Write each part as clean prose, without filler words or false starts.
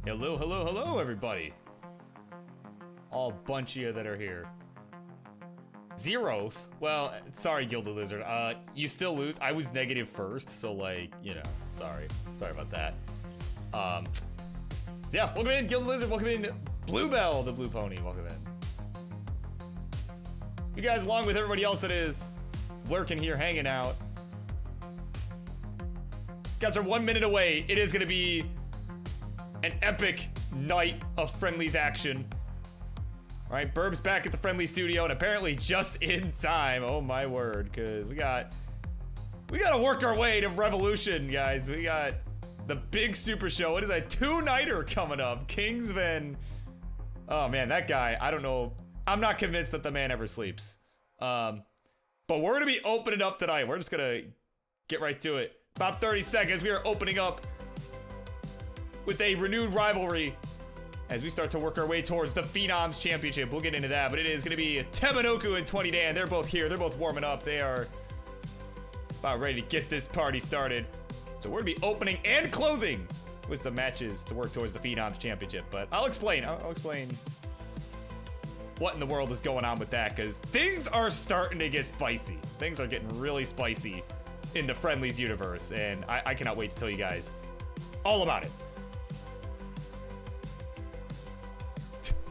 Hello, hello, hello, everybody. All bunch of you that are here. Zeroth? Well, sorry, Gilded Lizard. You still lose. I was negative first, so like, you know, sorry. Sorry about that. Yeah, welcome in, Gilded Lizard. Welcome in, Bluebell, the blue pony. Welcome in. You guys, along with everybody else that is lurking here, hanging out. Guys are 1 minute away. It is gonna be an epic night of Friendlies action. All right, Birb's back at the Friendly studio, and apparently just in time. Oh my word, because we gotta work our way to Revolution, guys. We got the big super show. What is that? Two-nighter coming up. Kingsman. Oh man, that guy. I don't know. I'm not convinced that the man ever sleeps. But we're gonna be opening up tonight. We're just gonna get right to it. About 30 seconds. We are opening up with a renewed rivalry as we start to work our way towards the Phenoms Championship. We'll get into that, but it is going to be Tebanoku and 20 Dan. They're both here. They're both warming up. They are about ready to get this party started. So we're going to be opening and closing with some matches to work towards the Phenoms Championship. But I'll explain. I'll explain what in the world is going on with that, because things are starting to get spicy. Things are getting really spicy in the Friendlies universe, and I cannot wait to tell you guys all about it.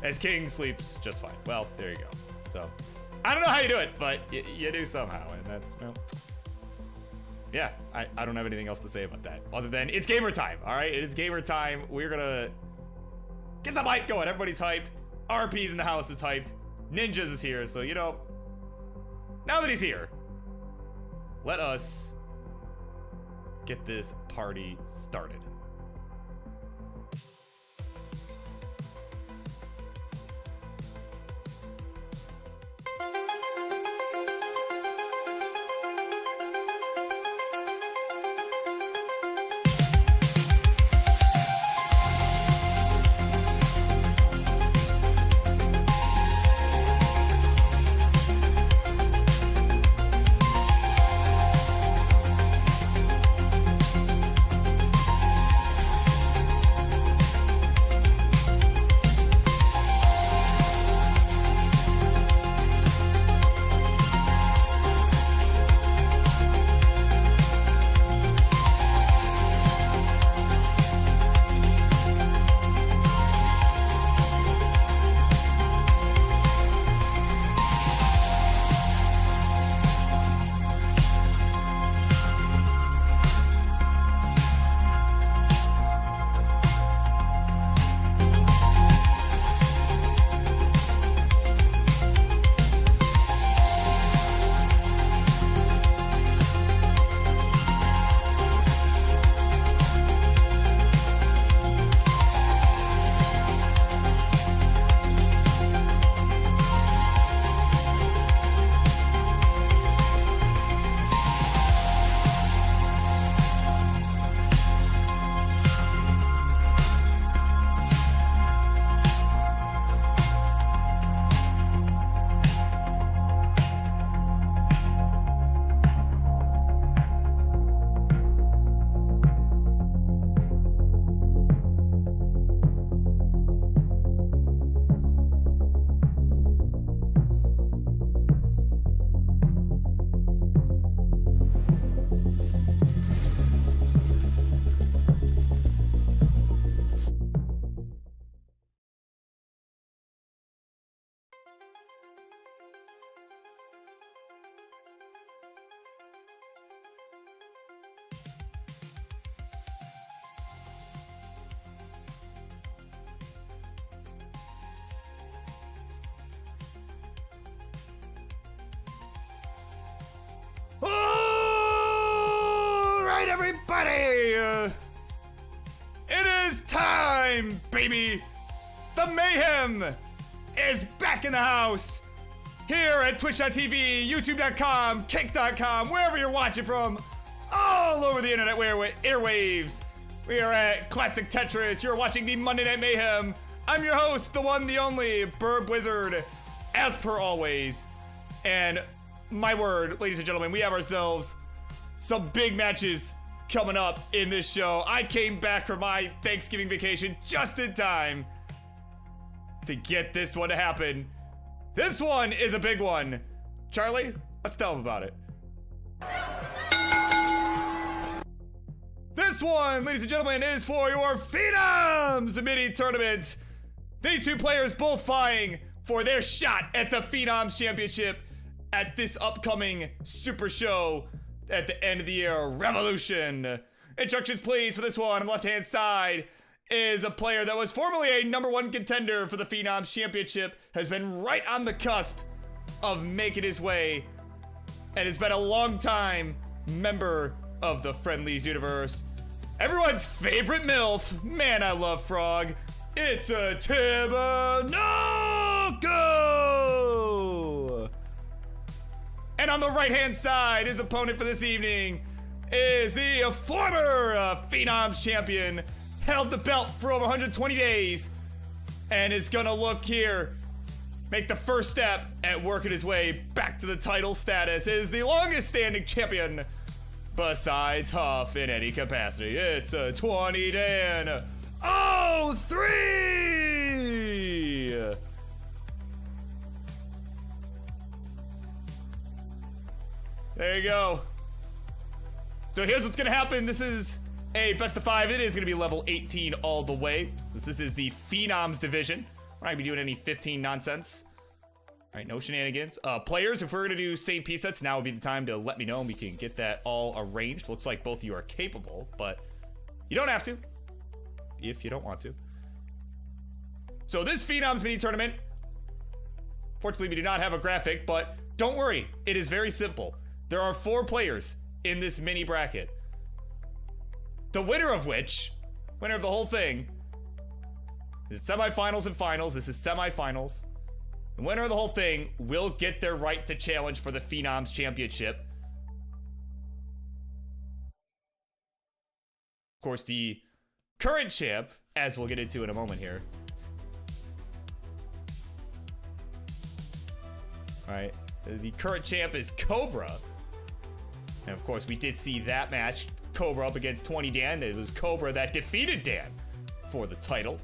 As King sleeps just fine. Well, there you go. So, I don't know how you do it, but you do somehow, and that's, well, yeah, I don't have anything else to say about that, other than it's gamer time, all right? It is gamer time. We're gonna get the hype going. Everybody's hyped. RP's in the house is hyped. Ninjas is here, so, you know, now that he's here, let us get this party started. everybody! It is time, baby! The Mayhem is back in the house! Here at Twitch.tv, YouTube.com, Kick.com, wherever you're watching from, all over the internet airwaves. We are at Classic Tetris. You're watching the Monday Night Mayhem. I'm your host, the one, the only, BirbWizard, as per always. And my word, ladies and gentlemen, we have ourselves some big matches coming up in this show. I came back from my Thanksgiving vacation just in time to get this one to happen. This one is a big one. Charlie, let's tell them about it. This one, ladies and gentlemen, is for your Phenoms mini tournament. These two players both vying for their shot at the Phenoms Championship at this upcoming super show at the end of the year, Revolution. Instructions, please, for this one. On the left-hand side is a player that was formerly a #1 contender for the Phenoms Championship, has been right on the cusp of making his way, and has been a long time member of the Friendlies universe. Everyone's favorite MILF. Man, I love Frog. It's a Tebanoku! And on the right-hand side, his opponent for this evening is the former Phenoms champion, held the belt for over 120 days, and is gonna look here, make the first step at working his way back to the title status, is the longest standing champion besides Huff in any capacity. It's a 20 Dan 03! There you go. So here's what's gonna happen. This is a best of 5. It is gonna be level 18 all the way, since this is the Phenoms division. We're not gonna be doing any 15 nonsense. All right, no shenanigans. Players, if we're gonna do same piece sets, now would be the time to let me know and we can get that all arranged. Looks like both of you are capable, but you don't have to, if you don't want to. So this Phenoms mini tournament, fortunately we do not have a graphic, but don't worry, it is very simple. There are 4 players in this mini bracket. The winner of which, winner of the whole thing, is semifinals and finals. This is semifinals. The winner of the whole thing will get their right to challenge for the Phenoms Championship. Of course, the current champ, as we'll get into in a moment here. All right, the current champ is Cobra. And of course, we did see that match, Cobra up against 20 Dan. It was Cobra that defeated Dan for the title.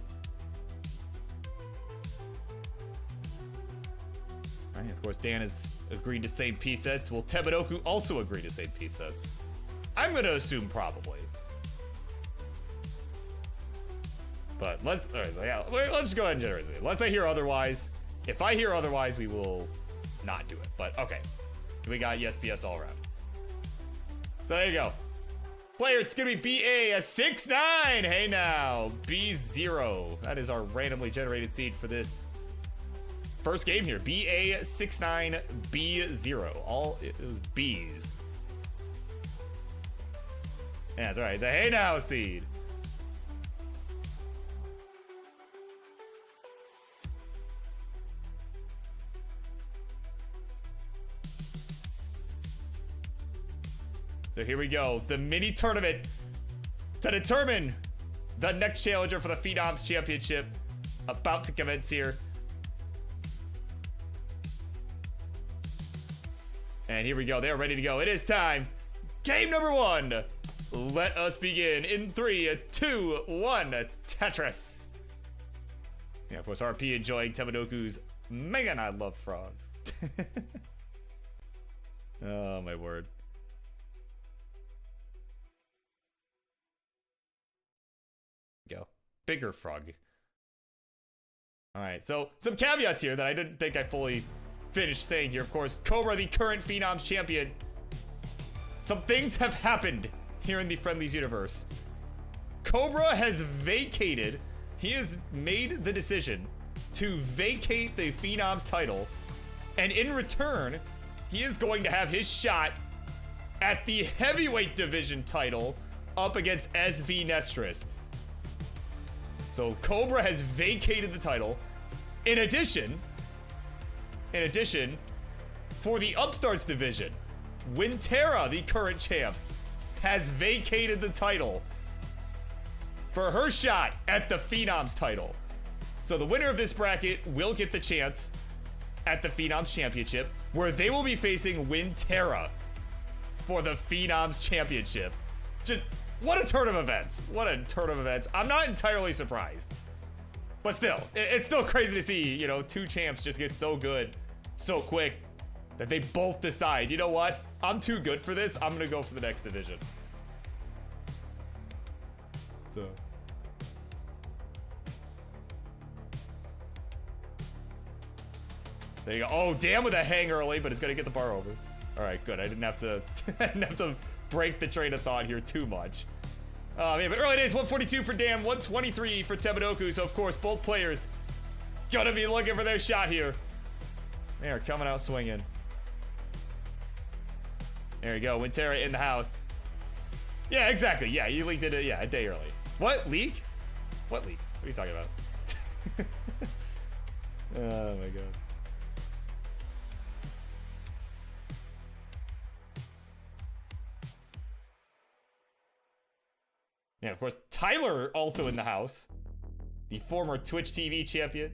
All right, of course, Dan has agreed to same piece sets. Will Tebanoku also agree to same piece sets? I'm gonna assume probably. But let's go ahead and generate it. Unless I hear otherwise. If I hear otherwise, we will not do it. But okay, we got yes, BS all around. So there you go. Players, it's gonna be BA69. Hey now, B0. That is our randomly generated seed for this first game here. BA69B0. All it was B's. Yeah, that's right. It's a hey now seed. So here we go, the mini tournament to determine the next challenger for the Phenoms Championship about to commence here. And here we go, they're ready to go. It is time. Game number 1. Let us begin in 3, 2, 1, Tetris. Yeah, of course, RP enjoying Tebanoku's Man, I love frogs. Oh, my word. Go. Bigger frog. Alright, so some caveats here that I didn't think I fully finished saying here. Of course, Cobra, the current Phenoms champion. Some things have happened here in the Friendlies universe. Cobra has vacated. He has made the decision to vacate the Phenoms title. And in return, he is going to have his shot at the heavyweight division title up against SV Nestris. So Cobra has vacated the title. In addition, for the Upstarts division, Winterra, the current champ, has vacated the title for her shot at the Phenoms title. So the winner of this bracket will get the chance at the Phenoms Championship, where they will be facing Winterra for the Phenoms Championship. Just, what a turn of events. What a turn of events. I'm not entirely surprised. But still, it's still crazy to see, you know, two champs just get so good so quick that they both decide, you know what? I'm too good for this. I'm going to go for the next division. So... there you go. Oh, damn with a hang early, but it's going to get the bar over. All right, good. I didn't have to break the train of thought here too much. Man, but early days, 142 for Dan, 123 for Tebanoku. So, of course, both players gonna be looking for their shot here. They are coming out swinging. There you go. Winterra in the house. Yeah, exactly. Yeah, you leaked it, a day early. What? Leak? What leak? What are you talking about? Oh, my God. Yeah, of course, Tyler also in the house. The former Twitch TV champion.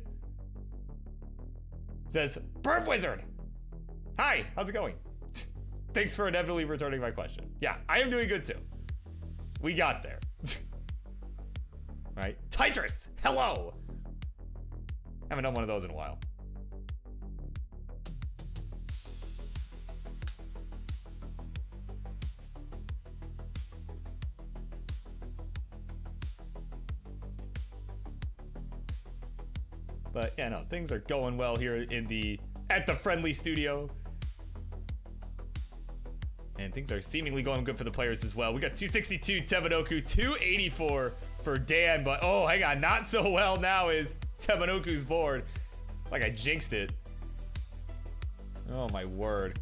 Says, BirbWizard! Hi, how's it going? Thanks for inevitably returning my question. Yeah, I am doing good too. We got there. Right? Tetris, hello! Haven't done one of those in a while. But yeah, no, things are going well here at the Friendly studio. And things are seemingly going good for the players as well. We got 262 Tebanoku, 284 for Dan, but oh, hang on, not so well now is Tebanoku's board. It's like I jinxed it. Oh my word.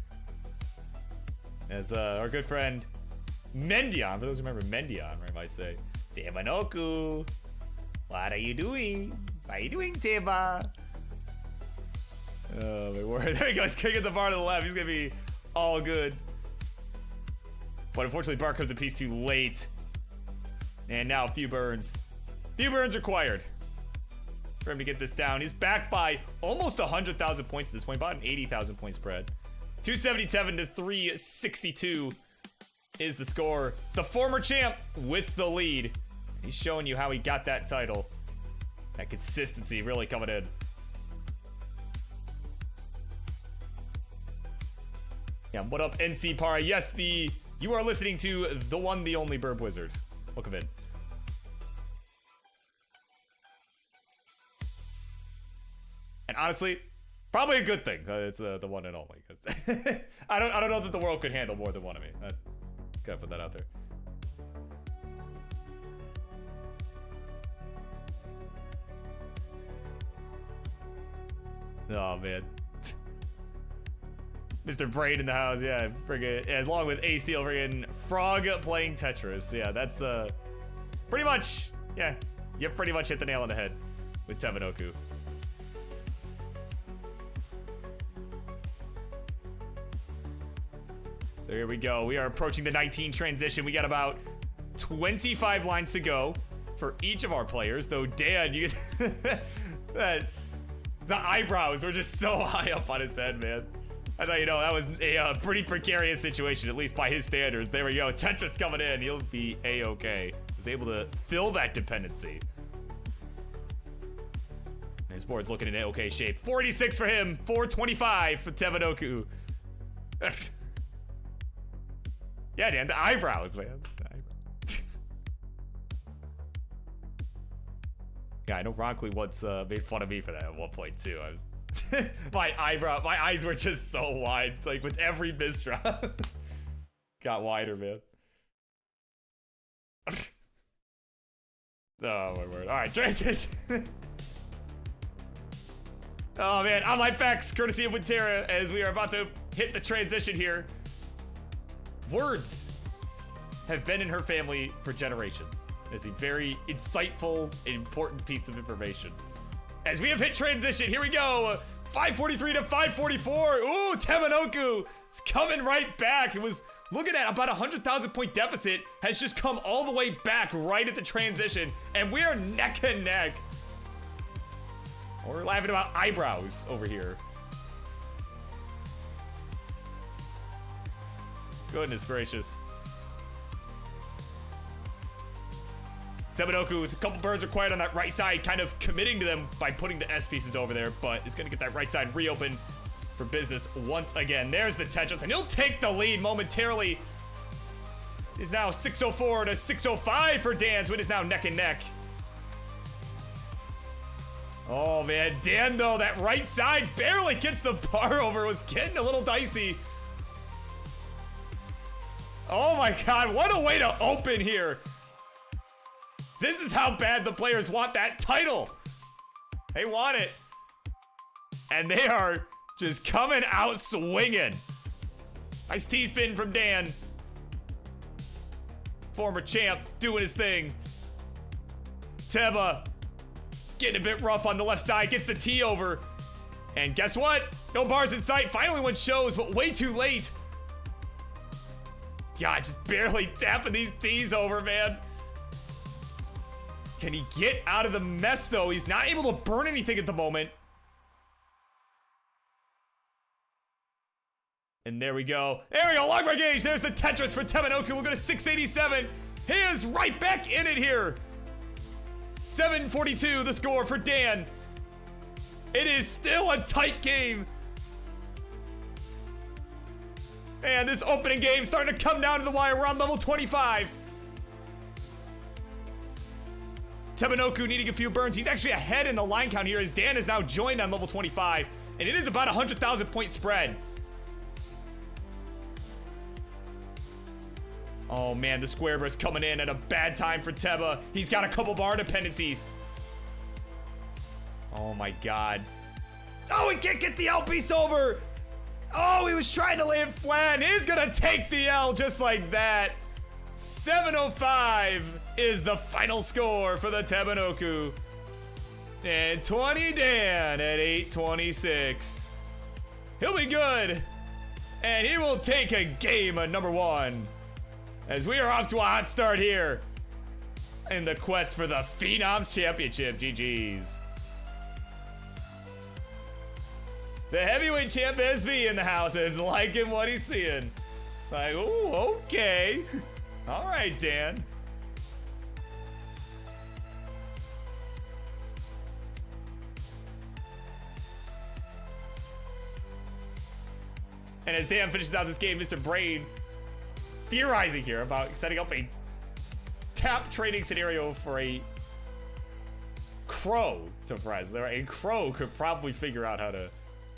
As our good friend Mendion, for those who remember Mendion, I might say, Tebanoku, what are you doing? How you doing, Teba? Oh my word. There he goes, kicking the bar to the left. He's gonna be all good. But unfortunately, bar comes a piece too late. And now a few burns. Few burns required for him to get this down. He's back by almost 100,000 points at this point, about an 80,000 point spread. 277 to 362 is the score. The former champ with the lead. He's showing you how he got that title. That consistency really coming in. Yeah, what up, NC Para? Yes, you are listening to the one, the only BirbWizard. Welcome in. And honestly, probably a good thing. It's the one and only. I don't know that the world could handle more than one of me. Gotta put that out there. Oh man. Mr. Brain in the house, yeah, friggin', yeah, along with A Steel, friggin' Frog playing Tetris. Yeah, that's pretty much, yeah, you pretty much hit the nail on the head with Tebanoku. So here we go. We are approaching the 19 transition. We got about 25 lines to go for each of our players, though Dan, you that the eyebrows were just so high up on his head, man. I thought, you know, that was a pretty precarious situation, at least by his standards. There we go. Tetris coming in. He'll be A-okay. Was able to fill that dependency. His board's looking in okay shape. 486 for him. 425 for Tebanoku. Yeah, Dan, the eyebrows, man. Yeah, I know Ronkley once made fun of me for that at one point too. I was my eyes were just so wide. It's like with every misdrop. Got wider, man. Oh my word. Alright, transition. Oh man, online facts courtesy of Winterra as we are about to hit the transition here. Words have been in her family for generations. It's a very insightful and important piece of information. As we have hit transition, here we go. 543 to 544. Ooh, Tebanoku is coming right back. It was looking at about 100,000 point deficit, has just come all the way back right at the transition, and we are neck and neck. We're laughing about eyebrows over here. Goodness gracious. Tebanoku with a couple burns required on that right side, kind of committing to them by putting the S pieces over there, but is going to get that right side reopened for business once again. There's the Tetris, and he'll take the lead momentarily. It's now 604 to 605 for Dan, so it is now neck and neck. Oh man, Dan though, that right side barely gets the bar over. It was getting a little dicey. Oh my God, what a way to open here. This is how bad the players want that title. They want it. And they are just coming out swinging. Nice T-spin from Dan. Former champ doing his thing. Teba getting a bit rough on the left side. Gets the T over. And guess what? No bars in sight. Finally one shows, but way too late. God, just barely tapping these T's over, man. Can he get out of the mess, though? He's not able to burn anything at the moment. And there we go. There we go, long by gauge. There's the Tetris for Tebanoku. We'll go to 687. He is right back in it here. 742 the score for Dan. It is still a tight game. And this opening game starting to come down to the wire. We're on level 25. Tebanoku needing a few burns. He's actually ahead in the line count here as Dan is now joined on level 25. And it is about 100,000 point spread. Oh man, the square burst coming in at a bad time for Teba. He's got a couple bar dependencies. Oh my God. Oh, he can't get the L piece over. Oh, he was trying to land flat. And he's gonna take the L just like that. 705 is the final score for the Tebanoku. And 20 Dan at 826. He'll be good. And he will take a game at number 1. As we are off to a hot start here in the quest for the Phenoms Championship. GG's. The heavyweight champ SV in the house is liking what he's seeing. Like, ooh, okay. All right, Dan. And as Dan finishes out this game, Mr. Brain theorizing here about setting up a tap trading scenario for a crow to prize. A crow could probably figure out how to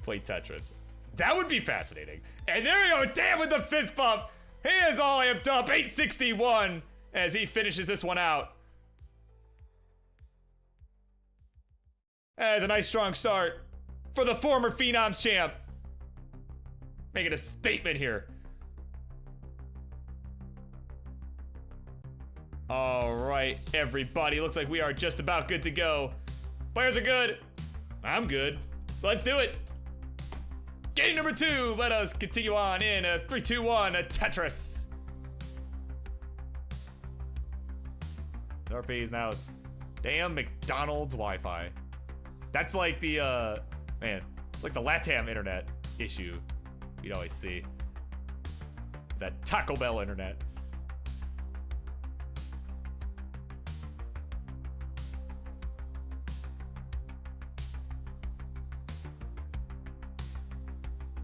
play Tetris. That would be fascinating. And there you go, Dan with the fist bump. He is all amped up, 861, as he finishes this one out. As a nice strong start for the former Phenoms champ. Making a statement here. All right, everybody. Looks like we are just about good to go. Players are good. I'm good. So let's do it. Game number 2. Let us continue on in a 3, 2, 1, a Tetris. RP is now damn McDonald's Wi-Fi. That's like the man, it's like the LATAM internet issue you'd always see. That Taco Bell internet.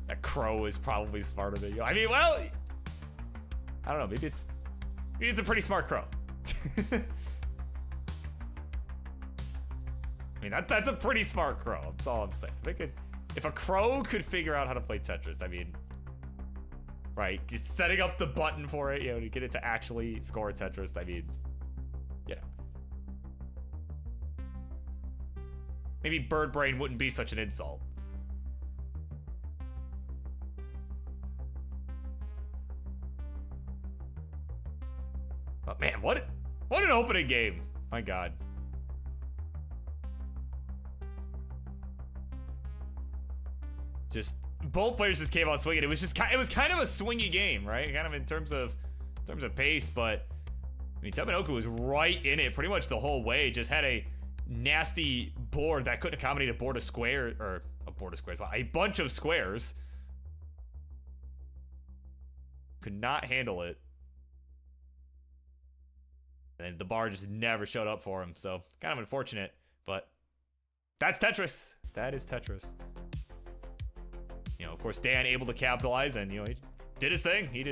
That crow is probably smarter than you. I mean, well, I don't know. Maybe it's a pretty smart crow. I mean, that's a pretty smart crow. That's all I'm saying. If a crow could figure out how to play Tetris, I mean, right? Just setting up the button for it, you know, to get it to actually score Tetris. I mean, you know, maybe bird brain wouldn't be such an insult. Oh, man, what an opening game. My God. Just both players just came out swinging. It was kind of a swingy game, right? Kind of in terms of pace, but I mean, Tebanoku was right in it pretty much the whole way. Just had a nasty board that couldn't accommodate a board of square or a board of squares. Well, a bunch of squares. Could not handle it. And the bar just never showed up for him. So kind of unfortunate, but that's Tetris. That is Tetris. You know, of course, Dan able to capitalize and, you know, he did his thing. He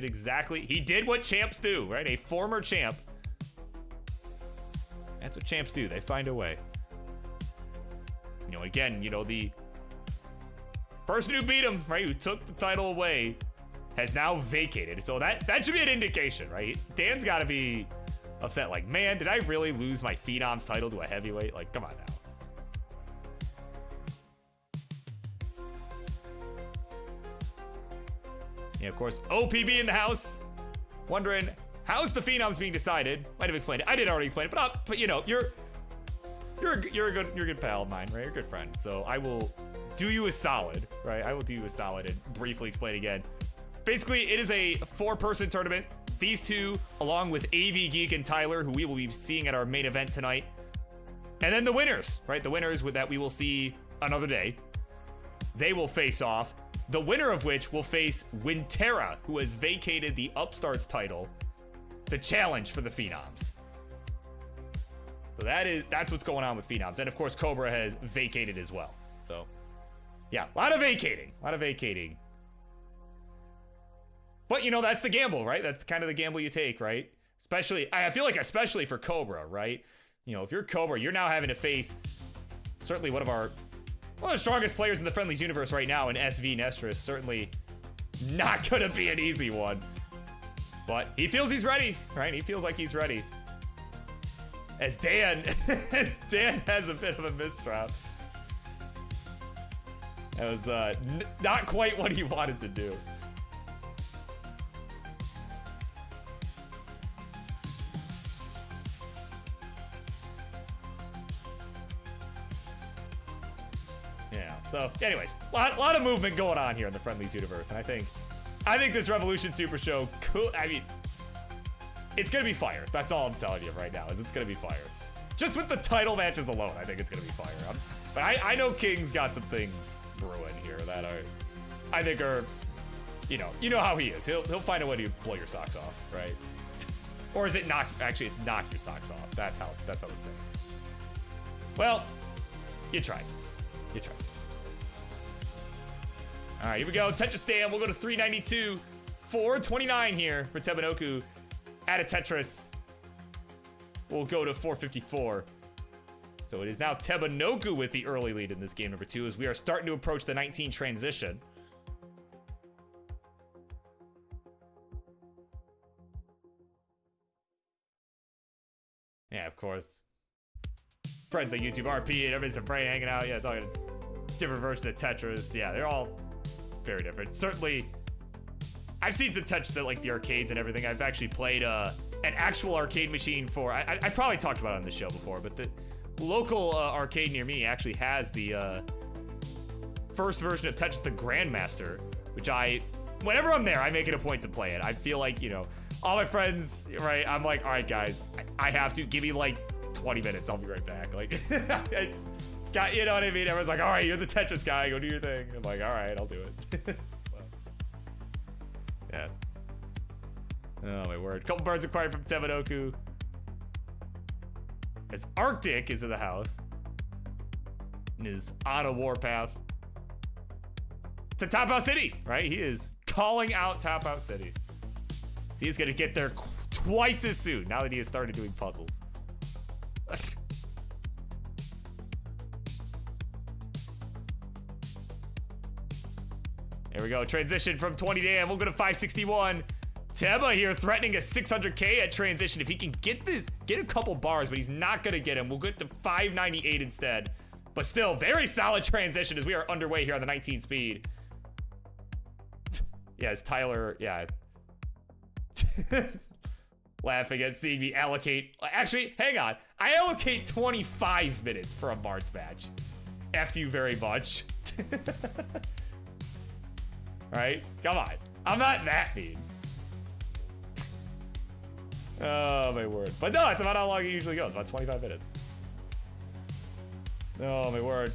did what champs do, right? A former champ. That's what champs do. They find a way. You know, again, you know, the person who beat him, right, who took the title away, has now vacated. So that should be an indication, right? Dan's got to be upset. Like, man, did I really lose my Phenoms title to a heavyweight? Like, come on now. Yeah, of course, OPB in the house. Wondering, how's the Phenoms being decided? Might have explained it. I did already explain it, but you know, you're a good pal of mine, right? You're a good friend. So I will do you a solid, right? I will do you a solid and briefly explain again. Basically, it is a 4-person tournament. These two, along with AVGeek and Tyler, who we will be seeing at our main event tonight. And then the winners, right? The winners that we will see another day. They will face off. The winner of which will face Winterra, who has vacated the Upstarts title to challenge for the Phenoms. So that's what's going on with Phenoms. And of course, Cobra has vacated as well. So yeah, a lot of vacating. But you know, that's the gamble, right? That's kind of the gamble you take, right? I feel like especially for Cobra, right? You know, if you're Cobra, you're now having to face certainly one of the strongest players in the Friendlies universe right now in SV Nestris. Certainly not going to be an easy one. But he feels he's ready, right? He feels like he's ready. As Dan has a bit of a mistrap. That was not quite what he wanted to do. Yeah, so anyways, a lot of movement going on here in the Friendlies universe, and I think this Revolution Super Show could, I mean, it's gonna be fire. That's all I'm telling you right now, is it's gonna be fire. Just with the title matches alone, I think it's gonna be fire. But I know King's got some things brewing here that I think are, you know how he is. He'll find a way to blow your socks off, right? Or is it knock? Actually, it's knock your socks off. That's how it's saying. Well, you tried. You tried. All right, here we go. Tetris Dan. We'll go to 392. 429 here for Tebanoku. Add a Tetris. We'll go to 454. So it is now Tebanoku with the early lead in this game number 2 as we are starting to approach the 19 transition. Yeah, of course. Friends on YouTube, RP, and everybody's afraid hanging out. Yeah, it's all different versions of Tetris. Yeah, they're all very different. Certainly, I've seen some Tetris at like the arcades and everything. I've actually played an actual arcade machine for, I've probably talked about it on the show before, but the local arcade near me actually has the first version of Tetris, the Grandmaster, which whenever I'm there, I make it a point to play it. I feel like, you know, all my friends, right? I'm like, all right, guys, I have to give me like 20 minutes. I'll be right back. Like, it's got, you know what I mean? Everyone's like, all right, you're the Tetris guy. Go do your thing. I'm like, all right, I'll do it. So, yeah. Oh, my word. Couple birds acquired from Tebanoku. As Arctic is in the house. And is on a warpath to Top Out City, right? He is calling out Top Out City. So he's going to get there twice as soon now that he has started doing puzzles. There we go. Transition from 20 to AM. We'll go to 561. Teba here threatening a 600K at transition. If he can get a couple bars, but he's not going to get him. We'll get to 598 instead. But still, very solid transition as we are underway here on the 19 speed. Yeah, it's Tyler. Yeah. laughing at seeing me allocate. Actually, hang on. I allocate 25 minutes for a Marts match. F you very much. Right? Come on. I'm not that mean. Oh, my word. But no, it's about how long it usually goes. About 25 minutes. Oh, my word.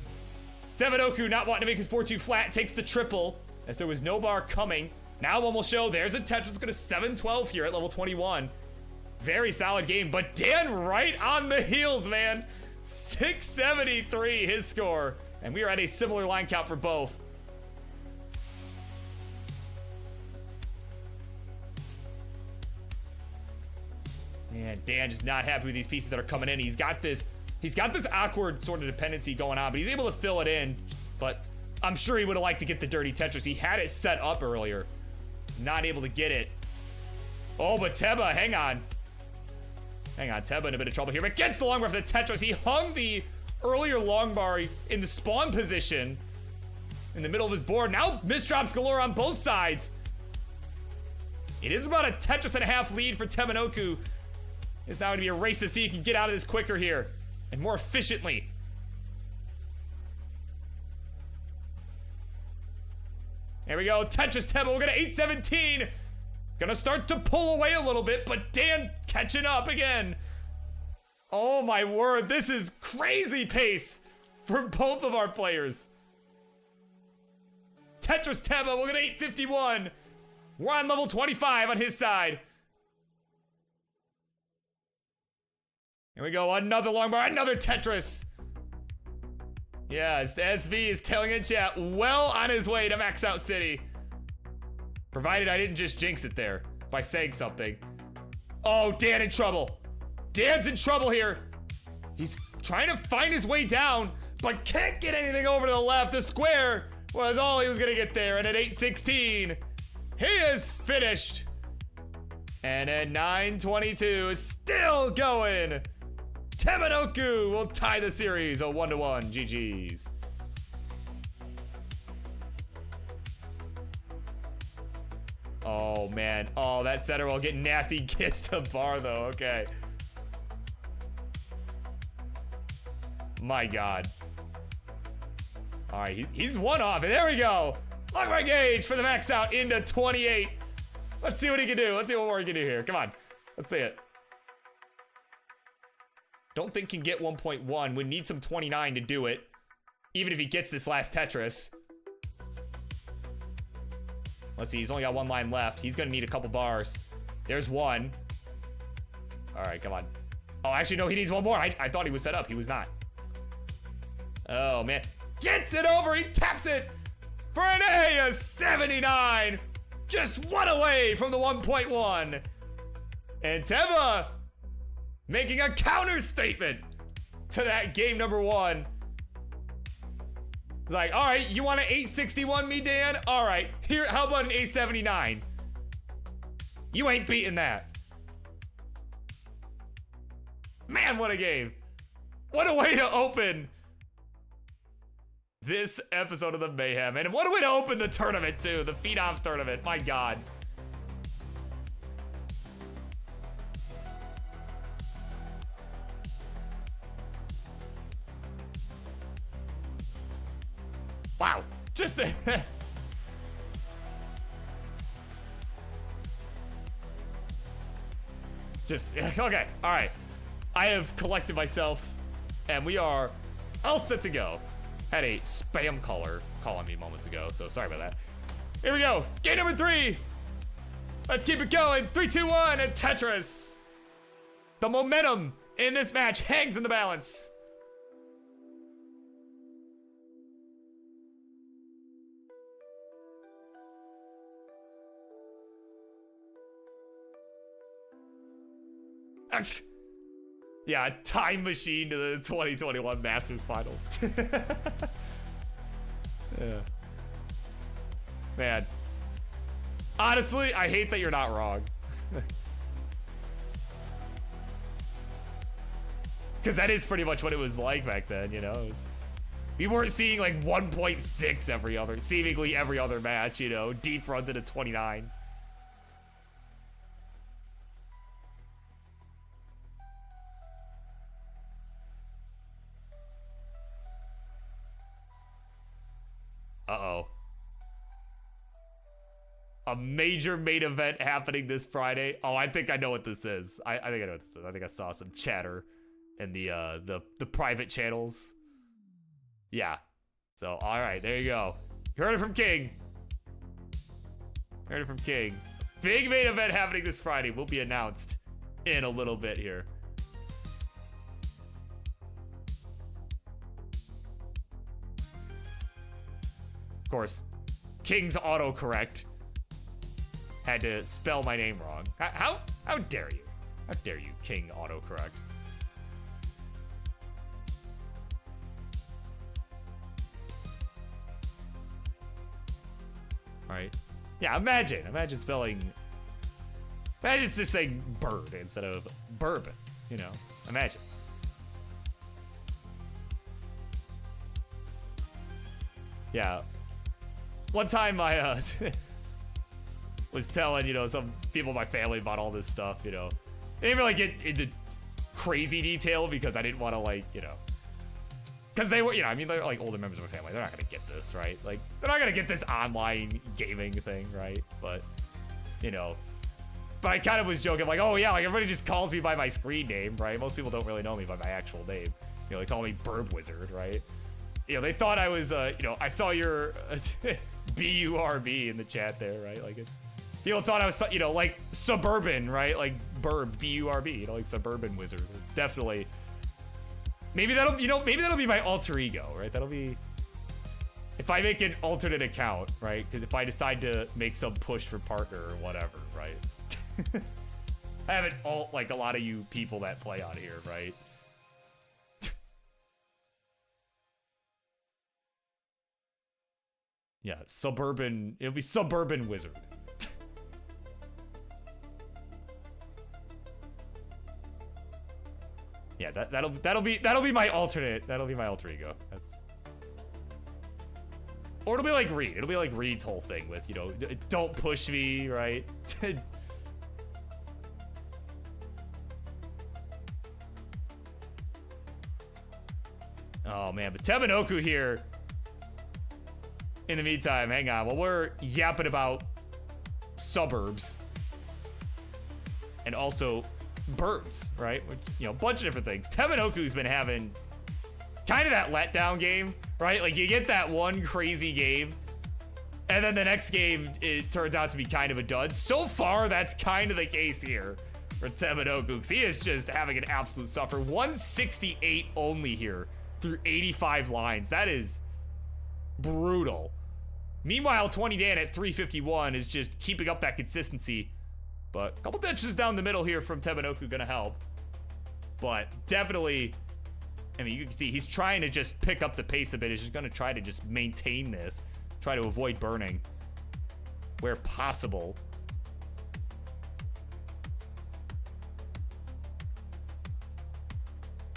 Tebanoku, not wanting to make his board too flat, takes the triple as there was no bar coming. Now one will show. There's a Tetris. Going to 7-12 here at level 21. Very solid game, but Dan right on the heels, man. 673 his score. And we are at a similar line count for both. Man, Dan just not happy with these pieces that are coming in. He's got this awkward sort of dependency going on, but he's able to fill it in. But I'm sure he would have liked to get the dirty Tetris. He had it set up earlier. Not able to get it. Oh, but Teba, hang on. Hang on, Teba in a bit of trouble here, but gets the long bar for the Tetris. He hung the earlier long bar in the spawn position in the middle of his board. Now misdrops galore on both sides. It is about a Tetris and a half lead for Tebanoku. It's now going to be a race to see who can get out of this quicker here and more efficiently. There we go. Tetris Teba. We're going to 817. Gonna start to pull away a little bit, but Dan catching up again. Oh my word. This is crazy pace for both of our players. Tetris Teba. We're going to 851. We're on level 25 on his side. Here we go, another long bar, another Tetris. Yes, SV is telling in chat, well on his way to Max Out City. Provided I didn't just jinx it there by saying something. Oh, Dan in trouble. Dan's in trouble here. He's trying to find his way down, but can't get anything over to the left. The square was all he was gonna get there, and at 816, he is finished. And at 922, is still going. Tebanoku will tie the series a 1-1. GG's. Oh, man. Oh, that setter will get nasty. Gets the bar, though. Okay. My God. All right, he's one off. And there we go. Lock my gauge for the max out into 28. Let's see what he can do. Let's see what more he can do here. Come on. Let's see it. Don't think can get 1.1. We need some 29 to do it. Even if he gets this last Tetris. Let's see. He's only got one line left. He's going to need a couple bars. There's one. All right, come on. Oh, actually, no. He needs one more. I thought he was set up. He was not. Oh, man. Gets it over. He taps it for an A, a 79. Just one away from the 1.1. And Teba making a counter statement to that game number one. It's like, all right, you want an 861 me, Dan? All right, here, how about an 879? You ain't beating that. Man, what a game. What a way to open this episode of the Mayhem. And what a way to open the tournament, too. The Phenoms tournament. My God. Wow. Just the... okay. All right. I have collected myself, and we are all set to go. Had a spam caller call on me moments ago, so sorry about that. Here we go. Game number 3. Let's keep it going. 3, 2, 1, and Tetris. The momentum in this match hangs in the balance. Yeah, a time machine to the 2021 Masters Finals. Yeah. Man. Honestly, I hate that you're not wrong. Because that is pretty much what it was like back then, you know? We weren't seeing like 1.6 seemingly every other match, you know? Deep runs into 29. Uh-oh. A major main event happening this Friday. Oh, I think I know what this is. I think I know what this is. I think I saw some chatter in the private channels. Yeah. So, all right, there you go. You heard it from King. Heard it from King. Big main event happening this Friday will be announced in a little bit here. Of course, King's autocorrect had to spell my name wrong. How dare you? How dare you, King autocorrect? All right. Yeah, imagine spelling. Imagine it's just saying bird instead of bourbon. You know, imagine. Yeah. One time I was telling, you know, some people in my family about all this stuff, you know. I didn't really get into crazy detail because I didn't want to, like, you know. Because they were, you know, I mean, they're like older members of my family. They're not going to get this, right? Like, they're not going to get this online gaming thing, right? But, you know. But I kind of was joking, like, oh, yeah, like, everybody just calls me by my screen name, right? Most people don't really know me by my actual name. You know, they call me BirbWizard, right? You know, they thought I was, you know, I saw your B-U-R-B in the chat there, right? Like, people thought I was, you know, like, suburban, right? Like, Burb, B-U-R-B, you know, like, suburban wizard. It's definitely... Maybe that'll, you know, maybe that'll be my alter ego, right? That'll be... If I make an alternate account, right? Because if I decide to make some push for partner or whatever, right? I haven't like a lot of you people that play on here, right? Yeah, suburban, it'll be suburban wizard. Yeah, that'll be my alternate. That'll be my alter ego. That's. Or it'll be like Reed. It'll be like Reed's whole thing with, you know, don't push me, right? Oh man, but Tebanoku here. In the meantime, hang on. While we're yapping about suburbs and also birds, right? Which, you know, a bunch of different things. Tebanoku's been having kind of that letdown game, right? Like, you get that one crazy game, and then the next game, it turns out to be kind of a dud. So far, that's kind of the case here for Tebanoku, because he is just having an absolute suffer. 168 only here through 85 lines. That is brutal. Meanwhile, 20 Dan at 351 is just keeping up that consistency. But a couple ditches down the middle here from Tebanoku gonna help. But definitely, I mean, you can see he's trying to just pick up the pace a bit. He's just gonna try to just maintain this. Try to avoid burning where possible.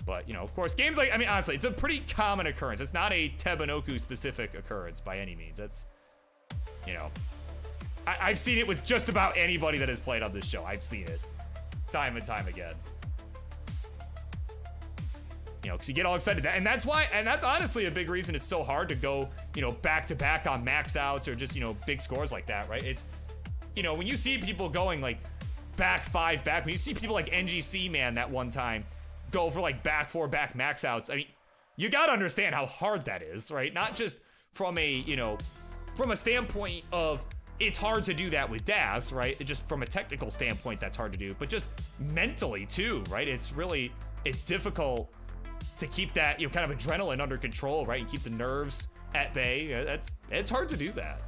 But, you know, of course, games like, I mean, honestly, it's a pretty common occurrence. It's not a Tebanoku specific occurrence by any means. That's, you know, I've seen it with just about anybody that has played on this show. I've seen it time and time again. You know, because you get all excited. And that's why, and that's honestly a big reason it's so hard to go, you know, back to back on max outs or just, you know, big scores like that, right? It's, you know, when you see people going like back 5 back, when you see people like NGC Man that one time go for like back 4 back max outs, I mean, you got to understand how hard that is, right? Not just from a, you know, from a standpoint of it's hard to do that with DAS, right? It just from a technical standpoint, that's hard to do, but just mentally too, right? It's really, it's difficult to keep that, you know, kind of adrenaline under control, right? And keep the nerves at bay. It's hard to do that.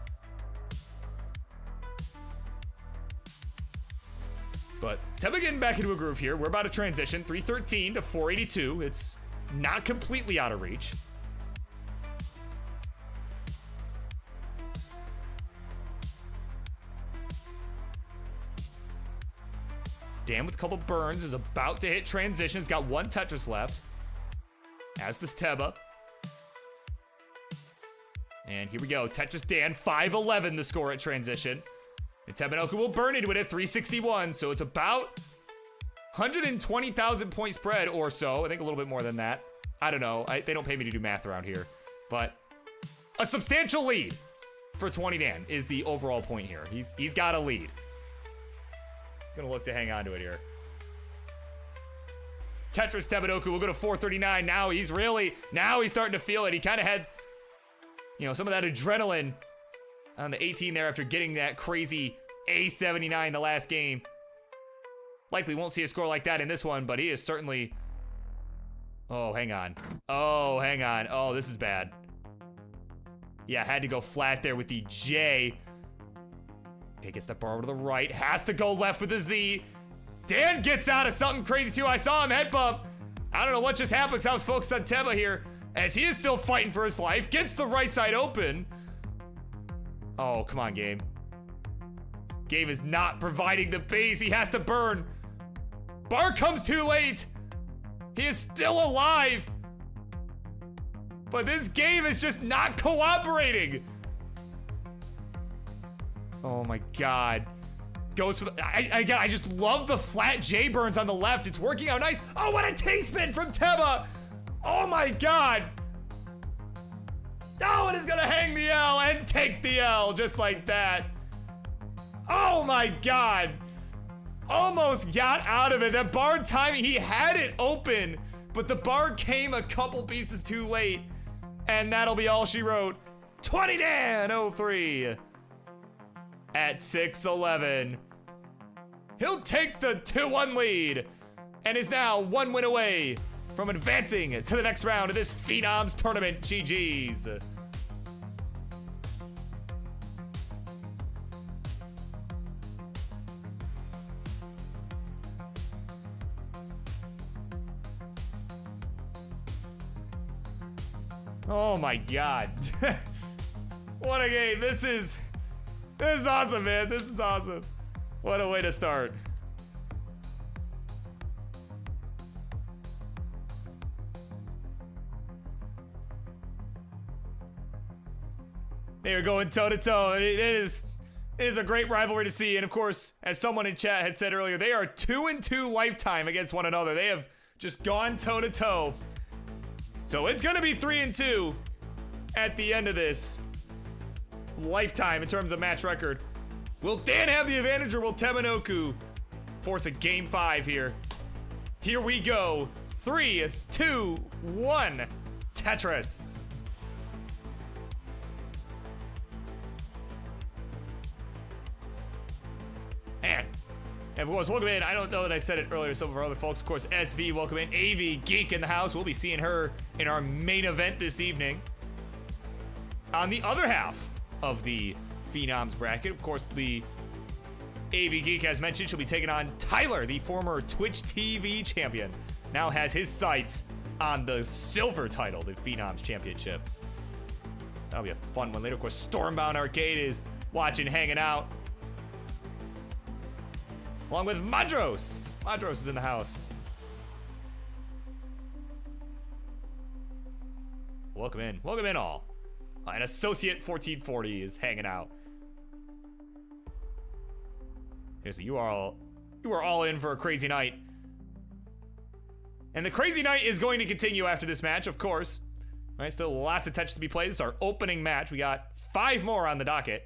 But Teba getting back into a groove here. We're about to transition 313 to 482. It's not completely out of reach. Dan with a couple burns is about to hit transition. He's got 1 Tetris left. As does Teba. And here we go. Tetris Dan, 511 the score at transition. And Tebanoku will burn into it at 361. So it's about 120,000 point spread or so. I think a little bit more than that. I don't know. They don't pay me to do math around here. But a substantial lead for 20 Dan is the overall point here. He's got a lead. Gonna look to hang on to it here. Tetris Tebanoku will go to 439. Now he's starting to feel it. He kind of had, some of that adrenaline on the 18 there after getting that crazy A79 the last game. Likely won't see a score like that in this one, but he is certainly... Oh, hang on. Oh, this is bad. Yeah, had to go flat there with the J. Okay, gets the bar over to the right. Has to go left with the Z. Dan gets out of something crazy too. I saw him head bump. I don't know what just happened because I was focused on Teba here. As he is still fighting for his life. Gets the right side open. Oh, come on, Gabe. Gabe is not providing the base. He has to burn. Bar comes too late. He is still alive. But this game is just not cooperating. Oh my God. Goes for the, I just love the flat J burns on the left. It's working out nice. Oh, what a T-spin from Teba. Oh my God. Oh, it is gonna hang the L and take the L just like that. Oh my God. Almost got out of it. That bar timing, he had it open, but the bar came a couple pieces too late. And that'll be all she wrote. 20 Dan 03 at 6-11. He'll take the 2-1 lead and is now 1 win away from advancing to the next round of this Phenoms tournament. GG's. Oh my God. What a game. This is awesome, man. This is awesome. What a way to start. They are going toe to toe. It is a great rivalry to see. And of course, as someone in chat had said earlier, they are 2-2 lifetime against one another. They have just gone toe to toe. So it's gonna be 3-2 at the end of this lifetime in terms of match record. Will Dan have the advantage or will Tebanoku force a game 5 here? Here we go. 3, 2, 1. Tetris. Man. And of course, welcome in. I don't know that I said it earlier. Some of our other folks, of course, SV, welcome in. AVGeek in the house. We'll be seeing her in our main event this evening. On the other half of the Phenoms bracket, of course, the AVGeek, as mentioned, she'll be taking on Tyler, the former Twitch TV champion. Now has his sights on the silver title, the Phenoms Championship. That'll be a fun one later. Of course, Stormbound Arcade is watching, hanging out. Along with Madros. Madros is in the house. Welcome in. Welcome in all. And Associate 1440 is hanging out. Seriously, you are all in for a crazy night. And the crazy night is going to continue after this match, of course. All right, still lots of Tetris to be played. This is our opening match. We got 5 more on the docket.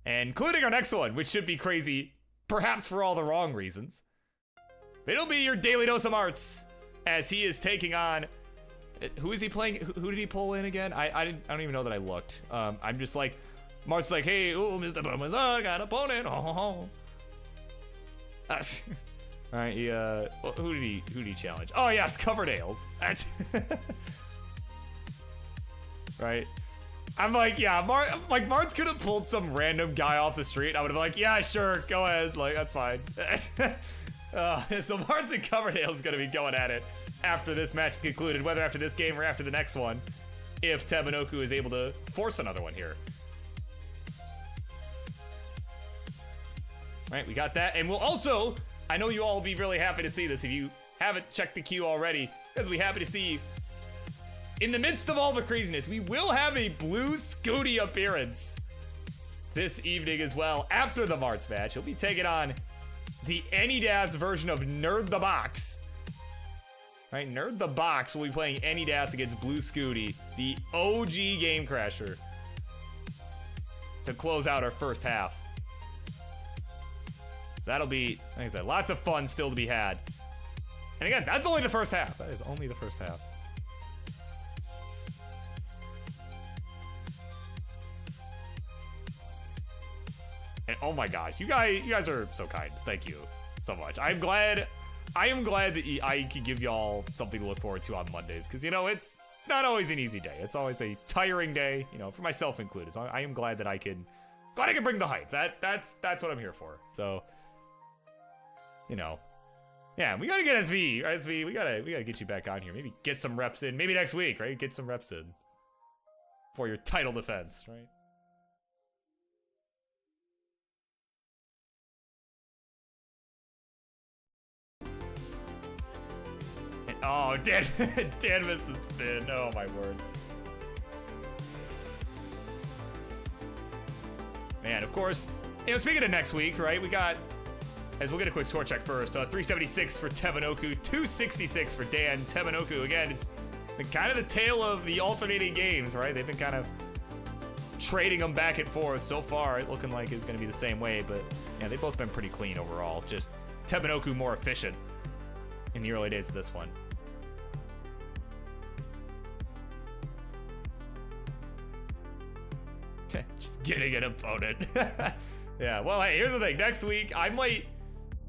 Including our next one, which should be crazy, perhaps for all the wrong reasons. It'll be your daily dose of Marts, as he is taking on... Who is he playing? Who did he pull in again? I don't even know that I looked. I'm just like... Mart's like, hey, ooh, Mr. BirbWizard, got an opponent. Oh. All right, who did he challenge? Oh, yes, Coverdales. Right. I'm like, yeah, Mart's could have pulled some random guy off the street. I would have been like, yeah, sure, go ahead. Like, that's fine. So Mart's and Coverdale is going to be going at it after this match is concluded, whether after this game or after the next one, if Tebanoku is able to force another one here. All right, we got that. And we'll also, I know you all will be really happy to see this if you haven't checked the queue already, because we're happy to see, in the midst of all the craziness, we will have a blue Scuti appearance this evening as well. After the Marts match, he'll be taking on the Anydas version of Nerd the Box. Right, Nerd the Box will be playing Any Das against Blue Scuti, the OG Game Crasher, to close out our first half. So that'll be, like I said, lots of fun still to be had. And again, that's only the first half. That is only the first half. And oh my gosh, you guys are so kind. Thank you so much. I am glad that I can give y'all something to look forward to on Mondays, because you know it's not always an easy day. It's always a tiring day, you know, for myself included. So I am glad that I can bring the hype. That's what I'm here for. So, you know, yeah, we gotta get SV. We gotta get you back on here. Maybe get some reps in. Maybe next week, right? Get some reps in for your title defense, right? Oh, Dan missed the spin. Oh, my word. Man, of course, you know, speaking of next week, right, we got, as we'll get a quick score check first, 376 for Tebanoku, 266 for Dan. Tebanoku, again, it's been kind of the tale of the alternating games, right? They've been kind of trading them back and forth. So far, it looking like it's going to be the same way, but yeah, they've both been pretty clean overall. Just Tebanoku more efficient in the early days of this one. Just getting an opponent. Yeah, well, hey, here's the thing. Next week, I'm not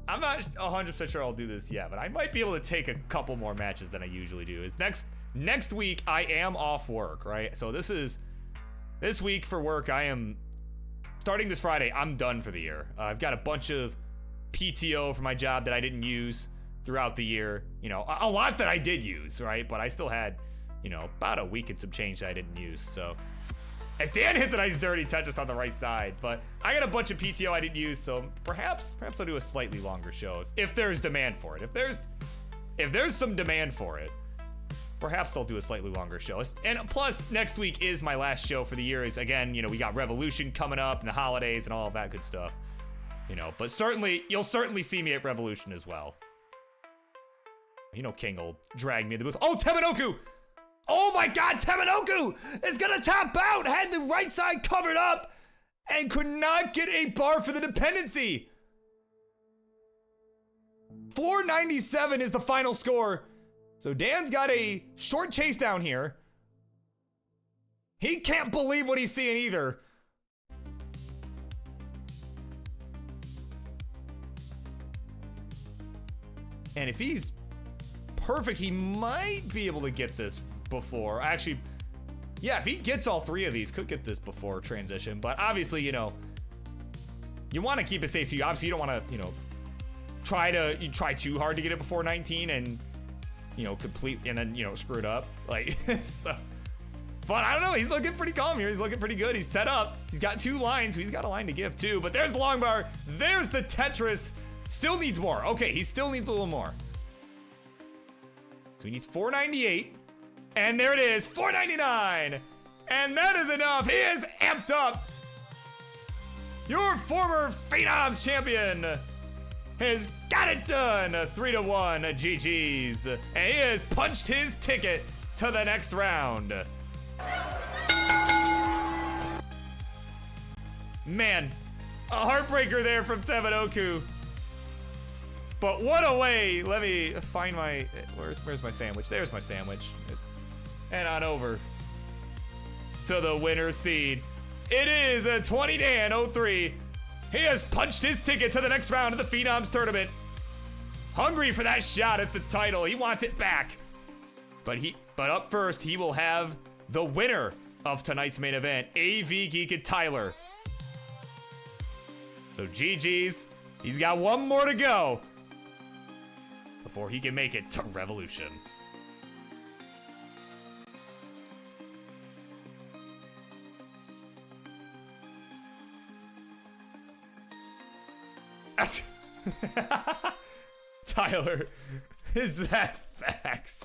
100% sure I'll do this yet, but I might be able to take a couple more matches than I usually do. Is next week, I am off work, right? So this week for work, I am starting this Friday. I'm done for the year. I've got a bunch of PTO for my job that I didn't use throughout the year. You know, a lot that I did use, right? But I still had, you know, about a week and some change that I didn't use. So as Dan hits a nice dirty Tetris on the right side, but I got a bunch of PTO I didn't use, so perhaps I'll do a slightly longer show if there's demand for it. If there's some demand for it, perhaps I'll do a slightly longer show. And plus, next week is my last show for the year. Is again, you know, we got Revolution coming up and the holidays and all of that good stuff. You know, but you'll certainly see me at Revolution as well. You know, King will drag me in the booth. Oh, Tebanoku! Oh my God, Tebanoku is gonna tap out. Had the right side covered up and could not get a bar for the dependency. 497 is the final score. So Dan's got a short chase down here. He can't believe what he's seeing either. And if he's perfect, he might be able to get this before. Actually, yeah, if he gets all three of these, could get this before transition. But obviously, you know, you want to keep it safe. So you obviously you don't want to, you know, try too hard to get it before 19 and, you know, complete and then, you know, screw it up. Like, so. But I don't know. He's looking pretty calm here. He's looking pretty good. He's set up. He's got two lines. So he's got a line to give too. But there's the long bar. There's the Tetris. Still needs more. Okay, he still needs a little more. So he needs 498. And there it is, 499. And that is enough. He is amped up. Your former Phenoms champion has got it done. 3-1 GG's. And he has punched his ticket to the next round. Man, a heartbreaker there from Tebanoku. But what a way. Let me find my, where's my sandwich? There's my sandwich. And on over to the winner's seed. It is a 20 Dan 03. He has punched his ticket to the next round of the Phenoms tournament. Hungry for that shot at the title. He wants it back. But up first, he will have the winner of tonight's main event, AVGeek and Tyler. So GG's. He's got one more to go before he can make it to Revolution. Tyler, is that facts?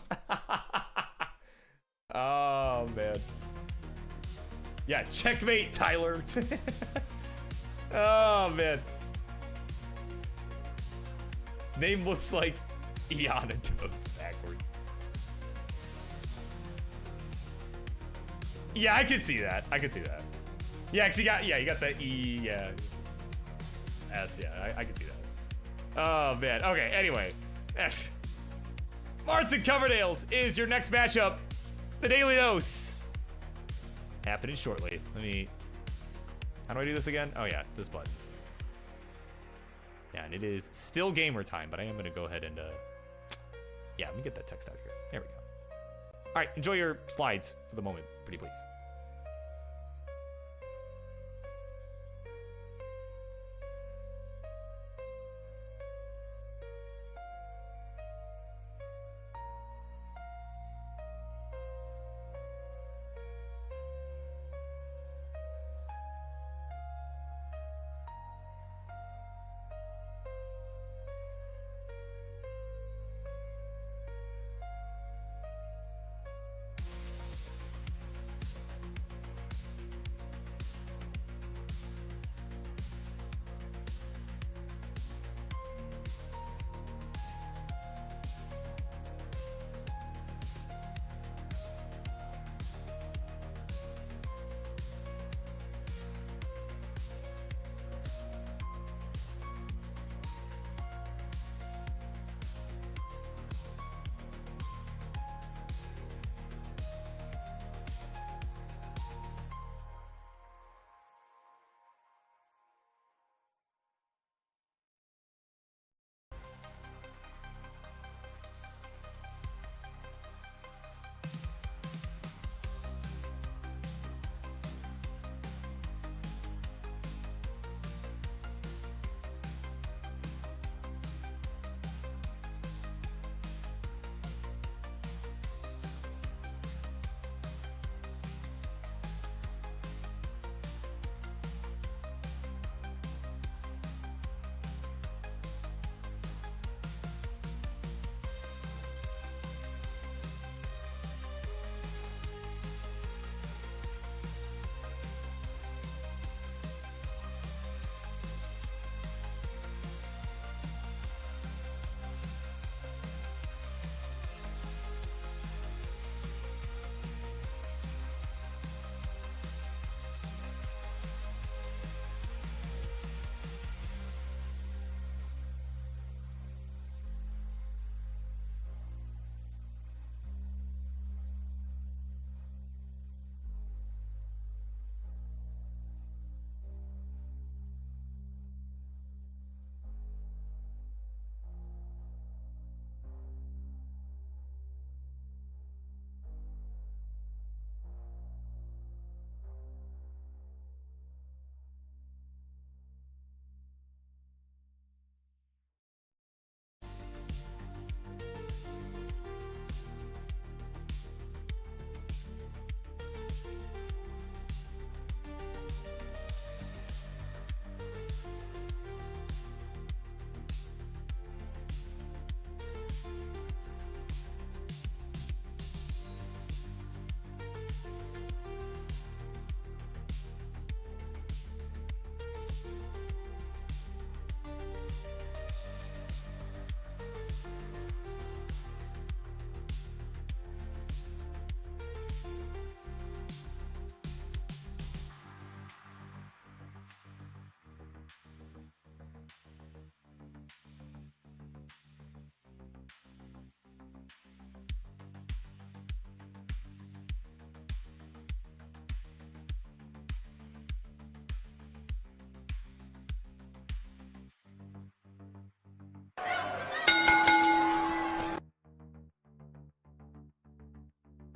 Oh, man. Yeah, checkmate, Tyler. Oh, man. Name looks like Iana Toes backwards. Yeah, I can see that. I can see that. Yeah, cause you got the E, yeah. S, yeah, I can see that. Oh man. Okay, anyway. Martin Coverdales is your next matchup. The Daily Dose. Happening shortly. How do I do this again? Oh yeah, this button. Yeah, and it is still gamer time, but I am gonna go ahead and yeah, let me get that text out of here. There we go. All right, enjoy your slides for the moment, pretty please.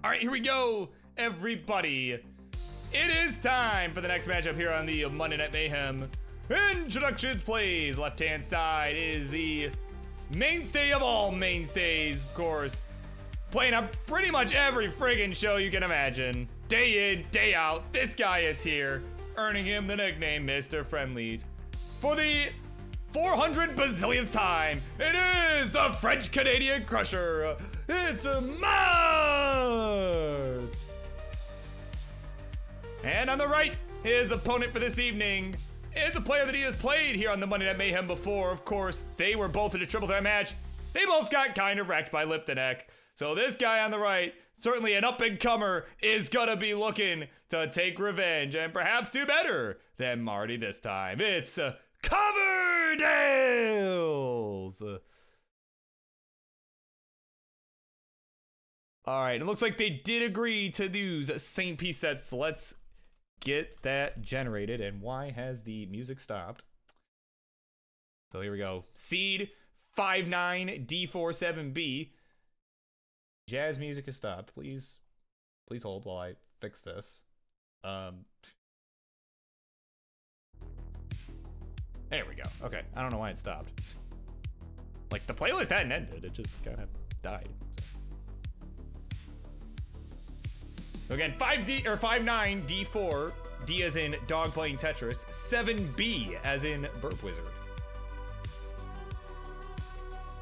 All right, here we go, everybody. It is time for the next matchup here on the Monday Night Mayhem. Introductions, please. Left-hand side is the mainstay of all mainstays, of course. Playing on pretty much every friggin' show you can imagine. Day in, day out, this guy is here, earning him the nickname Mr. Friendlies. For the 400 bazillionth time, it is the French-Canadian Crusher. It's a Mats. And on the right, his opponent for this evening is a player that he has played here on the Monday Night Mayhem before. Of course, they were both in a triple threat match. They both got kind of wrecked by Liptonek. So this guy on the right certainly an up-and-comer is gonna be looking to take revenge and perhaps do better than Marty this time. It's Coverdales! All right, it looks like they did agree to use same piece sets. So let's get that generated. And why has the music stopped? So here we go. Seed 59D47B. Jazz music has stopped. Please hold while I fix this. There we go. Okay, I don't know why it stopped. Like the playlist hadn't ended. It just kind of died. So again, 59D4, D as in dog playing Tetris, 7B as in BirbWizard.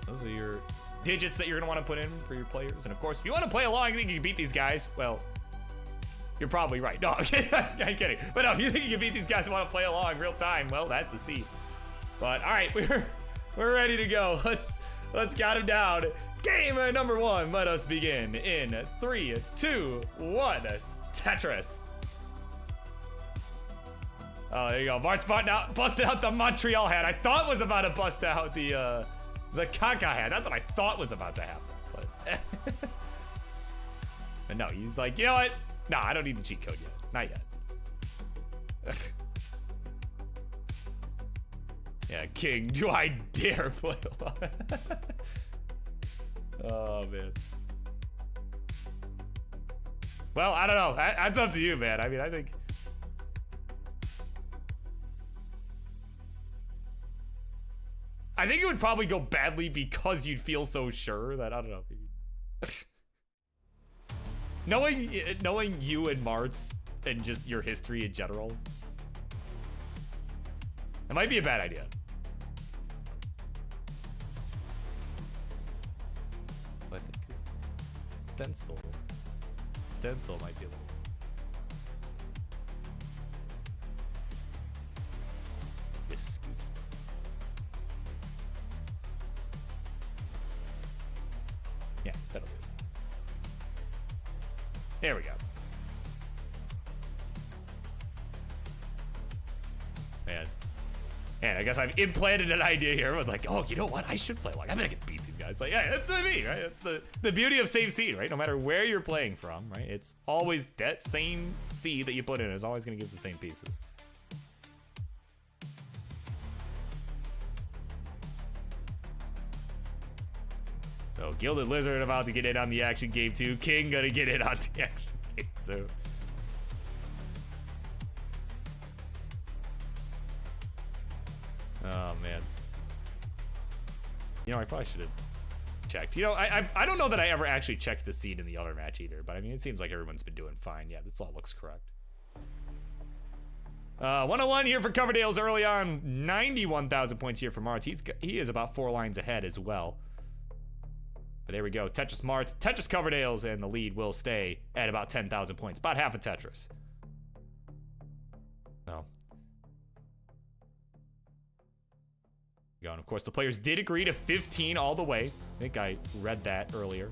Those are your digits that you're gonna want to put in for your players. And of course, if you want to play along, you think you can beat these guys, well, you're probably right. No, I'm kidding. But no, if you think you can beat these guys and want to play along real time, well, that's the seed. But all right, we're ready to go. Let's count him down. Game number 1, let us begin in 3, 2, 1, Tetris. Oh, there you go. Mart's busted out the Montreal hat. I thought was about to bust out the Kaka hat. That's what I thought was about to happen. But, but no, he's like, you know what? No, I don't need the cheat code yet. Not yet. Yeah, King, do I dare play along? Oh, man. Well, I don't know. That's up to you, man. I mean, I think it would probably go badly because you'd feel so sure that, I don't know. knowing you and Martz and just your history in general, it might be a bad idea. I think Denzel might be a little. Yes, Scuti. Yeah, that'll do. There we go. Man, I guess I've implanted an idea here. I was like, oh, you know what? I should play along. I'm gonna get beat these guys. Like, yeah, that's me, right? That's the beauty of same seed, right? No matter where you're playing from, right? It's always that same seed that you put in is always gonna give the same pieces. So Gilded Lizard about to get in on the action game 2. King gonna get in on the action game 2. Oh, man. You know, I probably should have checked. You know, I don't know that I ever actually checked the seed in the other match either, but I mean, it seems like everyone's been doing fine. Yeah, this all looks correct. 101 here for Coverdales early on. 91,000 points here for Martz. He is about 4 lines ahead as well. But there we go. Tetris Martz, Tetris Coverdales, and the lead will stay at about 10,000 points. About half a Tetris. No. And of course, the players did agree to 15 all the way. I think I read that earlier.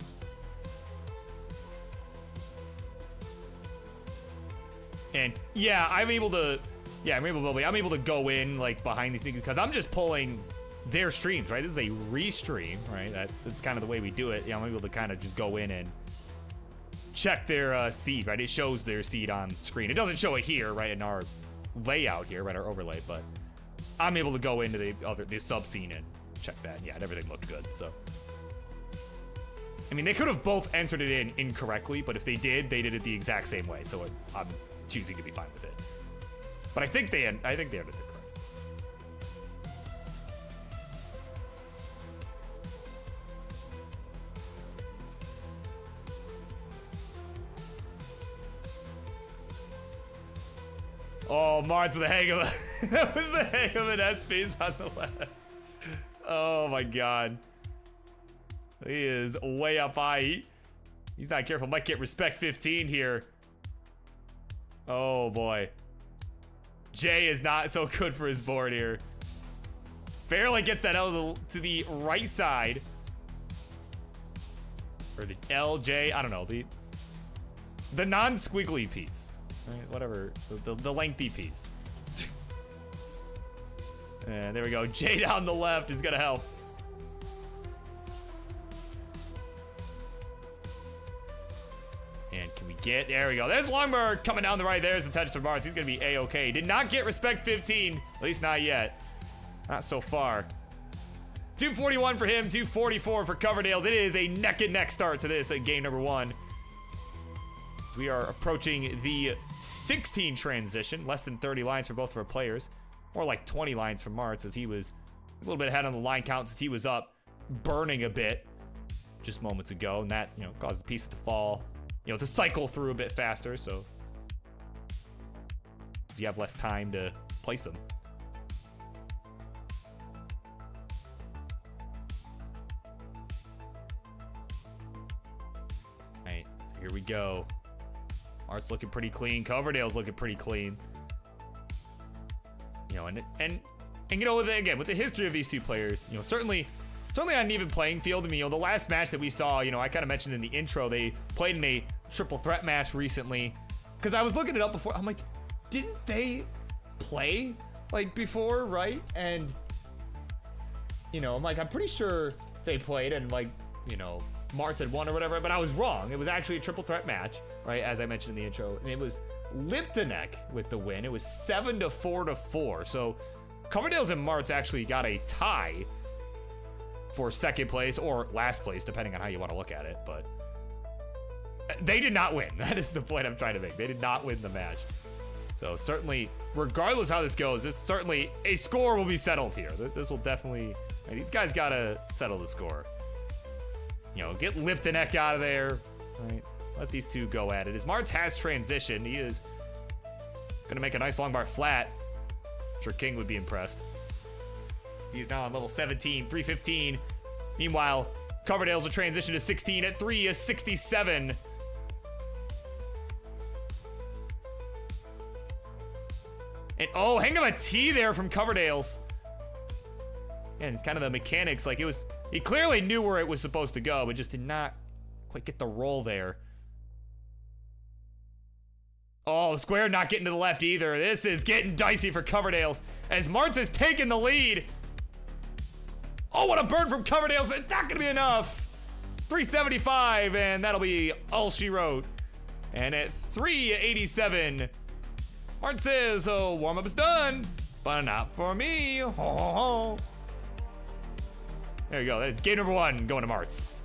And yeah, I'm able to go in like behind these things because I'm just pulling their streams, right? This is a restream, right? That's kind of the way we do it. Yeah, I'm able to kind of just go in and check their seed, right? It shows their seed on screen. It doesn't show it here, right, in our layout here, right, our overlay, but I'm able to go into the sub scene and check that. Yeah, and everything looked good. So, I mean, they could have both entered it in incorrectly, but if they did it the exact same way. So I'm choosing to be fine with it. But I think they entered it correct. Oh, Martz with the hang of with the hang of an S-piece on the left. Oh my god. He is way up high. He's not careful. Might get respect 15 here. Oh boy. Jay is not so good for his board here. Barely gets that L to the right side. Or the LJ. I don't know. The non-squiggly piece. Right, whatever, the lengthy piece. And there we go. Jay down the left is gonna help. And can we get, there we go. There's Longberg coming down the right. There's the touch for Martz. He's gonna be A-okay. Did not get respect 15, at least not yet. Not so far. 241 for him, 244 for Coverdales. It is a neck and neck start to this at game number 1. We are approaching the 16 transition, less than 30 lines for both of our players. More like 20 lines for Martz, as he was a little bit ahead on the line count since he was up, burning a bit just moments ago, and that, you know, caused the pieces to fall, you know, to cycle through a bit faster, so you have less time to place them. All right, so here we go. Martz looking pretty clean. Coverdale's looking pretty clean. You know, and you know, with the history of these two players, you know, certainly on an even playing field. I mean, you know, the last match that we saw, you know, I kind of mentioned in the intro, they played in a triple threat match recently. Because I was looking it up before. I'm like, didn't they play like before, right? And you know, I'm like, I'm pretty sure they played, and like, you know, Martz had won or whatever, but I was wrong. It was actually a triple threat match, right? As I mentioned in the intro, and it was Liptonek with the win. It was 7-4-4. So Coverdales and Martz actually got a tie for second place or last place, depending on how you want to look at it. But they did not win. That is the point I'm trying to make. They did not win the match. So certainly, regardless how this goes, this certainly a score will be settled here. This will definitely, these guys gotta settle the score. You know, get Liptonek out of there, right? Let these two go at it. As Martz has transitioned, he is gonna make a nice long bar flat. I'm sure King would be impressed. He is now on level 17, 315. Meanwhile, Coverdale's a transition to 16 at 3 is 67. And oh, hang of a T there from Coverdales. And kind of the mechanics, like it was, he clearly knew where it was supposed to go, but just did not quite get the roll there. Oh, square not getting to the left either. This is getting dicey for Coverdales as Martz has taken the lead. Oh, what a burn from Coverdales, but it's not gonna be enough. 375, and that'll be all she wrote. And at 387, Martz says, oh, warm-up is done, but not for me. Ho, ho, ho. There you go. That's game number 1 going to Martz.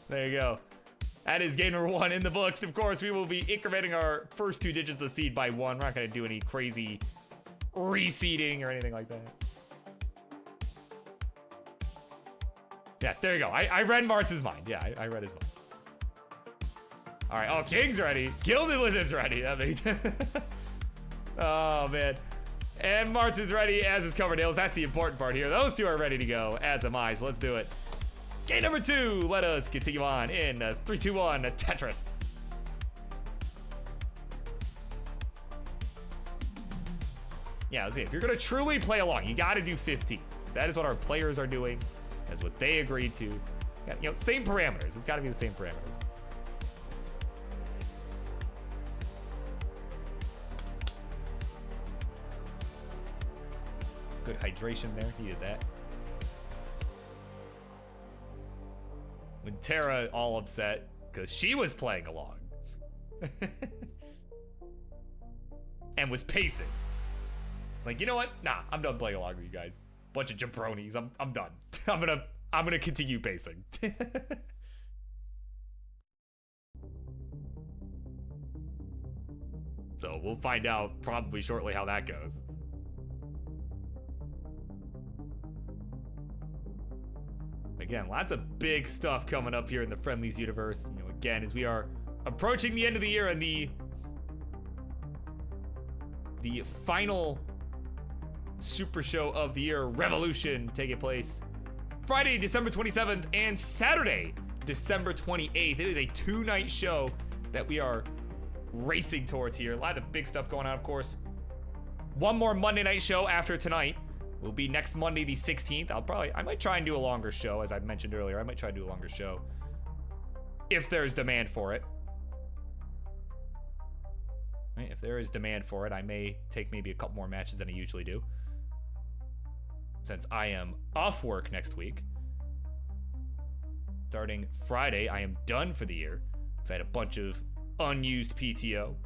There you go. That is game number 1 in the books. Of course, we will be incrementing our first 2 digits of the seed by 1. We're not going to do any crazy reseeding or anything like that. Yeah, there you go. I read Martz's mind. Yeah, I read his mind. All right. Oh, King's ready. Gilded Lizard's ready. That makes oh, man. And Martz is ready, as is Coverdales. That's the important part here. Those 2 are ready to go, as am I. So let's do it. Game number 2. Let us continue on in 3, 2, 1, Tetris. Yeah, let's see. If you're going to truly play along, you got to do 15. That is what our players are doing. That's what they agreed to. Yeah, you know, same parameters. It's got to be the same parameters. Good hydration there. He did that. Winterra all upset because she was playing along and was pacing. It's like, you know what? Nah, I'm done playing along with you guys. Bunch of jabronis. I'm done. I'm gonna continue pacing. So we'll find out probably shortly how that goes. Again, lots of big stuff coming up here in the Friendlies universe. You know, again, as we are approaching the end of the year and the final super show of the year, Revolution, taking place Friday, December 27th and Saturday, December 28th. It is a 2-night show that we are racing towards here. A lot of big stuff going on, of course. One more Monday night show after tonight will be next Monday, the 16th. I might try and do a longer show, as I mentioned earlier. I might try to do a longer show if there's demand for it. Right, if there is demand for it, I may take maybe a couple more matches than I usually do, since I am off work next week. Starting Friday, I am done for the year because I had a bunch of unused PTO. All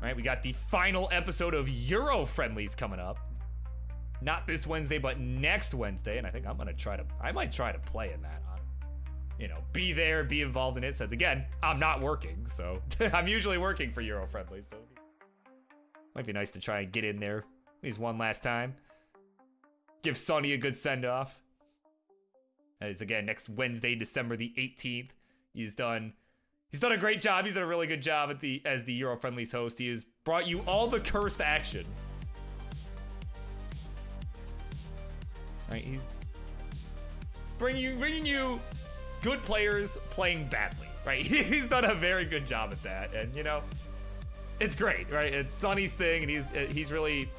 right, we got the final episode of Euro Friendlies coming up. Not this Wednesday, but next Wednesday, and I think I might try to play in that. You know, be there, be involved in it. Since again, I'm not working, so I'm usually working for Euro Friendlies, so might be nice to try and get in there at least one last time. Give Sonny a good send off. That is again next Wednesday, December the 18th. He's done a great job. He's done a really good job as the Euro Friendlies host. He has brought you all the cursed action. Right, he's bringing you good players playing badly. Right, he's done a very good job at that, and you know, it's great. Right, it's Sonny's thing, and he's really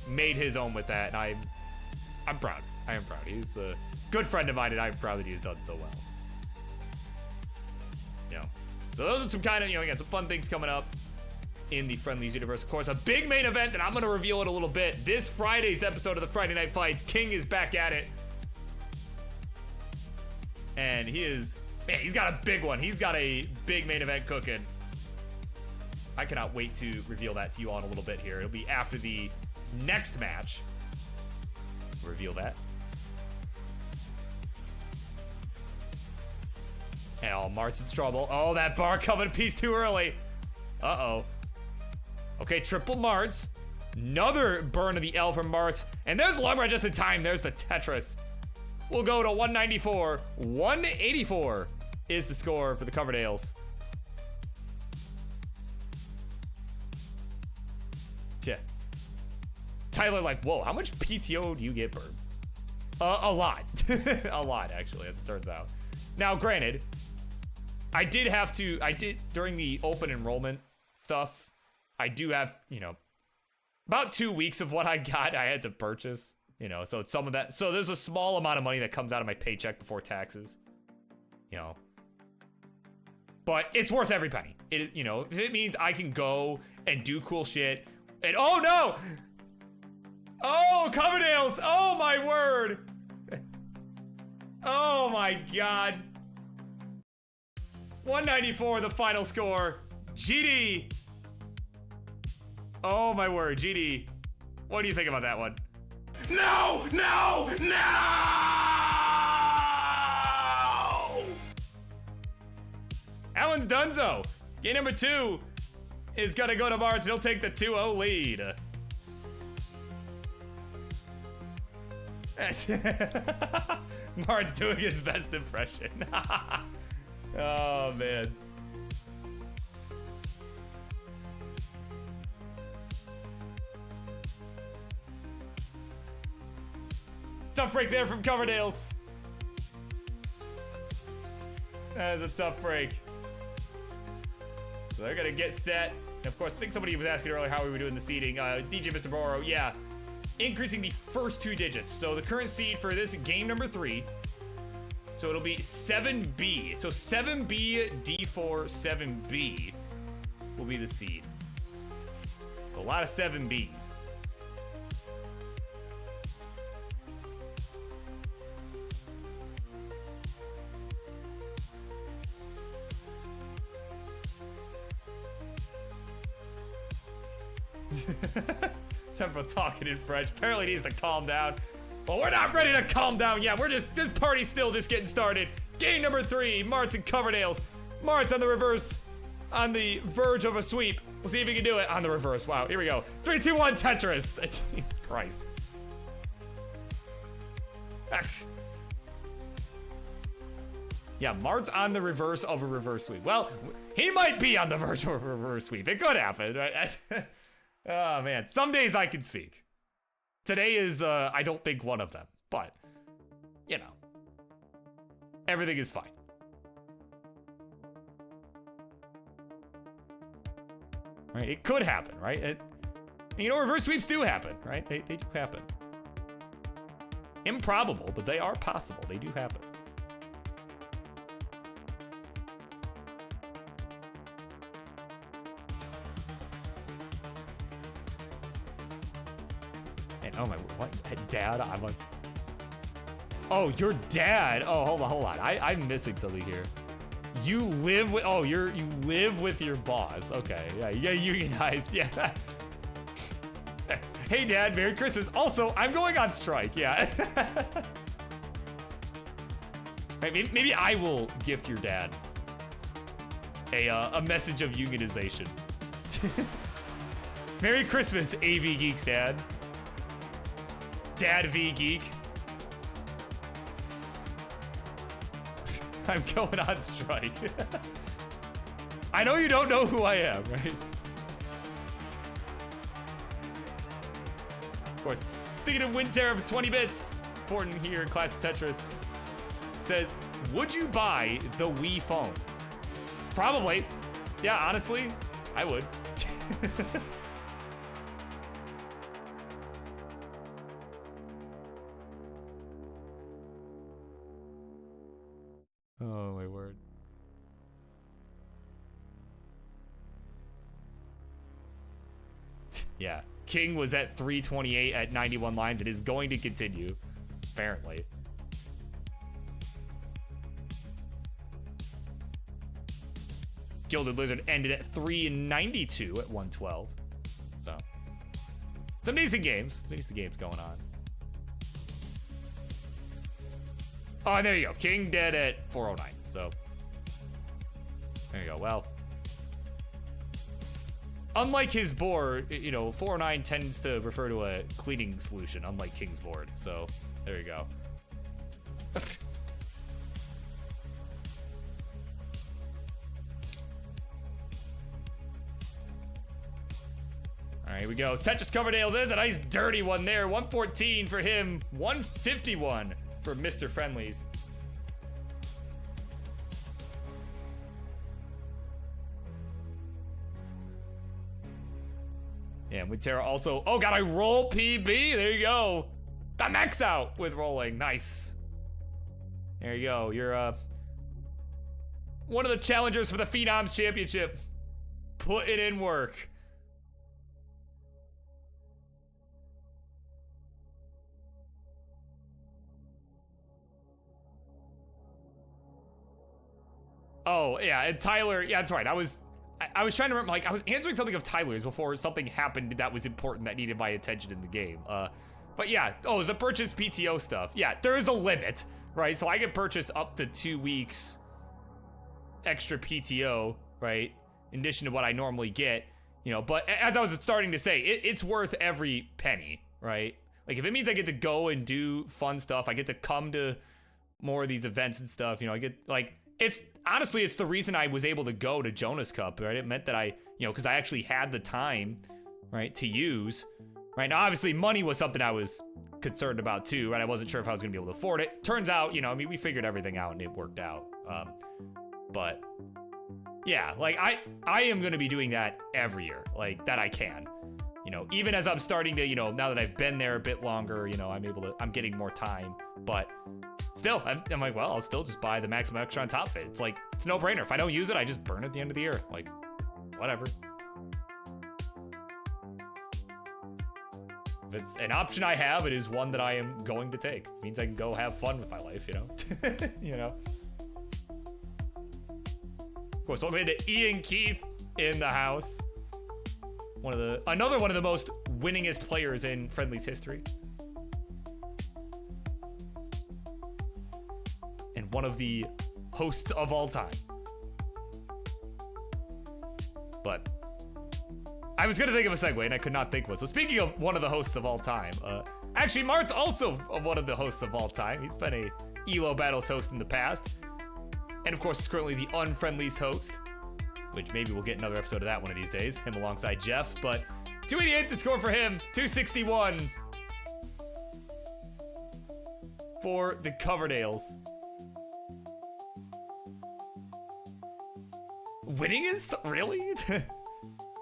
made his own with that, and I'm proud. I am proud. He's a good friend of mine, and I'm proud that he's done so well. You know, so those are some kind of, you know, again, some fun things coming up in the Friendlies universe. Of course, a big main event, and I'm going to reveal it a little bit. This Friday's episode of the Friday Night Fights, King is back at it. And he's got a big one. He's got a big main event cooking. I cannot wait to reveal that to you all in a little bit here. It'll be after the next match. Reveal that. And oh, Martin's trouble. Oh, that bar coming a piece too early. Uh-oh. Okay, triple Marts. Another burn of the L from Marts. And there's the long run just in time. There's the Tetris. We'll go to 194. 184 is the score for the Coverdales. Yeah. Tyler like, whoa, how much PTO do you get, Birb? A lot. A lot, actually, as it turns out. Now, granted, I did during the open enrollment stuff, I do have, you know, about 2 weeks of what I got I had to purchase, you know, so some of that, so there's a small amount of money that comes out of my paycheck before taxes, you know, but it's worth every penny. It, you know, if it means I can go and do cool shit, and oh no! Oh, Coverdales! Oh my word! Oh my god. 194, the final score. GD. Oh my word, GD. What do you think about that one? No! No! No! Alan's donezo. Game number 2 is gonna go to Mars, and he'll take the 2-0 lead. Mart's doing his best impression. Oh, man. Tough break there from Coverdales. That is a tough break. So they're gonna get set. And of course, I think somebody was asking earlier how we were doing the seeding. DJ Mr. Boro, yeah. Increasing the first 2 digits. So the current seed for this game number 3. So it'll be 7B. So 7B, D4, 7B will be the seed. A lot of 7Bs. Tempo talking in French. Apparently needs to calm down. Well, we're not ready to calm down yet. This party's still just getting started. Game number 3, Marts and Coverdales. Marts on the reverse, on the verge of a sweep. We'll see if he can do it on the reverse. Wow, here we go. 3, 2, 1, Tetris. Jesus Christ. Yeah, Mart's on the reverse of a reverse sweep. Well, he might be on the verge of a reverse sweep. It could happen, right? Oh, man. Some days I can speak. Today is, I don't think, one of them. But, you know, everything is fine. right? It could happen, right? You know, reverse sweeps do happen, right? They do happen. Improbable, but they are possible. They do happen. And oh my, what? Dad, I was. Oh, your dad. Oh, hold on. I'm missing something here. You live with. Oh, you live with your boss. Okay, yeah, unionize. Yeah. Hey, Dad, Merry Christmas. Also, I'm going on strike. Yeah. Maybe I will gift your dad a message of unionization. Merry Christmas, AVGeek's dad. Dad V Geek. I'm going on strike. I know you don't know who I am, right? Of course, thinking of Winterra for 20 bits. Important here in Classic Tetris. Says, would you buy the Wii phone? Probably. Yeah, honestly, I would. Oh, my word. Yeah. King was at 328 at 91 lines. It is going to continue, apparently. Gilded Lizard ended at 392 at 112. So, some decent games. Decent games going on. Oh, and there you go. King dead at 409. So, there you go. Well, unlike his board, you know, 409 tends to refer to a cleaning solution, unlike King's board. So, there you go. All right, here we go. Tetris Coverdales is a nice dirty one there. 114 for him. 151 for Mr. Friendlies. Yeah, Winterra also. Oh, God, I roll PB. There you go. The max out with rolling. Nice. There you go. You're one of the challengers for the Phenoms Championship. Putting in work. Oh, yeah, and Tyler, yeah, that's right. I was trying to remember, like, I was answering something of Tyler's before something happened that was important that needed my attention in the game. But yeah, oh, it's the purchase PTO stuff. Yeah, there is a limit, right? So I can purchase up to 2 weeks extra PTO, right? In addition to what I normally get, you know, but as I was starting to say, it's worth every penny, right? Like, if it means I get to go and do fun stuff, I get to come to more of these events and stuff, you know, I get, like, honestly, it's the reason I was able to go to Jonas Cup, right? It meant that I, you know, because I actually had the time, right, to use, right? Now, obviously, money was something I was concerned about too, right? I wasn't sure if I was gonna be able to afford it. Turns out, you know, I mean, we figured everything out and it worked out. But yeah, like I am gonna be doing that every year, like that I can, you know, even as I'm starting to, you know, now that I've been there a bit longer, you know, I'm getting more time, but still, I'm like, well, I'll still just buy the maximum extra on top of it. It's like, it's a no-brainer. If I don't use it, I just burn it at the end of the year. Like, whatever. If it's an option I have, it is one that I am going to take. It means I can go have fun with my life, you know? You know? Of course, welcome into Ian Keith in the house. Another one of the most winningest players in Friendlies history. And one of the hosts of all time. But I was gonna think of a segue and I could not think of one. So speaking of one of the hosts of all time, actually Mart's also one of the hosts of all time. He's been a ELO Battles host in the past. And of course, is currently the Unfriendlies host, which maybe we'll get another episode of that one of these days, him alongside Jeff. But 288 the score for him, 261 for the Coverdales. Winningest? Really?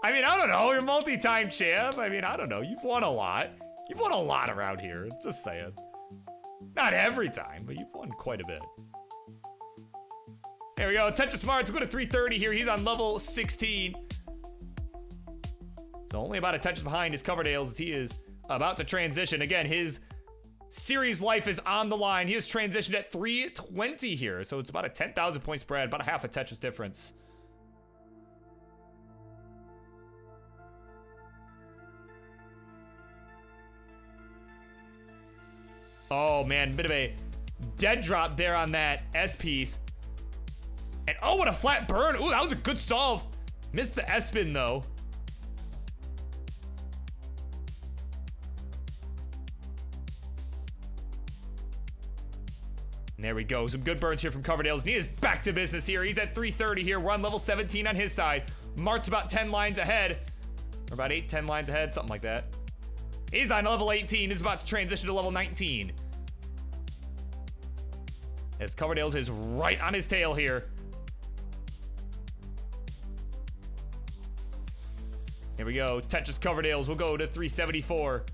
I mean, I don't know. You're multi-time champ. I mean, I don't know. You've won a lot. You've won a lot around here. Just saying. Not every time, but you've won quite a bit. There we go. Tetris Smarts. We'll go to 330 here. He's on level 16. So only about a touch behind his Coverdales as he is about to transition. Again, his series life is on the line. He has transitioned at 320 here. So it's about a 10,000 point spread, about a half a Tetris difference. Oh man, bit of a dead drop there on that S piece. And oh, what a flat burn. Ooh, that was a good solve. Missed the S spin though. And there we go. Some good burns here from Coverdales. And he is back to business here. He's at 330 here. We're on level 17 on his side. Mart's about 10 lines ahead. Or about 8, 10 lines ahead, something like that. He's on level 18. He's about to transition to level 19. As Coverdales is right on his tail here. Here we go. Tetris Coverdales will go to 374.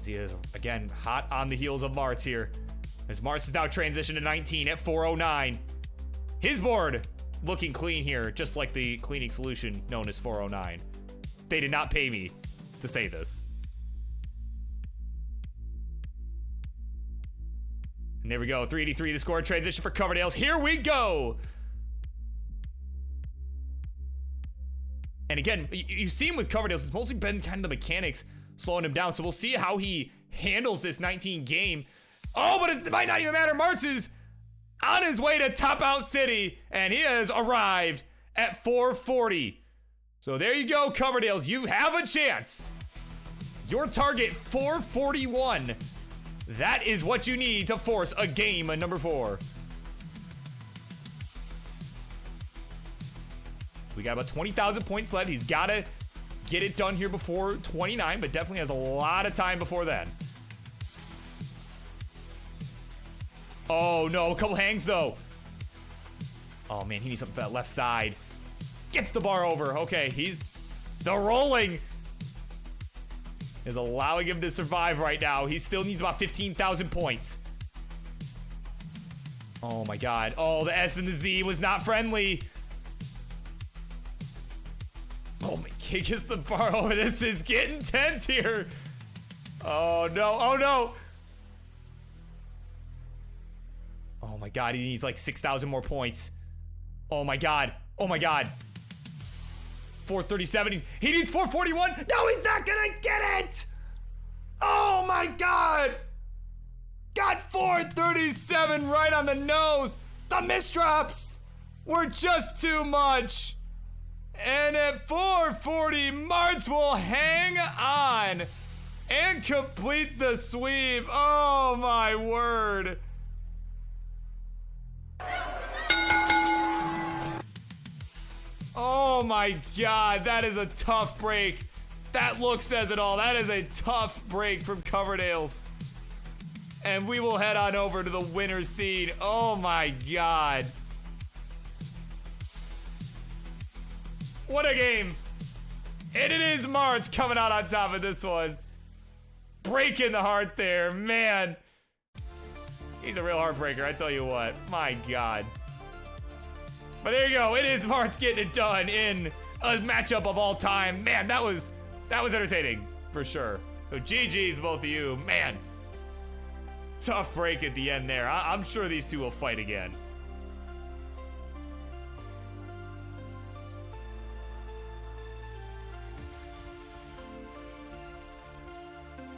He is, again, hot on the heels of Martz here. As Martz is now transitioned to 19 at 409. His board looking clean here, just like the cleaning solution known as 409. They did not pay me to say this. And there we go, 383 the score. Transition for Coverdales. Here we go. And again, you see him with Coverdales. It's mostly been kind of the mechanics slowing him down. So we'll see how he handles this 19 game. Oh, but it might not even matter. Martz is on his way to Top Out City, and he has arrived at 440. So there you go, Coverdales. You have a chance. Your target, 441. That is what you need to force a game at number 4. We got about 20,000 points left. He's got to get it done here before 29, but definitely has a lot of time before then. Oh, no. A couple hangs, though. Oh, man. He needs something for that left side. Gets the bar over. Okay, the rolling is allowing him to survive right now. He still needs about 15,000 points. Oh, my God. Oh, the S and the Z was not friendly. Oh, my, he gets the bar over. This is getting tense here. Oh, no. Oh, no. Oh, my God. He needs like 6,000 more points. Oh, my God. Oh, my God. 437. He needs 441. No, he's not going to get it. Oh, my God. Got 437 right on the nose. The misdrops were just too much. And at 440, Martz will hang on and complete the sweep. Oh, my word. Oh, my God. That is a tough break. That look says it all. That is a tough break from Coverdales. And we will head on over to the winner's seed. Oh, my God. What a game. And it is Martz coming out on top of this one. Breaking the heart there, man. He's a real heartbreaker, I tell you what. My God. But there you go. It is Martz getting it done in a matchup of all time. Man, that was entertaining for sure. So GG's both of you. Man, tough break at the end there. I'm sure these two will fight again.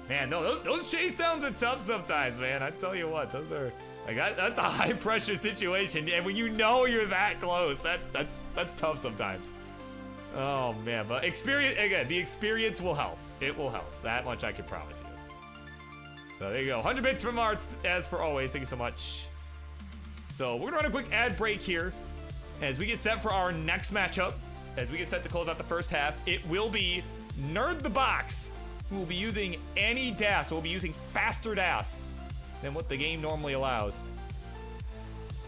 Man, those chase downs are tough sometimes, man. I tell you what, those are like that's a high pressure situation, and when you know you're that close, that's tough sometimes. Oh man, but experience again. The experience will help. It will help. That much I can promise you. So there you go. 100 bits from Martz, as per always. Thank you so much. So we're gonna run a quick ad break here as we get set for our next matchup. As we get set to close out the first half, it will be Nerd the Box, who will be using any dash. So we'll be using faster dash than what the game normally allows,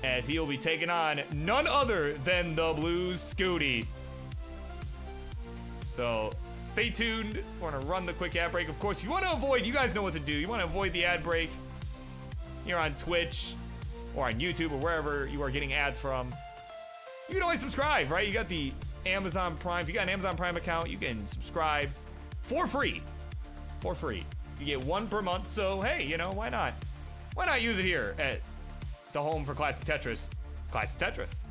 as he will be taking on none other than the blue Scuti. So stay tuned. We're gonna run the quick ad break. Of course, you want to avoid, you guys know what to do. You want to avoid the ad break. You're on Twitch or on YouTube or wherever you are getting ads from. You can always subscribe, right? You got the Amazon Prime. If you got an Amazon Prime account, you can subscribe for free. For free. You get one per month, so hey, you know, why not? Why not use it here at the home for Classic Tetris? Classic Tetris.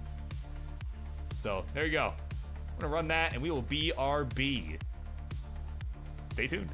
So, there you go. I'm gonna run that, and we will BRB. Stay tuned.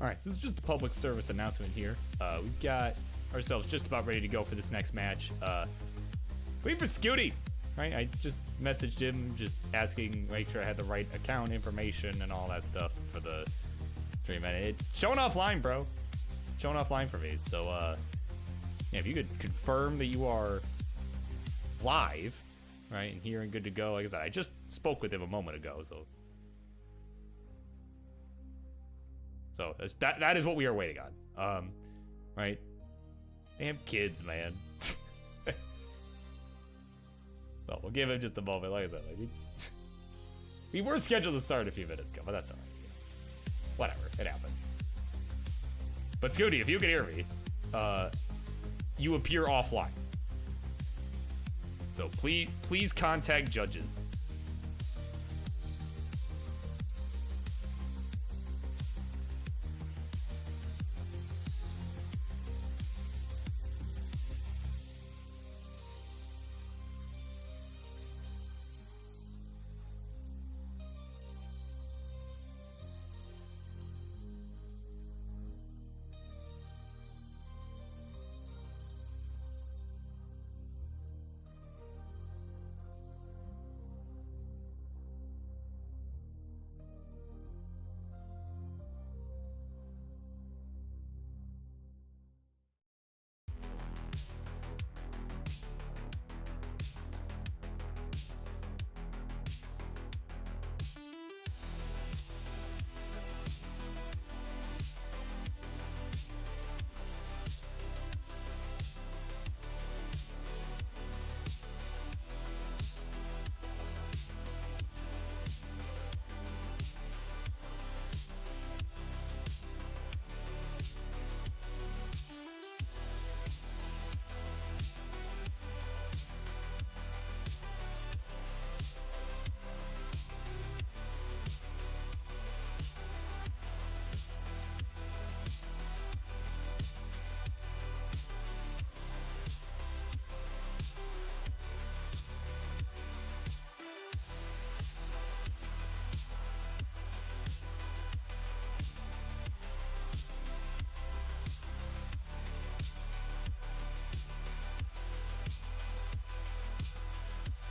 All right, so this is just a public service announcement here. We've got ourselves just about ready to go for this next match. Wait for Scuti, right? I just messaged him, just asking, make sure I had the right account information and all that stuff for the stream. And it's showing offline, bro. Showing offline for me. So, yeah, if you could confirm that you are live, right, and here and good to go. Like I said, I just spoke with him a moment ago, so that is what we are waiting on. Right? Damn kids, man. Well, we'll give him just a moment. Like I said, like, we were scheduled to start a few minutes ago, but that's all right. You know. Whatever, it happens. But Scuti, if you can hear me, you appear offline. So please contact judges.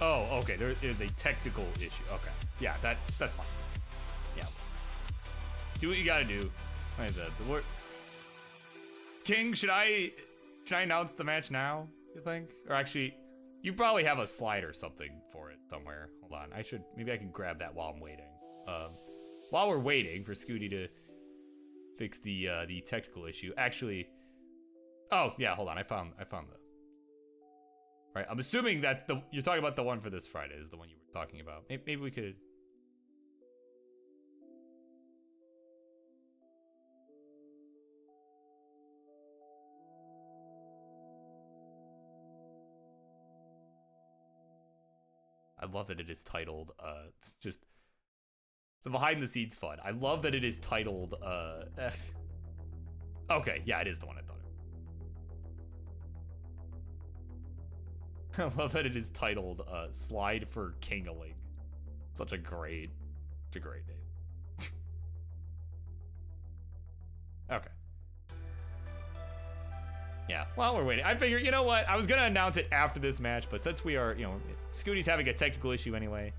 Oh, okay. There is a technical issue. Okay. Yeah, that's fine. Yeah. Do what you gotta do. Like I said, so King, should I announce the match now, you think? Or actually, you probably have a slide or something for it somewhere. Hold on. Maybe I can grab that while I'm waiting. While we're waiting for Scuti to fix the technical issue. Actually, oh, yeah, hold on. I found the right, I'm assuming that you're talking about the one for this Friday is the one you were talking about. Maybe we could. I love that it is titled, it's just the behind the scenes fun. I love that it is titled, okay, yeah, it is the one I thought. I love that it is titled Slide for Kingaling. Such a great name. Okay. Yeah, while we're waiting, I figure, you know what? I was going to announce it after this match, but since we are, Scuti's having a technical issue anyway.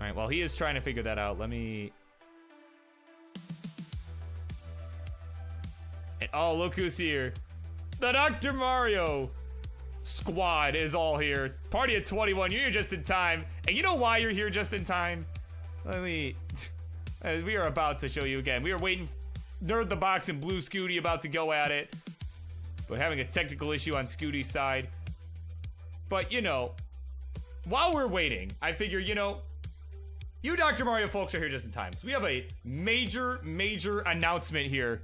All right, while he is trying to figure that out, let me... And oh, look who's here. The Dr. Mario squad is all here. Party at 21, you're here just in time. And you know why you're here just in time? We are about to show you again. We are waiting. Nerd the Box and Blue Scuti about to go at it. But having a technical issue on Scuti's side. But, while we're waiting, I figure, you Dr. Mario folks are here just in time. So we have a major announcement here.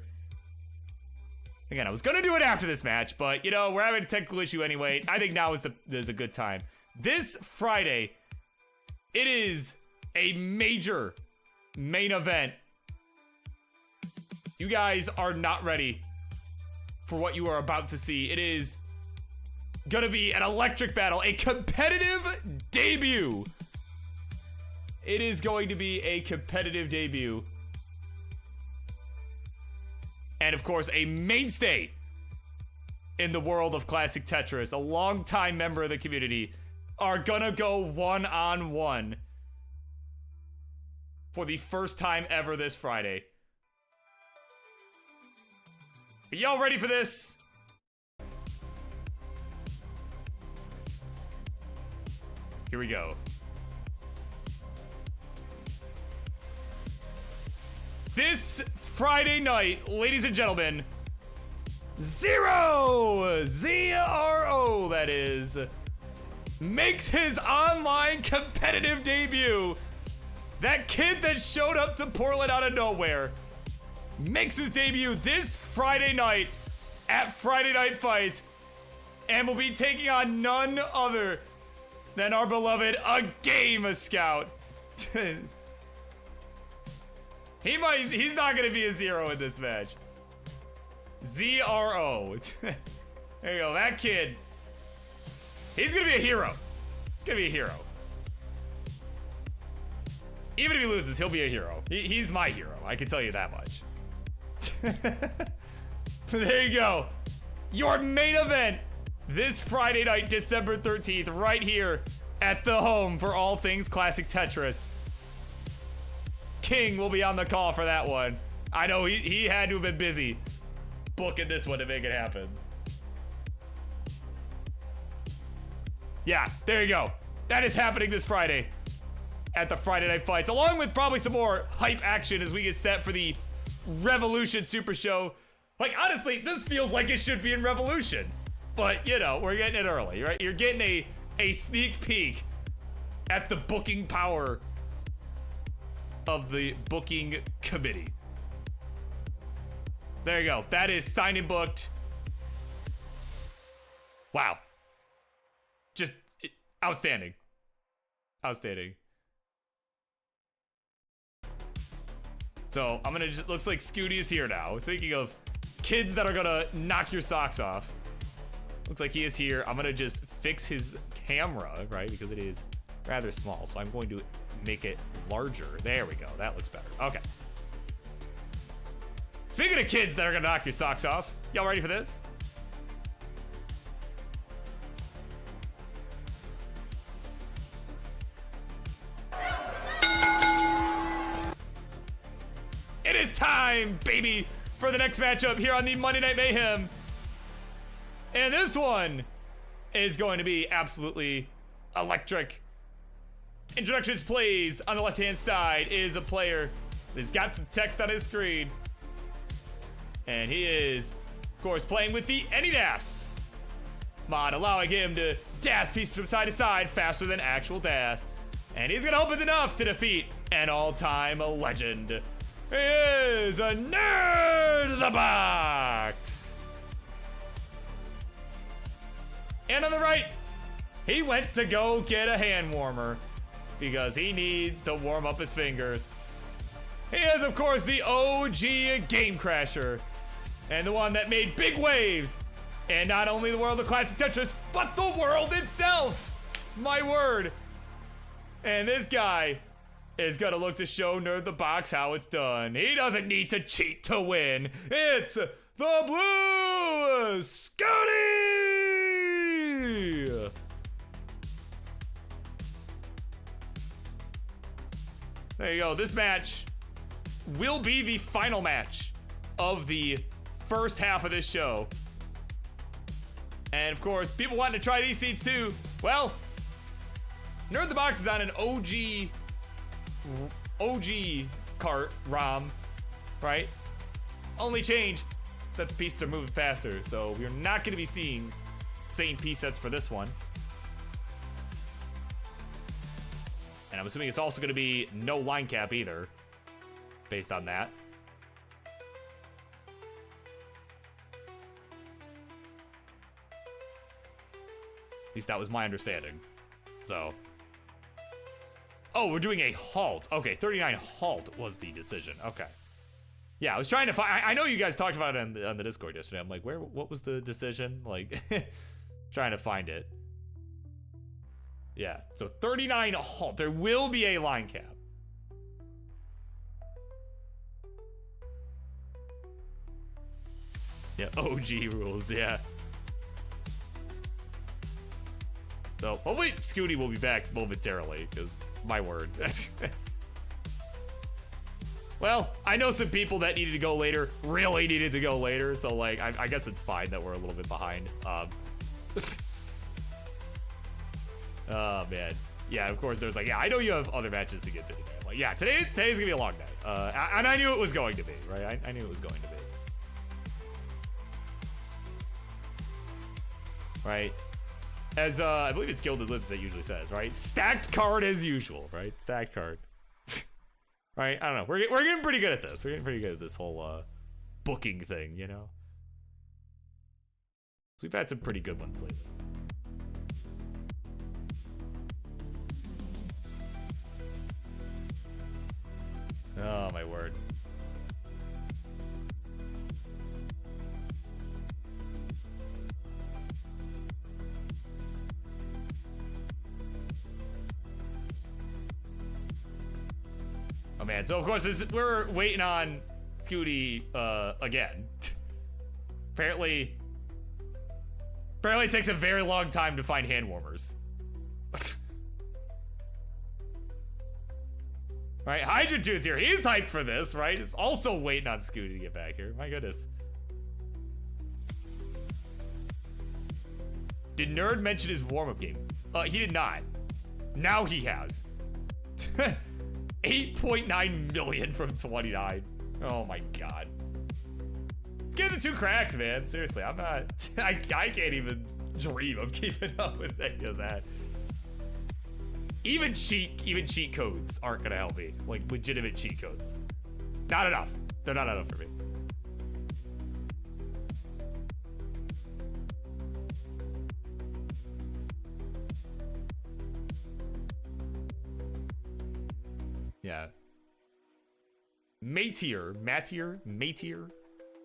Again, I was going to do it after this match, but, we're having a technical issue anyway. I think now is a good time. This Friday, it is a major main event. You guys are not ready for what you are about to see. It is going to be an electric battle, a competitive debut It is going to be a competitive debut. And of course, a mainstay in the world of classic Tetris, a longtime member of the community, are gonna go one-on-one for the first time ever this Friday. Are y'all ready for this? Here we go. This Friday night, ladies and gentlemen, Zero, Z-R-O, that is, makes his online competitive debut. That kid that showed up to Portland out of nowhere makes his debut this Friday night at Friday Night Fights and will be taking on none other than our beloved A Game Scout. He's not gonna be a zero in this match. Z-R-O. There you go, that kid. He's gonna be a hero. Gonna be a hero. Even if he loses, he'll be a hero. He's my hero, I can tell you that much. There you go. Your main event this Friday night, December 13th, right here at the home for all things classic Tetris. King will be on the call for that one. I know he had to have been busy booking this one to make it happen. Yeah, there you go. That is happening this Friday at the Friday Night Fights, along with probably some more hype action as we get set for the Revolution Super Show. Like, honestly, this feels like it should be in Revolution. But, you know, we're getting it early, right? You're getting a sneak peek at the booking power of the booking committee. There you go. That is signed and booked. Wow. Just outstanding. Outstanding. So I'm gonna just, looks like Scuti is here now. Thinking of kids that are gonna knock your socks off. Looks like he is here. I'm gonna just fix his camera, right? Because it is rather small. So I'm going to make it larger. There we go. That looks better. Okay. Speaking of kids that are gonna knock your socks off, y'all ready for this? It is time, baby, for the next matchup here on the Monday Night Mayhem. And this one is going to be absolutely electric. Introductions plays on the left-hand side is a player that's got some text on his screen. And he is, of course, playing with the AnyDAS mod, allowing him to dash pieces from side to side faster than actual dash. And he's gonna open enough to defeat an all-time legend. He is a nerd of the box. And on the right, he went to go get a hand warmer because he needs to warm up his fingers. He is, of course, the OG Game Crasher and the one that made big waves in not only the world of classic Tetris, but the world itself. My word. And this guy is gonna look to show Nerd the Box how it's done. He doesn't need to cheat to win. It's the Blue Scuti! There you go. This match will be the final match of the first half of this show. And of course, people wanting to try these seats too. Well, Nerd the Box is on an OG cart ROM, right? Only change is that the pieces are moving faster, so we're not going to be seeing same piece sets for this one. And I'm assuming it's also going to be no line cap either, based on that. At least that was my understanding. So. Oh, we're doing a halt. Okay, 39 halt was the decision. Okay. Yeah, I was trying to find. I know you guys talked about it on the Discord yesterday. I'm like, what was the decision? Like, trying to find it. Yeah, so 39 halt. There will be a line cap. Yeah, OG rules, yeah. So hopefully Scuti will be back momentarily, because my word. Well, I know some people that needed to go later, really needed to go later, so like I guess it's fine that we're a little bit behind. Oh man. Yeah, of course there's like, yeah, I know you have other matches to get to today. Like, yeah, today's gonna be a long night. And I knew it was going to be, right? I knew it was going to be. Right? As I believe it's Gilded Lizard that usually says, right? Stacked card as usual, right? Stacked card. Right? I don't know. We're getting pretty good at this. We're getting pretty good at this whole booking thing, you know? So we've had some pretty good ones lately. Oh my word. Oh man, so of course we're waiting on Scuti again. Apparently it takes a very long time to find hand warmers. Right, Hydra Dude's here. He's hyped for this, right? He's also waiting on Scuti to get back here. My goodness. Did Nerd mention his warm-up game? He did not. Now he has. 8.9 million from 29. Oh my god. Kids are too cracked, man. Seriously, I'm not. I can't even dream of keeping up with any of that. Even cheat codes aren't gonna help me. Like legitimate cheat codes. Not enough. They're not enough for me. Yeah. Matier.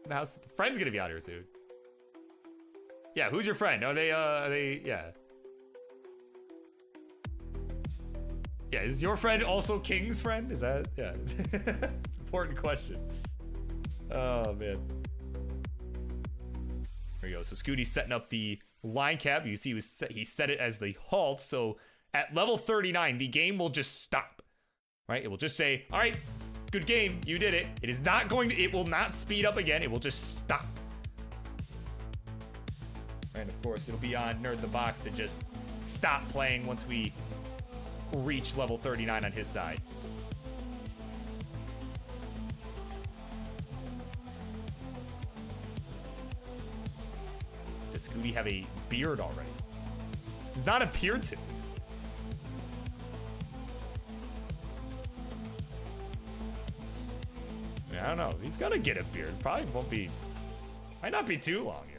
The house. Friend's gonna be out here soon. Yeah, who's your friend? Are they, yeah. Yeah, is your friend also King's friend? Is that, yeah. It's an important question. Oh, man. There we go. So Scuti's setting up the line cap. You see he set it as the halt. So at level 39, the game will just stop, right? It will just say, all right, good game. You did it. It is not going to, it will not speed up again. It will just stop. And of course, it'll be on Nerd the Box to just stop playing once we reach level 39 on his side. Does Scuti have a beard already? He's not appeared to. Yeah, I don't know. He's gonna get a beard. Probably won't be. Might not be too long here.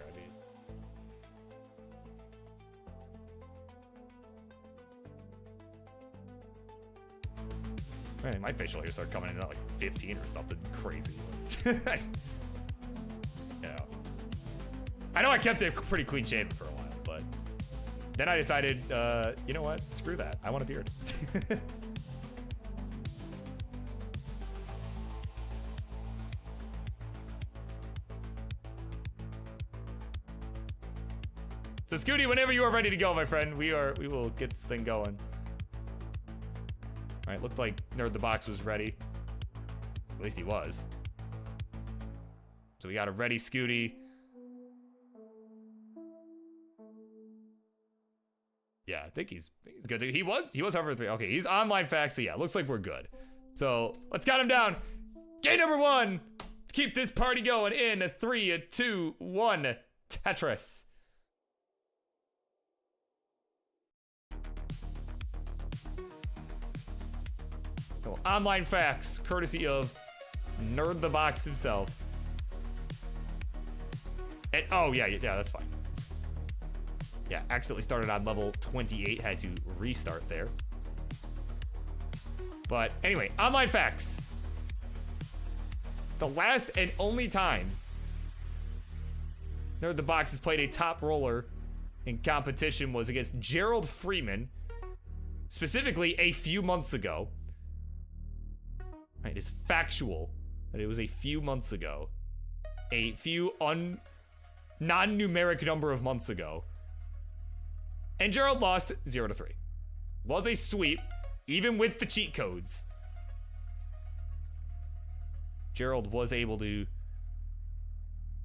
Man, my facial hair started coming in at like 15 or something crazy. Yeah. I know I kept it pretty clean shaven for a while, but then I decided, you know what? Screw that. I want a beard. So Scuti, whenever you are ready to go, my friend, we will get this thing going. All right, looked like Nerd the Box was ready. At least he was. So we got a ready Scuti. Yeah, I think he's good. He was over 3. Okay, he's online facts. So yeah, looks like we're good. So let's count him down. Game number 1. Let's keep this party going in 3, 2, 1. Tetris. So online facts, courtesy of Nerd the Box himself. And, oh yeah, that's fine. Yeah, accidentally started on level 28, had to restart there. But anyway, online facts. The last and only time Nerd the Box has played a top roller in competition was against Gerald Freeman, specifically a few months ago. Right, it is factual that it was a few months ago. A few non-numeric number of months ago. And Gerald lost 0-3. Was a sweep, even with the cheat codes. Gerald was able to...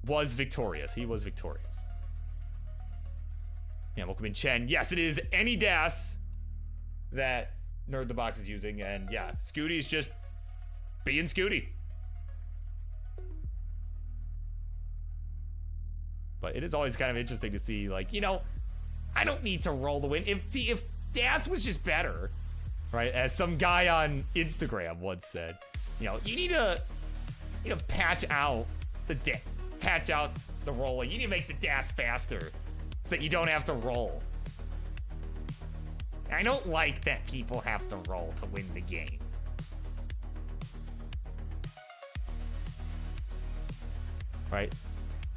was victorious. He was victorious. Yeah, welcome in Chen. Yes, it is any DAS that Nerd the Box is using. And yeah, Scuti is just being Scuti. But it is always kind of interesting to see, like, you know, I don't need to roll to win. If DAS was just better, right? As some guy on Instagram once said, you know, you need to patch out the rolling. You need to make the DAS faster so that you don't have to roll. I don't like that people have to roll to win the game. Right?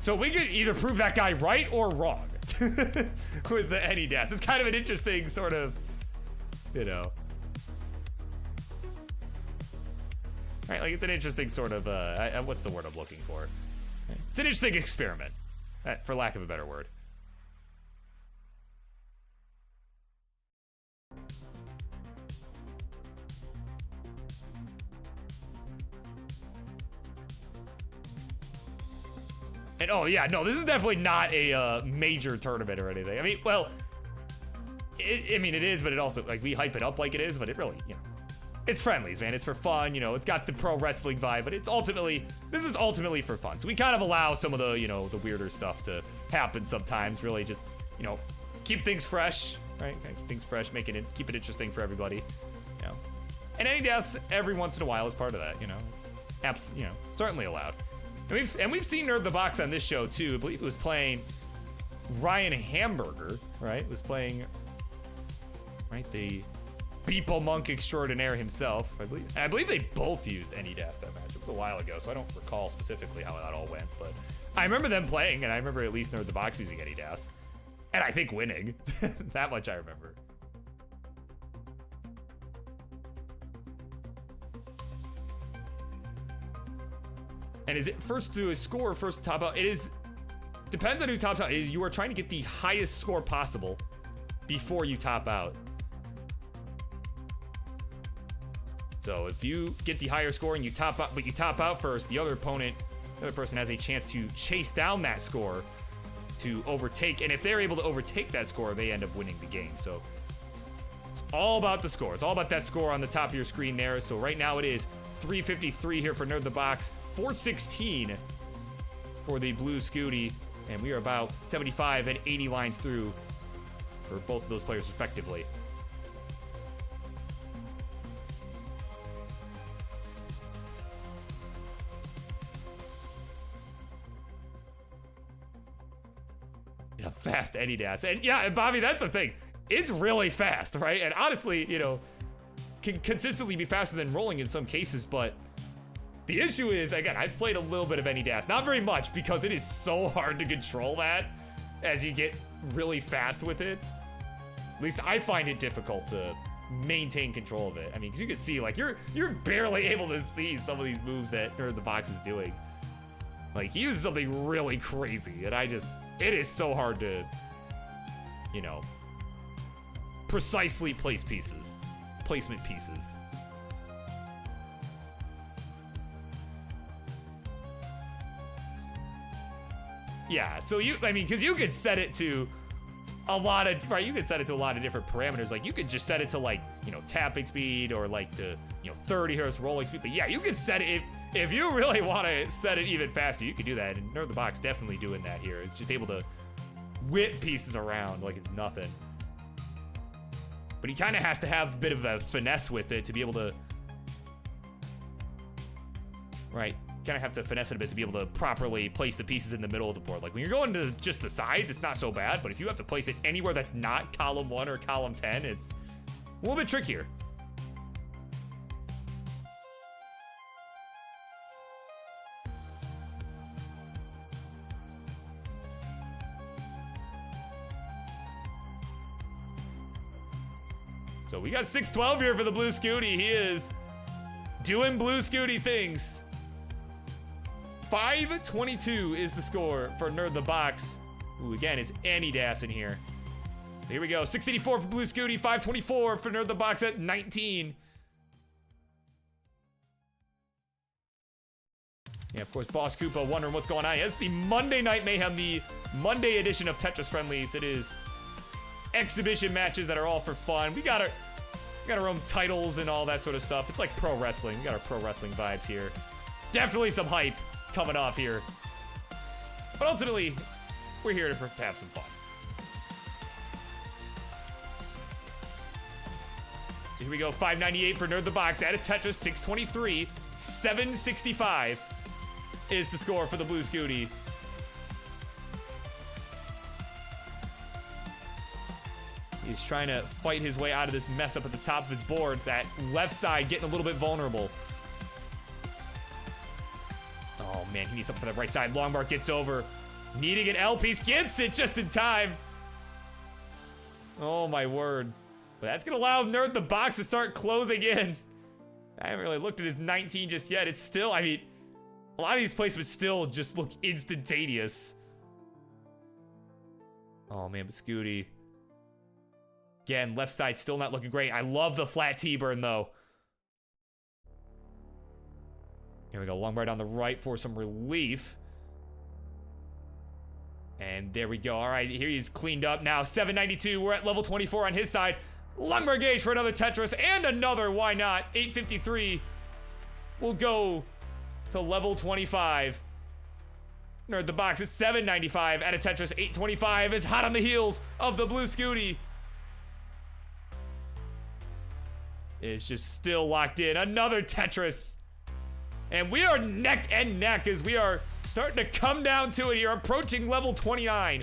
So we could either prove that guy right or wrong with the any DAS. It's kind of an interesting sort of, you know. Right, like it's an interesting sort of, what's the word I'm looking for? It's an interesting experiment, for lack of a better word. And oh yeah, no, this is definitely not a major tournament or anything. I mean, well, it is, but it also, like, we hype it up like it is, but it really, you know, it's Friendlies, man. It's for fun, you know, it's got the pro wrestling vibe, but this is ultimately for fun. So we kind of allow some of the, you know, the weirder stuff to happen sometimes, really just, you know, keep things fresh, right? Keep things fresh, keep it interesting for everybody, you know. And any DAS every once in a while is part of that, you know. It's, you know, certainly allowed. And we've seen Nerd the Box on this show too. I believe it was playing Ryan Hamburger, right? It was playing, right, the Beeple Monk extraordinaire himself. I believe they both used any DAS that match. It was a while ago, so I don't recall specifically how that all went. But I remember them playing, and I remember at least Nerd the Box using any DAS, and I think winning. That much I remember. And is it first to a score or first to top out? It is, depends on who tops out. You are trying to get the highest score possible before you top out. So if you get the higher score and you top out, but you top out first, the other person has a chance to chase down that score to overtake. And if they're able to overtake that score, they end up winning the game. So it's all about the score. It's all about that score on the top of your screen there. So right now it is 353 here for Nerd the Box. 416 for the blue Scuti, and we are about 75 and 80 lines through for both of those players respectively. Yeah, fast any DAS. And yeah, and Bobby, that's the thing. It's really fast, right? And honestly, you know, can consistently be faster than rolling in some cases, but the issue is, again, I've played a little bit of any DAS, not very much, because it is so hard to control that as you get really fast with it. At least I find it difficult to maintain control of it. I mean, because you can see, like, you're barely able to see some of these moves that Nerd the Box is doing. Like, he uses something really crazy, and it is so hard to, you know, precisely placement pieces. Yeah, so because you could set it to a lot of, right, you could set it to a lot of different parameters. Like, you could just set it to, like, you know, tapping speed or, like, the, you know, 30 hertz rolling speed. But yeah, you could set it, if you really want to set it even faster, you could do that. And Nerd the Box definitely doing that here. It's just able to whip pieces around like it's nothing. But he kind of has to have a bit of a finesse with it to be able to, right, kind of have to finesse it a bit to be able to properly place the pieces in the middle of the board. Like, when you're going to just the sides, it's not so bad, but if you have to place it anywhere that's not column 1 or column 10, it's a little bit trickier. So we got 612 here for the blue Scuti. He is doing blue Scuti things. 522 is the score for Nerd the Box. Ooh, again, is any das in here. Here we go. 684 for Blue Scuti, 524 for Nerd the Box at 19. Yeah, of course, Boss Koopa wondering what's going on. Yeah, it's the Monday Night Mayhem, the Monday edition of Tetris Friendlies. It is exhibition matches that are all for fun. We got our own titles and all that sort of stuff. It's like pro wrestling. We got our pro wrestling vibes here. Definitely some hype coming off here. But ultimately, we're here to have some fun. So here we go. 598 for Nerd the Box. Added Tetris. 623. 765 is the score for the Blue Scuti. He's trying to fight his way out of this mess up at the top of his board. That left side getting a little bit vulnerable. Oh man, he needs something for the right side. Longbar gets over. Needing an L piece, gets it just in time. Oh my word. But that's gonna allow Nerd the Box to start closing in. I haven't really looked at his 19 just yet. It's still, I mean, a lot of these placements still just look instantaneous. Oh man, but Scuti. Again, left side still not looking great. I love the flat T-burn though. Here we go, long bar down the right for some relief. And there we go. All right, here he's cleaned up now. 792, we're at level 24 on his side. Lumber gauge for another Tetris and another, why not? 853 will go to level 25. Nerd the Box at 795 at a Tetris. 825 is hot on the heels of the Blue Scuti. It's just still locked in. Another Tetris. And we are neck and neck as we are starting to come down to it here, approaching level 29.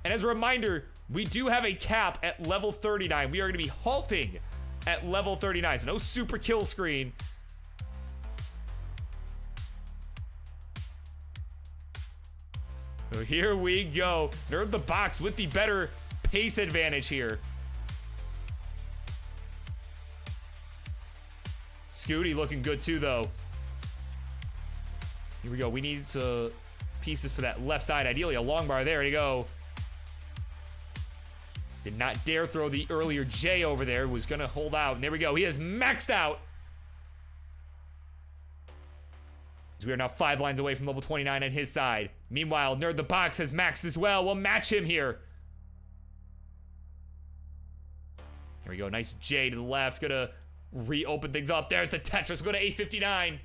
And as a reminder, we do have a cap at level 39. We are going to be halting at level 39. So no super kill screen. So here we go. Nerd the Box with the better pace advantage here. Scuti looking good too, though. Here we go. We need some pieces for that left side. Ideally, a long bar. There you go. Did not dare throw the earlier J over there. Was going to hold out. And there we go. He is maxed out. So we are now 5 lines away from level 29 on his side. Meanwhile, Nerd the Box has maxed as well. We'll match him here. Here we go. Nice J to the left. Gonna reopen things up. There's the Tetris. We'll go to 859.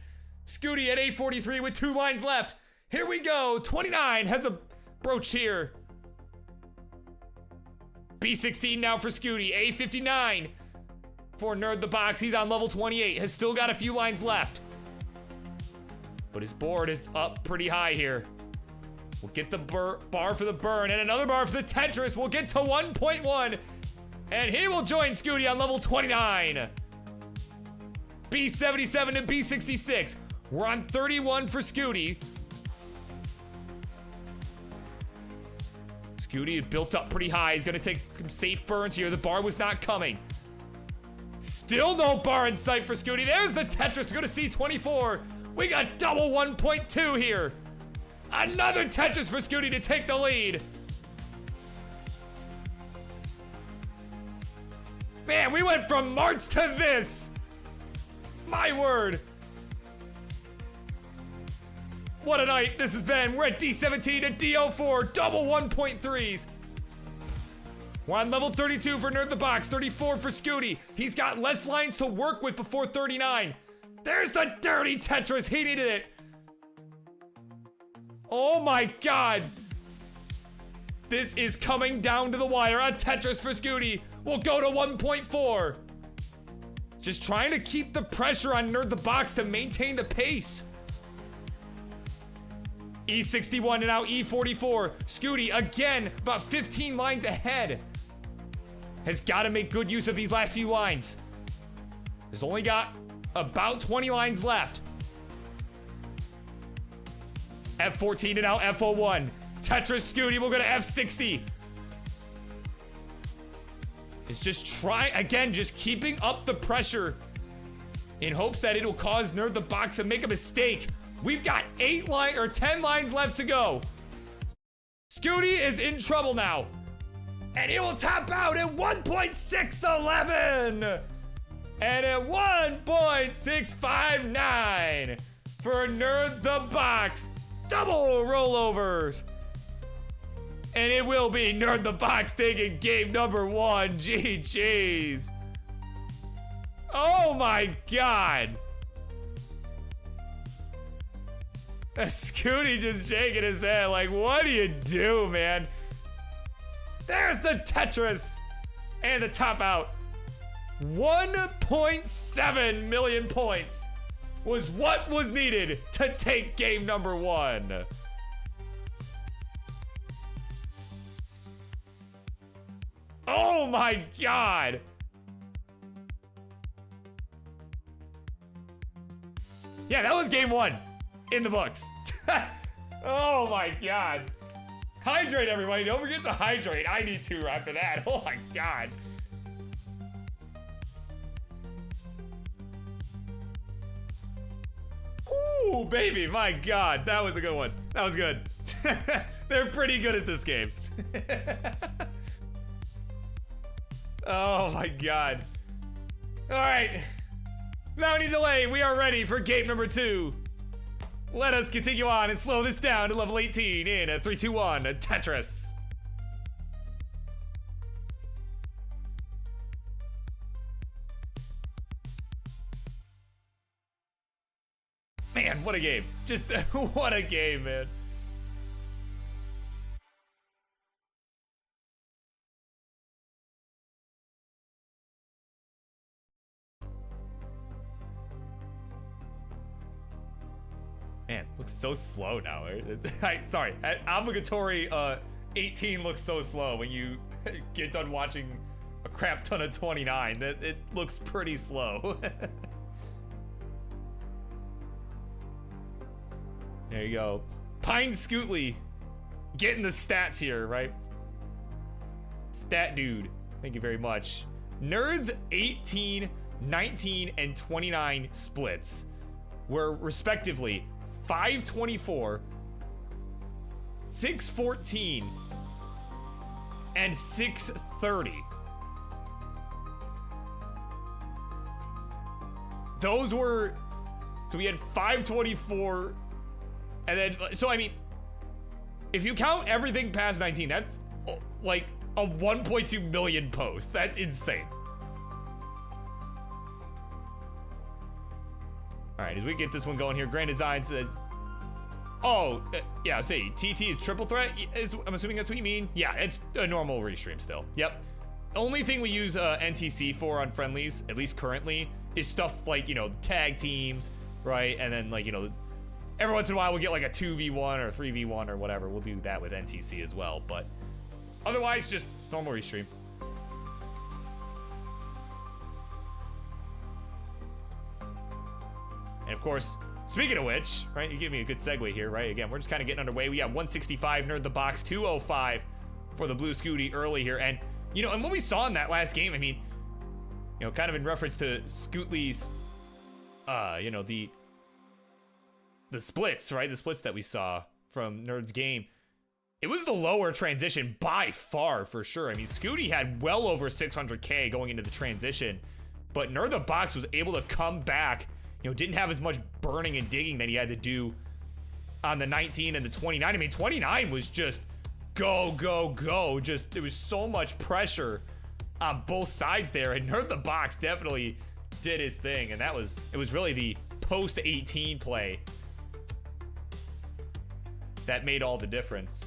Scuti at 843 with 2 lines left. Here we go. 29 has a broached here. B16 now for Scuti. 859 for Nerd the Box. He's on level 28. Has still got a few lines left. But his board is up pretty high here. We'll get the bar for the burn and another bar for the Tetris. We'll get to 1.1. And he will join Scuti on level 29. B77 and B66. We're on 31 for Scuti. Scuti built up pretty high. He's gonna take some safe burns here. The bar was not coming. Still no bar in sight for Scuti. There's the Tetris. We're gonna see 24. We got double 1.2 here. Another Tetris for Scuti to take the lead. Man, we went from March to this. My word. What a night this has been. We're at D17 and D04. Double 1.3s. We're on level 32 for Nerd the Box. 34 for Scuti. He's got less lines to work with before 39. There's the dirty Tetris. He needed it. Oh my god. This is coming down to the wire. A Tetris for Scuti will go to 1.4. Just trying to keep the pressure on Nerd the Box to maintain the pace. E61 and now E44. Scuti again about 15 lines ahead. Has got to make good use of these last few lines. Has only got about 20 lines left. F14 and now F01. Tetris Scuti will go to F60. Is just trying, again, just keeping up the pressure in hopes that it'll cause Nerd the Box to make a mistake. We've got 10 lines left to go. Scuti is in trouble now. And he will top out at 1.611. And at 1.659 for Nerd the Box. Double rollovers. And it will be Nerd the Box taking game number 1. GG's. Oh my God. Scuti just shaking his head like, what do you do, man? There's the Tetris and the top out. 1.7 million points was what was needed to take game number 1. Oh my God. Yeah, that was game 1 in the books. Oh my God. Hydrate, everybody. Don't forget to hydrate. I need to after that. Oh my God. Ooh, baby. My God. That was a good one. That was good. They're pretty good at this game. Oh my God. All right. Without any delay, we are ready for game number 2. Let us continue on and slow this down to level 18 in a 3, 2, 1, a Tetris. Man, what a game. Just, what a game, man. Man, looks so slow now. Sorry, obligatory 18 looks so slow when you get done watching a crap ton of 29. That it looks pretty slow. There you go. Pine Scuti getting the stats here, right? Stat dude, thank you very much. Nerds 18, 19, and 29 splits were respectively 524, 614, and 630. Those were, so we had 524, and then, so I mean, if you count everything past 19, that's like a 1.2 million post. That's insane. All right, as we get this one going here, Grand Design says, oh, yeah, say TT is triple threat. I'm assuming that's what you mean. Yeah, it's a normal restream still. Yep. Only thing we use NTC for on Friendlies, at least currently, is stuff like, you know, tag teams, right? And then, like, you know, every once in a while we'll get like a 2v1 or 3v1 or whatever. We'll do that with NTC as well, but otherwise, just normal restream. And of course, speaking of which, right, you give me a good segue here, right? Again, we're just kind of getting underway. We got 165 Nerd the Box, 205 for the blue Scuti early here. And, you know, and what we saw in that last game, I mean, you know, kind of in reference to Scuti's, you know, the splits, right? The splits that we saw from Nerd's game. It was the lower transition by far, for sure. I mean, Scuti had well over 600K going into the transition, but Nerd the Box was able to come back. You know, didn't have as much burning and digging that he had to do on the 19 and the 29. I mean, 29 was just go, go, go. Just, there was so much pressure on both sides there, and Nerd the Box definitely did his thing, and it was really the post 18 play that made all the difference.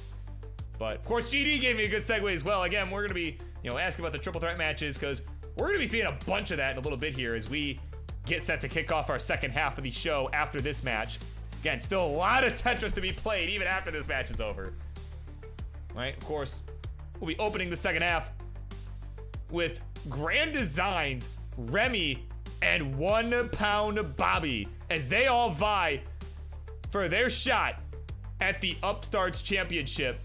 But of course, GD gave me a good segue as well. Again, we're gonna be, you know, asking about the triple threat matches, because we're gonna be seeing a bunch of that in a little bit here as we get set to kick off our second half of the show after this match. Again, still a lot of Tetris to be played even after this match is over. Right, of course, we'll be opening the second half with Grand Designs, Remmy, and OnePoundBobby as they all vie for their shot at the Upstarts Championship.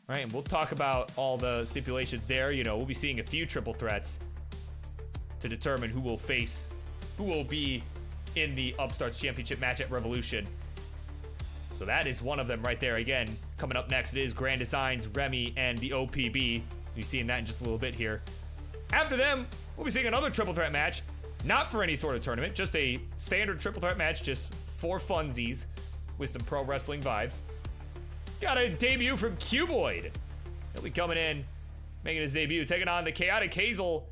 Right, and we'll talk about all the stipulations there. You know, we'll be seeing a few triple threats to determine who will be in the Upstarts Championship match at Revolution. So that is one of them right there. Again, coming up next, it is Grand Designs, Remmy, and the OPB. You're seeing that in just a little bit here. After them, we'll be seeing another triple threat match. Not for any sort of tournament, just a standard triple threat match, just for funsies with some pro wrestling vibes. Got a debut from Cuboid. He'll be coming in, making his debut, taking on the Chaotic Hazel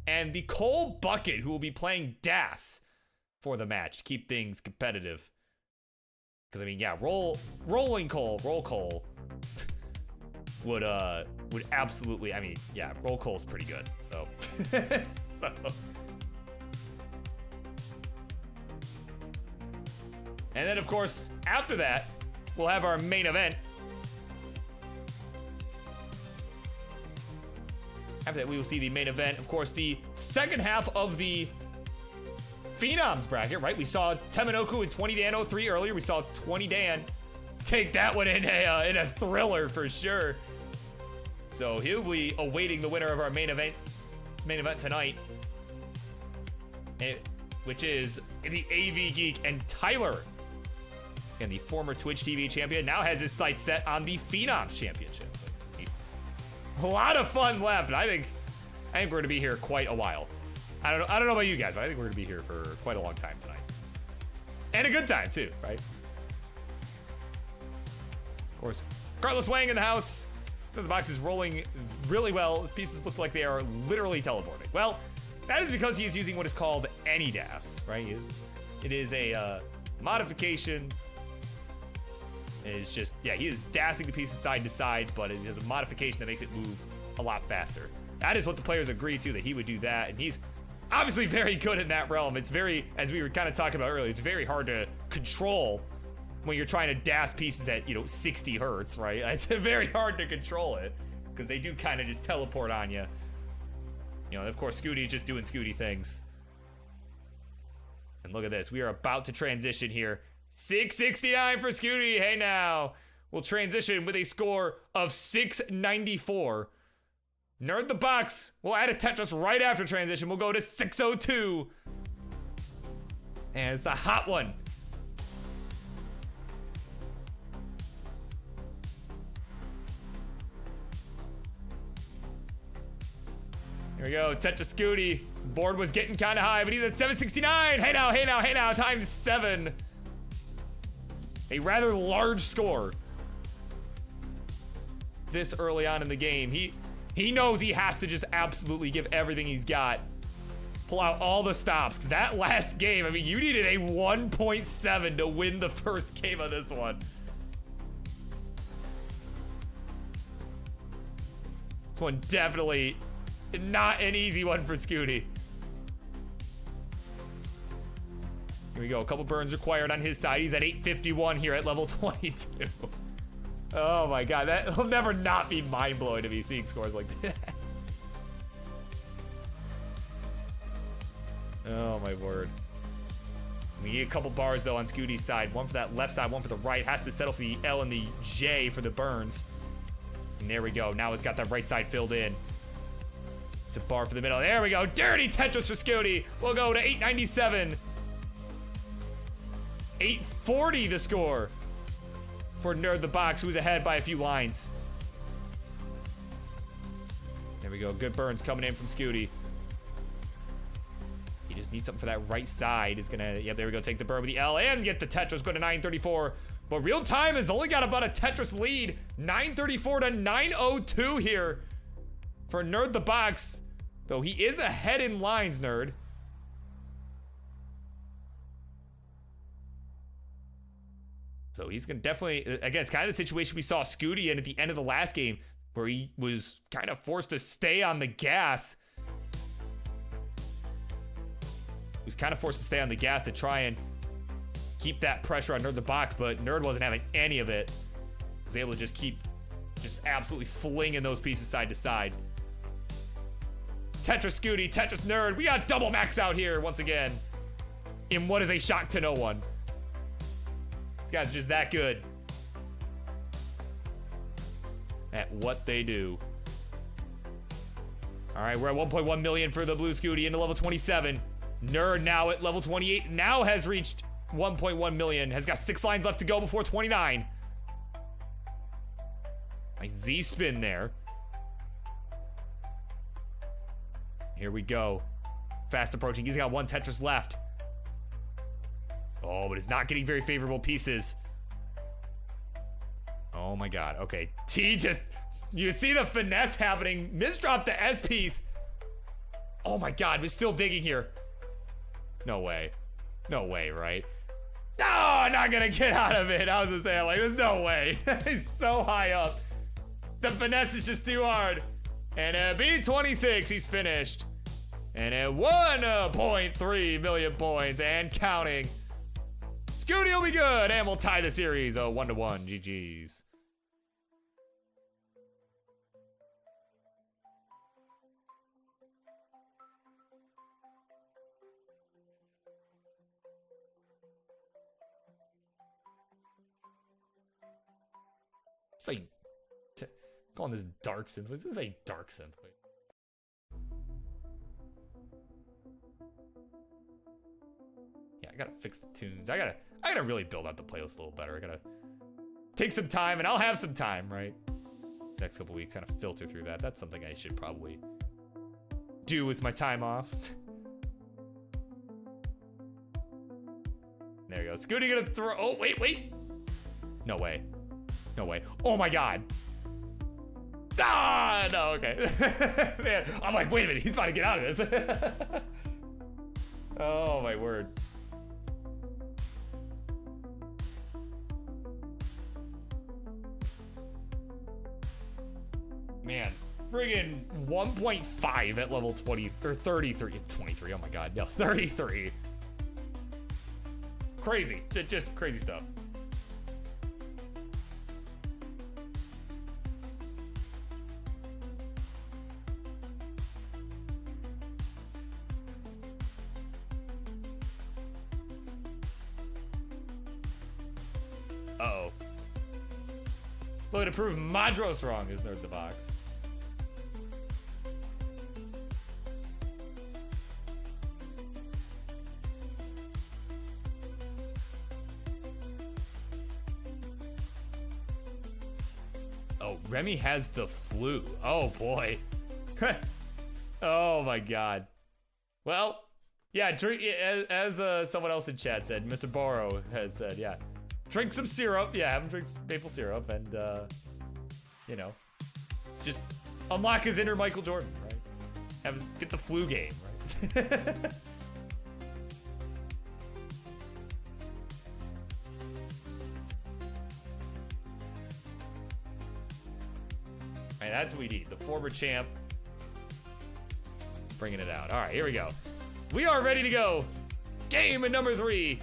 and the Cole Bucket, who will be playing Das for the match to keep things competitive. Because, I mean, yeah, roll Cole would absolutely, I mean, yeah, roll Cole's pretty good, so. And then, of course, after that, we'll have our main event. After that, we will see the main event. Of course, the second half of the Phenoms bracket, right? We saw Tebanoku and 20 Dan 03 earlier. We saw 20 Dan take that one in a thriller for sure. So he'll be awaiting the winner of our main event tonight, which is the AVGeek, and Tyler, and the former Twitch TV champion, now has his sights set on the Phenoms Championship. A lot of fun left, and I think we're gonna be here quite a while. I don't know about you guys, but I think we're gonna be here for quite a long time tonight. And a good time too, right? Of course, Carlos Wang in the house. The box is rolling really well. Pieces look like they are literally teleporting. Well, that is because he is using what is called any DAS, right? It is a modification. It is just, yeah, he is dassing the pieces side to side, but it is a modification that makes it move a lot faster. That is what the players agreed to, that he would do that, and he's obviously very good in that realm. It's very, as we were kind of talking about earlier, it's very hard to control when you're trying to dash pieces at, 60 hertz, right? It's very hard to control it, because they do kind of just teleport on you. Of course, Scuti is just doing Scuti things. And look at this. We are about to transition here. 669 for Scuti. Hey now. We'll transition with a score of 694. Nerd the Box. We'll add a Tetris right after transition. We'll go to 602. And it's a hot one. Here we go, Tetris Scuti. Board was getting kind of high, but he's at 769. Hey now, times 7. A rather large score this early on in the game. He knows he has to just absolutely give everything he's got. Pull out all the stops, because that last game, I mean, you needed a 1.7 to win the first game of this one. This one definitely not an easy one for Scuti. Here we go, a couple burns required on his side. He's at 851 here at level 22. Oh my god, that'll never not be mind-blowing to be seeing scores like that. Oh my word. We need a couple bars though on Scuti's side. One for that left side, one for the right. Has to settle for the L and the J for the burns. And there we go, now it's got that right side filled in. It's a bar for the middle. There we go, dirty Tetris for Scuti. We'll go to 897. 840 the score for Nerd the Box, who's ahead by a few lines. There we go, good burns coming in from Scuti. He just needs something for that right side. Is gonna, yep, there we go, take the burn with the L and get the Tetris, go to 934. But Real Time has only got about a Tetris lead. 934 to 902 here for Nerd the Box. Though he is ahead in lines, Nerd. So he's gonna definitely, again, it's kind of the situation we saw Scuti in at the end of the last game, where he was kind of forced to stay on the gas. He was kind of forced to stay on the gas to try and keep that pressure on Nerd the Box, but Nerd wasn't having any of it. He was able to just keep absolutely flinging those pieces side to side. Tetris Scuti, Tetris Nerd. We got double max out here once again, in what is a shock to no one. These guys are just that good at what they do. All right, we're at 1.1 million for the blue Scuti into level 27. Nerd now at level 28, now has reached 1.1 million, has got 6 lines left to go before 29. Nice Z spin there. Here we go. Fast approaching. He's got 1 Tetris left. Oh, but he's not getting very favorable pieces. Oh my god. Okay. T just... You see the finesse happening. Misdropped the S piece. Oh my god. We're still digging here. No way. No way, right? No, I'm not gonna get out of it. I was gonna say, I'm like, there's no way. He's so high up. The finesse is just too hard. And at B26, he's finished. And at 1.3 million points and counting. Scuti will be good, and we'll tie the series 1-1. GG's. It's like calling this dark synth. This is a dark synth. Wait. Yeah, I gotta fix the tunes. I gotta really build out the playlist a little better. I gotta take some time, and I'll have some time, right? Next couple weeks, kind of filter through that. That's something I should probably do with my time off. There you go. Scuti gonna throw. Oh, wait. No way. No way. Oh my god. Ah, no, okay. Man, I'm like, wait a minute, he's about to get out of this. Oh my word. Man, friggin' 1.5 at level 20 or 33. 23, oh my god, no, 33. Crazy, just crazy stuff. Uh-oh. Look, to prove Madros wrong is Nerd the Box. Oh, Remy has the flu. Oh boy. Oh my god. Well, yeah, drink, as someone else in chat said, Mr. Borrow has said, yeah. Drink some syrup. Yeah, have him drink some maple syrup and, you know, just unlock his inner Michael Jordan, right? Get the flu game, right? Alright, that's what we need. The former champ bringing it out. All right, here we go. We are ready to go. Game number 3.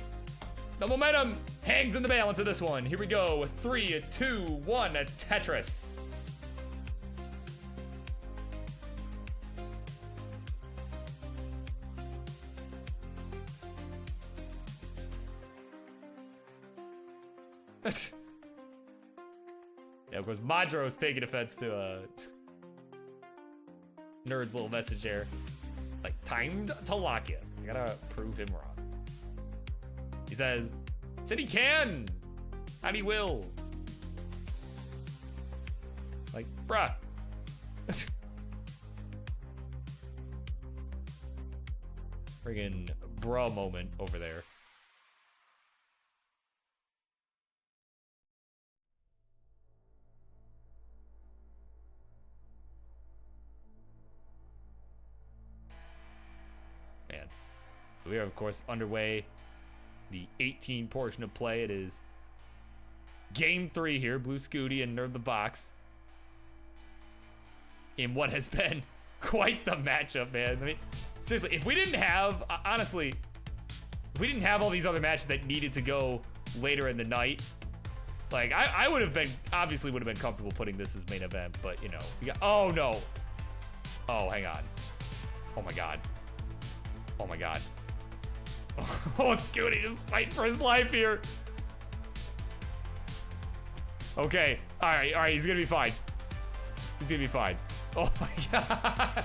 The momentum hangs in the balance of this one. Here we go. 3, 2, 1, a Tetris. Yeah, of course, Madro's taking offense to Nerd's little message there. Like, timed to lock it. I gotta prove him wrong. He said he can, and he will. Like, bruh. Friggin' bruh moment over there. Man, we are of course underway. The 18 portion of play. It is game 3 here. Blue Scuti and Nerd the Box. In what has been quite the matchup, man. I mean, seriously, if we didn't have, honestly, if we didn't have all these other matches that needed to go later in the night, like, I would have been, obviously would have been comfortable putting this as main event, but, you know, we got, oh no. Oh, hang on. Oh my god. Oh my god. Oh, Scuti just fighting for his life here. Okay. All right. He's gonna be fine. He's gonna be fine. Oh my god.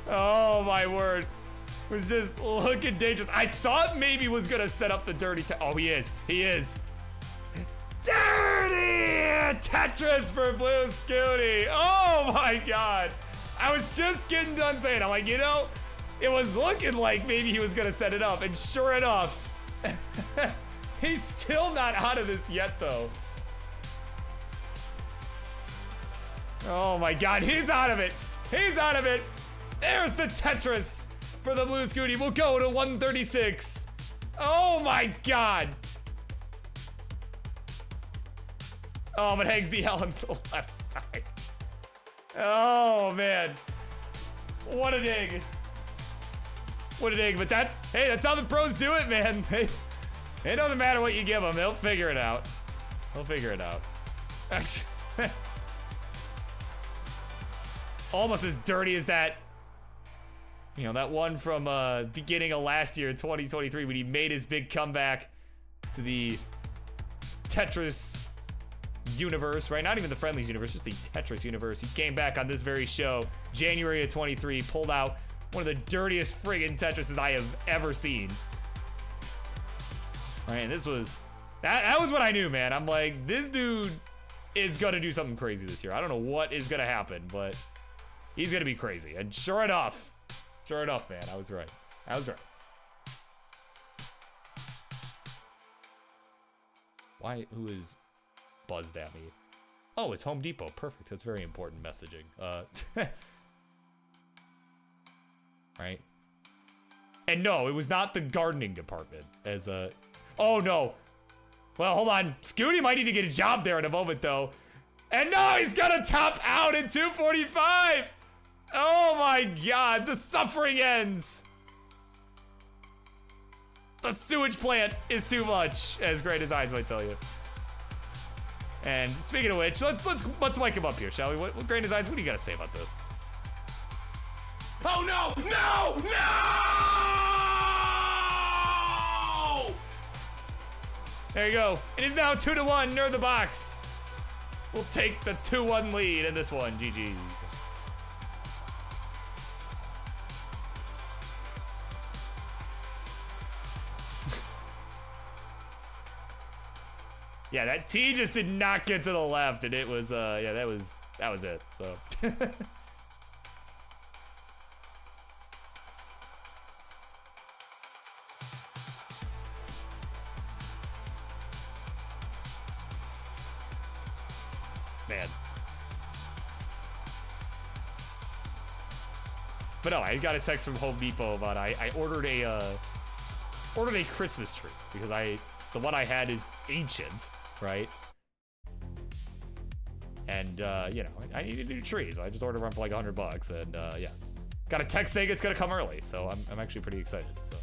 Oh my word. was just looking dangerous. I thought maybe was gonna set up the dirty. Oh, he is. He is. Dirty Tetris for Blue Scuti. Oh my God. I was just getting done saying, I'm like, you know, it was looking like maybe he was gonna set it up, and sure enough, he's still not out of this yet though. Oh my God, he's out of it. He's out of it. There's the Tetris for the Blue Scuti. We'll go to 136. Oh my God. Oh, but hangs the L on the left side. Oh man. What a dig. What a dig. But that, hey, that's how the pros do it, man. It doesn't matter what you give them. They'll figure it out. They'll figure it out. Almost as dirty as that, you know, that one from beginning of last year, 2023, when he made his big comeback to the Tetris universe, right? Not even the Friendlies universe, just the Tetris universe. He came back on this very show, January of 23, pulled out one of the dirtiest friggin' Tetrises I have ever seen. Right, and this was, that was what I knew, man. I'm like, this dude is gonna do something crazy this year. I don't know what is gonna happen, but he's gonna be crazy. And sure enough, man, I was right. I was right. Why, who is buzzed at me? Oh, it's Home Depot. Perfect. That's very important messaging. Right? And no, it was not the gardening department as a... Oh, no. Well, hold on. Scuti might need to get a job there in a moment, though. And no, he's gonna top out at 245. Oh, my God. The suffering ends. The sewage plant is too much, as great as eyes might tell you. And speaking of which, let's mic him up here, shall we? What Great Designs, what do you got to say about this? Oh no! No! No! There you go. It is now 2-1, near the box. We'll take the 2-1 lead in this one. GG's. Yeah, that T just did not get to the left, and it was, yeah, that was it, so. Man. But no, I got a text from Home Depot about I ordered a Christmas tree because the one I had is ancient. Right? And, you know, I need a new tree, so I just ordered one for like $100, and, yeah. Got a text saying it's gonna come early, so I'm actually pretty excited, so.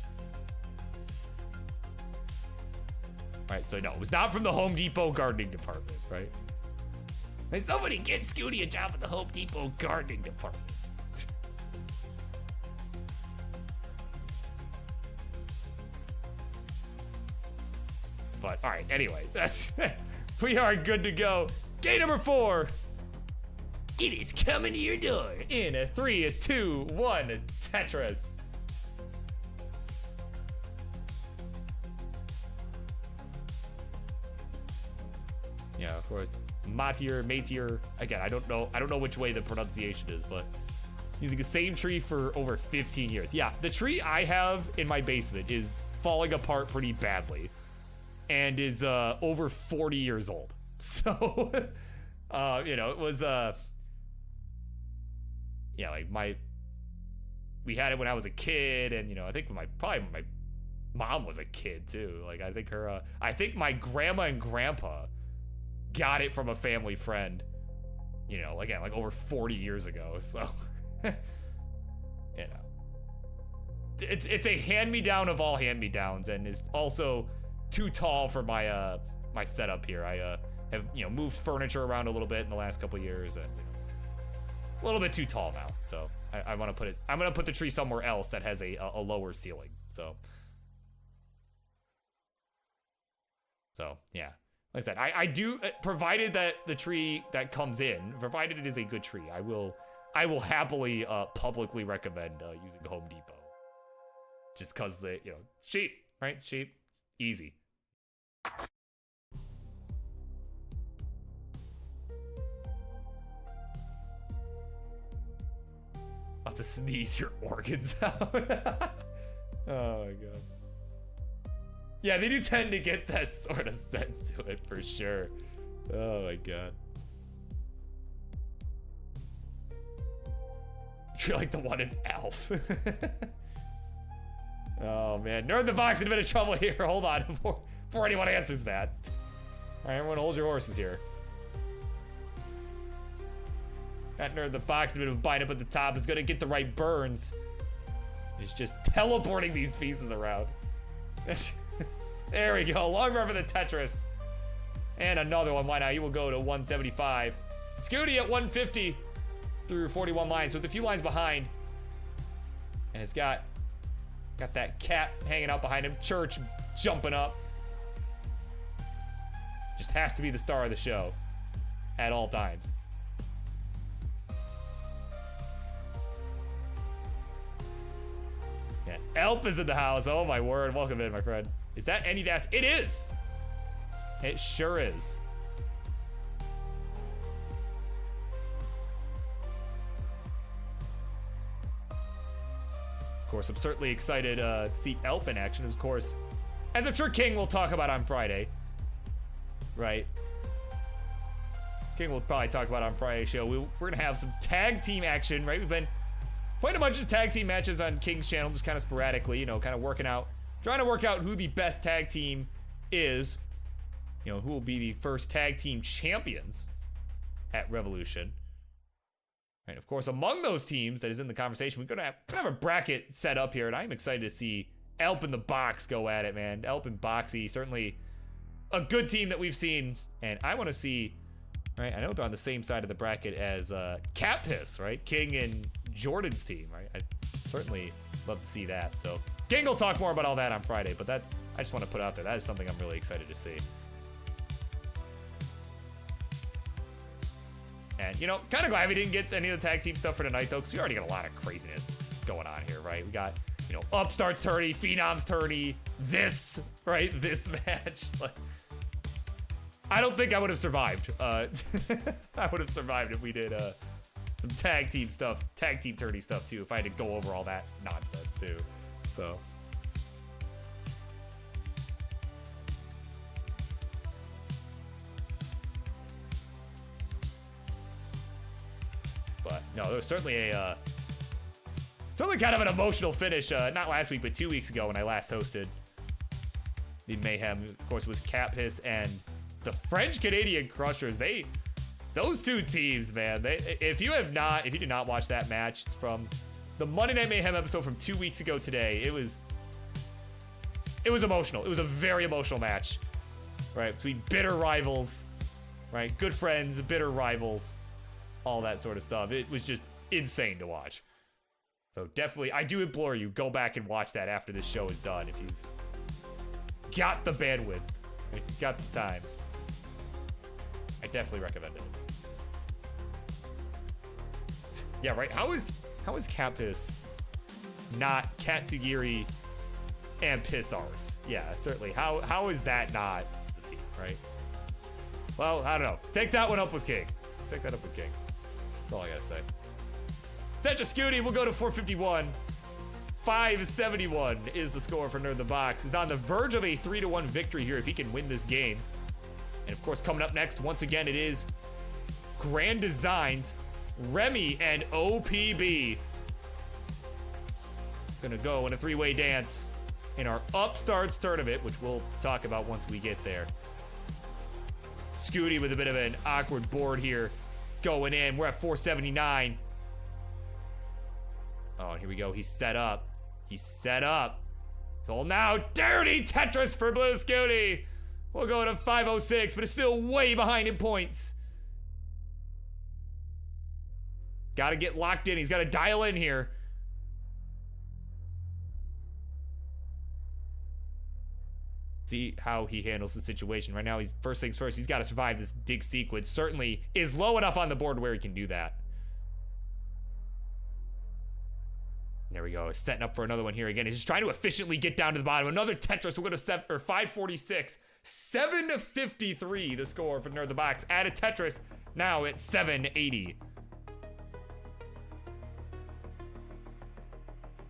Right, so no, it was not from the Home Depot gardening department, right? Hey, somebody get Scuti a job at the Home Depot gardening department. But, all right, anyway, we are good to go. Game number 4. It is coming to your door in a 3, a 2, 1, Tetris. Yeah, of course. Matier. Again, I don't know which way the pronunciation is, but using the same tree for over 15 years. Yeah, the tree I have in my basement is falling apart pretty badly. And is over 40 years old. So, you know, it was, yeah, like we had it when I was a kid, and, you know, I think probably my mom was a kid too. Like, I think my grandma and grandpa got it from a family friend, you know, again, like over 40 years ago. So, you know, it's a hand-me-down of all hand-me-downs, and is also too tall for my my setup here. I have, you know, moved furniture around a little bit in the last couple of years, and, you know, a little bit too tall now. So I want to put it. I'm gonna put the tree somewhere else that has a lower ceiling. So yeah, like I said, I do, provided that the tree that comes in, provided it is a good tree, I will happily publicly recommend using Home Depot. just because they, it's cheap, right? It's cheap, easy. About to sneeze your organs out. Oh my god. Yeah, they do tend to get that sort of scent to it for sure. Oh my god. You're like the one in Elf. Oh man, Nerd the Box in a bit of trouble here. Hold on before anyone answers that. All right, everyone hold your horses here. Got Nerd the Box in a bit of a bind up at the top. Is gonna get the right burns. He's just teleporting these pieces around. There we go, long run for the Tetris. And another one, why not? He will go to 175. Scuti at 150 through 41 lines, so it's a few lines behind. And it's got that cat hanging out behind him, Church jumping up. Just has to be the star of the show at all times. Yeah, Elp is in the house. Oh my word, welcome in, my friend. Is that any dash? It is. It sure is. Of course, I'm certainly excited to see Elp in action. Of course, as I'm sure King will talk about on Friday. Right? King will probably talk about on Friday's show. We're going to have some tag team action, right? We've been playing a bunch of tag team matches on King's channel, just kind of sporadically, kind of trying to work out who the best tag team is. Who will be the first tag team champions at Revolution. And of course, among those teams that is in the conversation, we're gonna have a bracket set up here, and I'm excited to see Elp and the Box go at it, man. Elp and Boxy, certainly a good team that we've seen, and I want to see, right? I know they're on the same side of the bracket as Cat Piss, right? King and Jordan's team, right? I certainly love to see that. So King will talk more about all that on Friday, but I just want to put out there, that is something I'm really excited to see. And, kind of glad we didn't get any of the tag team stuff for tonight, though, because we already got a lot of craziness going on here, right? We got, Upstarts tourney, Phenoms tourney, this match. Like, I don't think I would have survived. I would have survived if we did some tag team tourney stuff, too, if I had to go over all that nonsense, too. So. But no, there was certainly kind of an emotional finish. Not last week, but 2 weeks ago when I last hosted the Mayhem. Of course, it was Cat Piss and the French Canadian Crushers. Those two teams, man. If you did not watch that match, it's from the Monday Night Mayhem episode from 2 weeks ago today. It was emotional. It was a very emotional match, right? Between bitter rivals, right? Good friends, bitter rivals. All that sort of stuff. It was just insane to watch. So definitely, I do implore you, go back and watch that after this show is done if you've got the bandwidth, if you've got the time. I definitely recommend it. Yeah, right. How is Capus not Katsugiri and Pissars? Yeah, certainly. How is that not the team, right? Well, I don't know. Take that one up with King. Take that up with King. That's all I gotta say. Tetris Scuti will go to 451. 571 is the score for Nerd the Box. He's on the verge of a 3-1 victory here if he can win this game. And of course, coming up next, once again, it is Grand Designs, Remmy and OPB. Gonna go in a three-way dance in our Upstarts tournament, which we'll talk about once we get there. Scuti with a bit of an awkward board here. Going in, we're at 479. Oh, and here we go. He's set up. So now, dirty Tetris for Blue Scuti. We'll go to 506, but it's still way behind in points. Gotta get locked in. He's gotta dial in here. See how he handles the situation. Right now, he's first things first, he's got to survive this dig sequence. Certainly is low enough on the board where he can do that. There we go. Setting up for another one here again. He's just trying to efficiently get down to the bottom. Another Tetris. We'll go to 546. 753 the score for Nerd the Box. Add a Tetris. Now it's 780.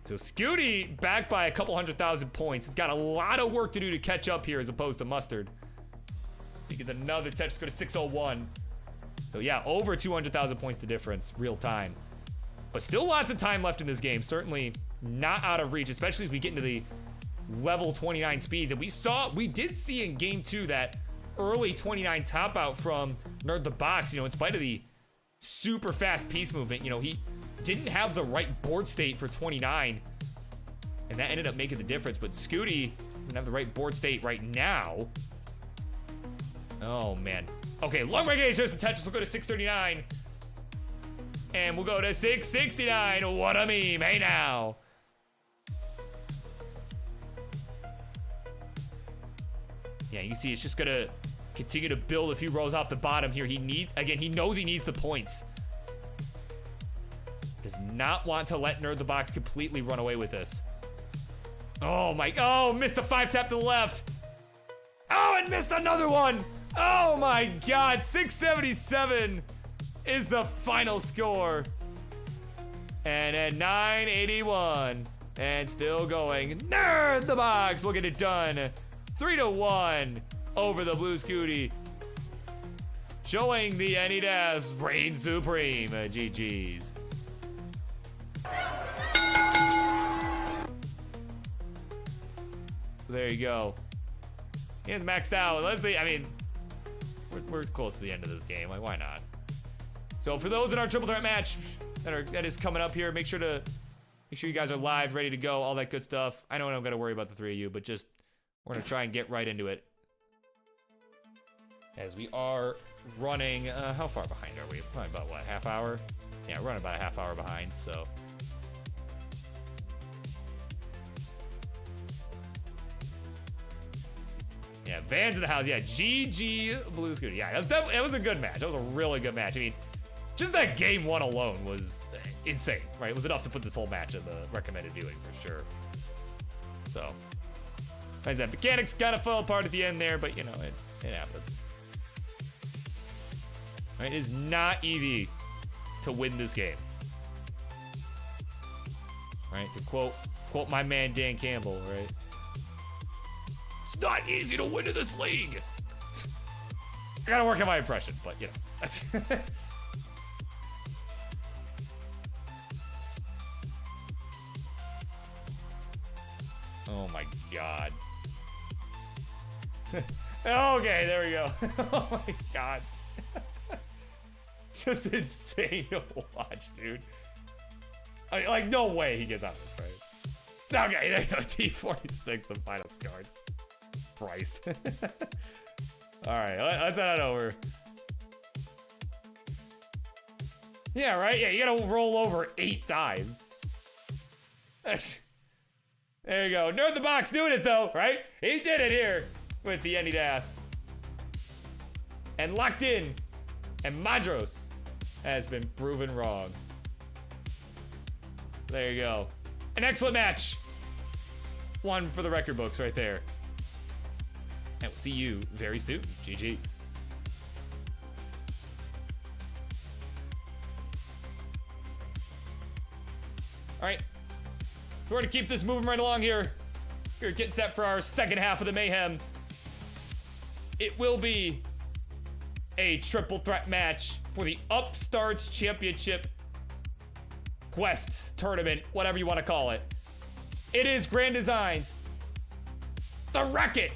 So Scuti back by a couple 100,000 points. He's got a lot of work to do to catch up here as opposed to Mustard. He gets another Tetris. Go to 601. So yeah, over 200,000 points to difference real time. But still lots of time left in this game. Certainly not out of reach, especially as we get into the level 29 speeds. And we did see in game 2 that early 29 top out from Nerd the Box, you know, in spite of the super fast piece movement, you know, he didn't have the right board state for 29. And that ended up making the difference. But Scuti doesn't have the right board state right now. Oh, man. Okay, long break age. There's the Tetris. We'll go to 639. And we'll go to 669. What a meme. Hey, now. Yeah, you see it's just going to continue to build a few rows off the bottom here. He knows he needs the points. Does not want to let Nerd the Box completely run away with this. Oh, my. Oh, missed a 5-tap to the left. Oh, and missed another one. Oh, my God. 677 is the final score. And at 981. And still going. Nerd the Box will get it done. 3-1 over the Blue Scuti. Showing the Anydas reign supreme. GG's. So there you go. He is maxed out. Let's see. I mean, we're close to the end of this game. Like, why not? So for those in our triple threat match that is coming up here, make sure you guys are live, ready to go, all that good stuff. I know I don't got to worry about the three of you, but just we're gonna try and get right into it. As we are running, how far behind are we? Probably about what, half hour? Yeah, we're running about a half hour behind. So. Yeah, Van's in the house. Yeah, GG Blue Scuti. Yeah, it was a good match. That was a really good match. I mean, just that game one alone was insane, right? It was enough to put this whole match in the recommended viewing for sure. So, as that mechanics kind of fell apart at the end there, but you know, it happens. Right, it is not easy to win this game. Right, to quote my man Dan Campbell, right? It's not easy to win in this league. I gotta work on my impression, but you know, that's oh my God. Okay, there we go. Oh my God. Just insane to watch, dude. I mean, like, no way he gets out of this, right? Okay, there you go. T46, the final score. Christ. All right, let's head on over. Yeah, right? Yeah, you gotta roll over 8 times. There you go. Nerd the Box doing it, though, right? He did it here with the Anydas. And locked in. And Madros has been proven wrong. There you go. An excellent match. One for the record books right there. And we'll see you very soon. GG's. All right. We're going to keep this moving right along here. We're getting set for our second half of the Mayhem. It will be a triple threat match for the Upstarts Championship Quest Tournament, whatever you want to call it. It is Grand Designs, the Wreck-It,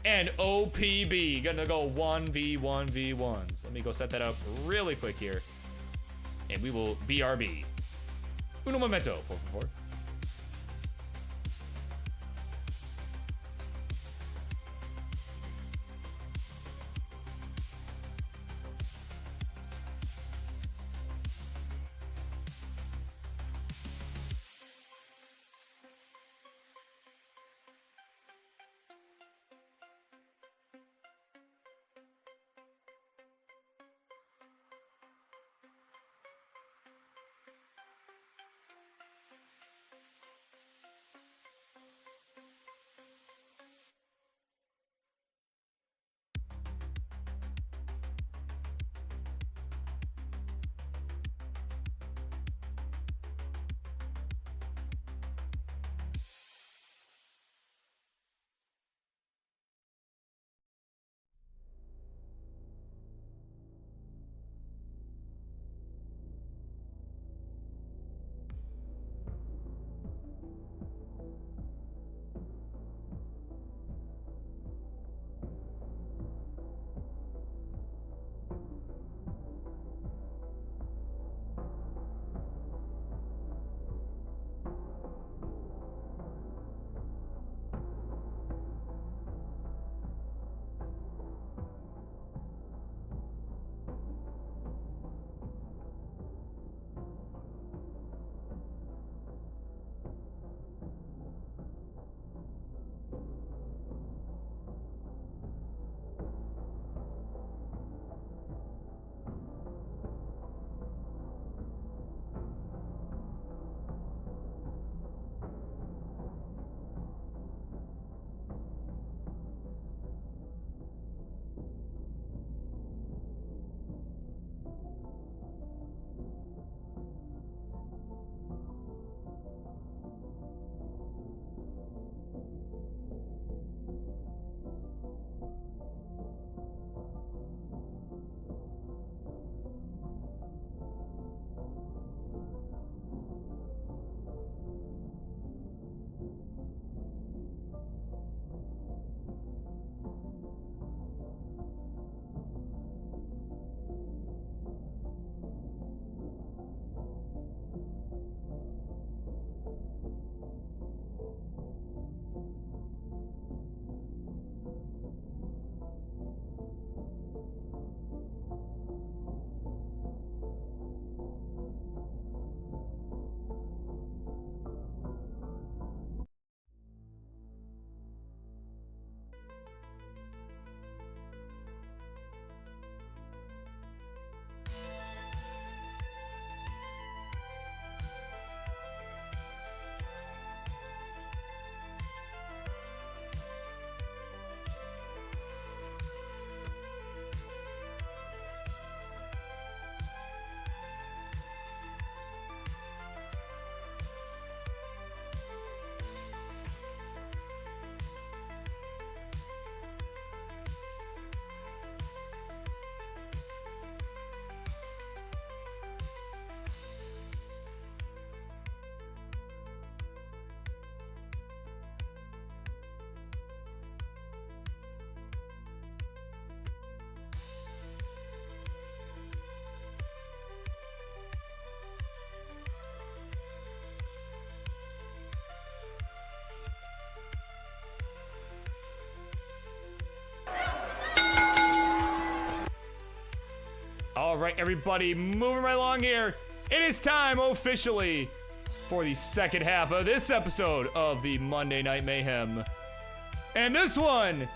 and OPB. Gonna go 1v1v1s. Let me go set that up really quick here. And we will BRB. Uno momento, por favor. All right, everybody, moving right along here. It is time officially for the second half of this episode of the Monday Night Mayhem. And this one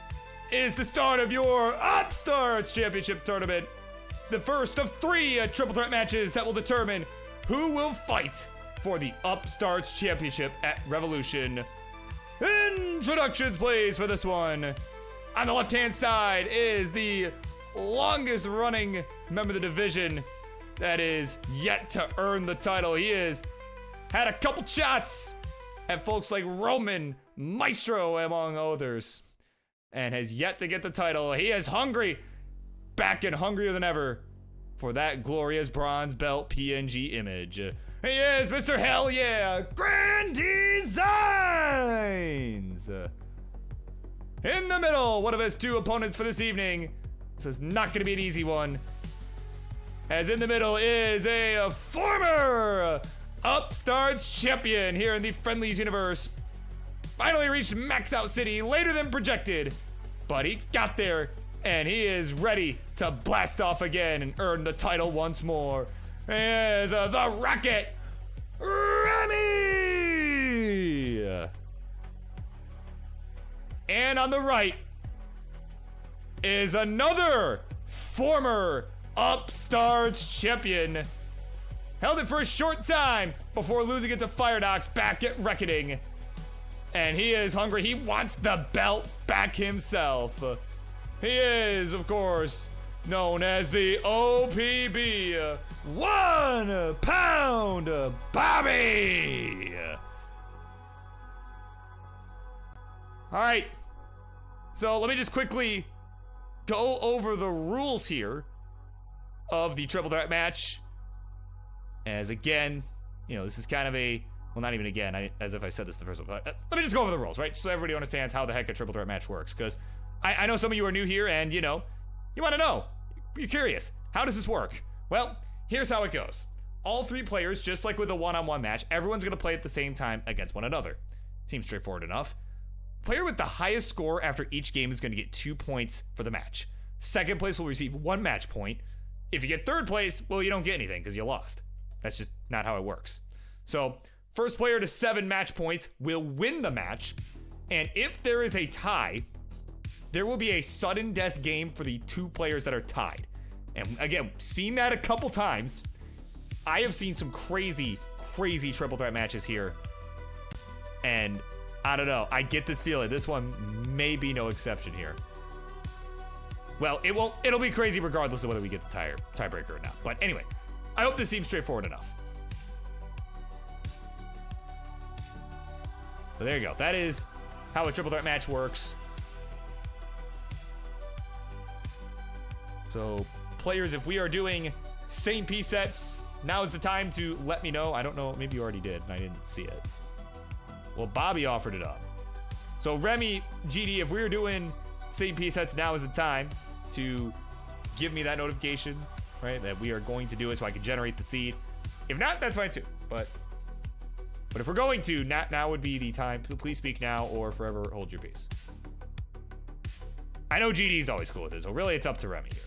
is the start of your Upstarts Championship tournament. The first of 3 triple threat matches that will determine who will fight for the Upstarts Championship at Revolution. Introductions, please, for this one. On the left-hand side is the longest running member of the division that is yet to earn the title. He has had a couple shots at folks like Roman, Maestro, among others, and has yet to get the title. He is hungry, back and hungrier than ever for that glorious bronze belt PNG image. He is Mr. Hell Yeah Grand Designs. In the middle, one of his 2 opponents for this evening. This is not going to be an easy one. As in the middle is a former Upstarts champion here in the Friendlies universe. Finally reached Max Out City later than projected, but he got there and he is ready to blast off again and earn the title once more. As the Rocket, Remmy! And on the right is another former Upstarts champion. Held it for a short time before losing it to Firenox back at Reckoning. And he is hungry. He wants the belt back himself. He is, of course, known as the OPB OnePoundBobby. All right. So let me just quickly go over the rules here of the triple threat match. As again, this is kind of a, well, not even again, as if I said this the first one, but let me just go over the rules, right? So everybody understands how the heck a triple threat match works. Because I know some of you are new here and, you want to know. You're curious. How does this work? Well, here's how it goes. All 3 players, just like with a one-on-one match, everyone's going to play at the same time against one another. Seems straightforward enough. Player with the highest score after each game is going to get 2 points for the match. Second place will receive 1 match point. If you get third place, well, you don't get anything because you lost. That's just not how it works. So, first player to 7 match points will win the match. And if there is a tie, there will be a sudden death game for the 2 players that are tied. And again, seen that a couple times. I have seen some crazy, crazy triple threat matches here. And I don't know. I get this feeling. This one may be no exception here. Well, it'll be crazy regardless of whether we get the tiebreaker or not. But anyway, I hope this seems straightforward enough. So there you go. That is how a triple threat match works. So players, if we are doing same piece sets, now is the time to let me know. I don't know. Maybe you already did and I didn't see it. Well, Bobby offered it up. So Remmy, GD, if we were doing same piece sets, now is the time to give me that notification, right? That we are going to do it so I can generate the seed. If not, that's fine too. But if we're going to, now would be the time. Please speak now or forever hold your peace. I know GD is always cool with it, so really it's up to Remmy here.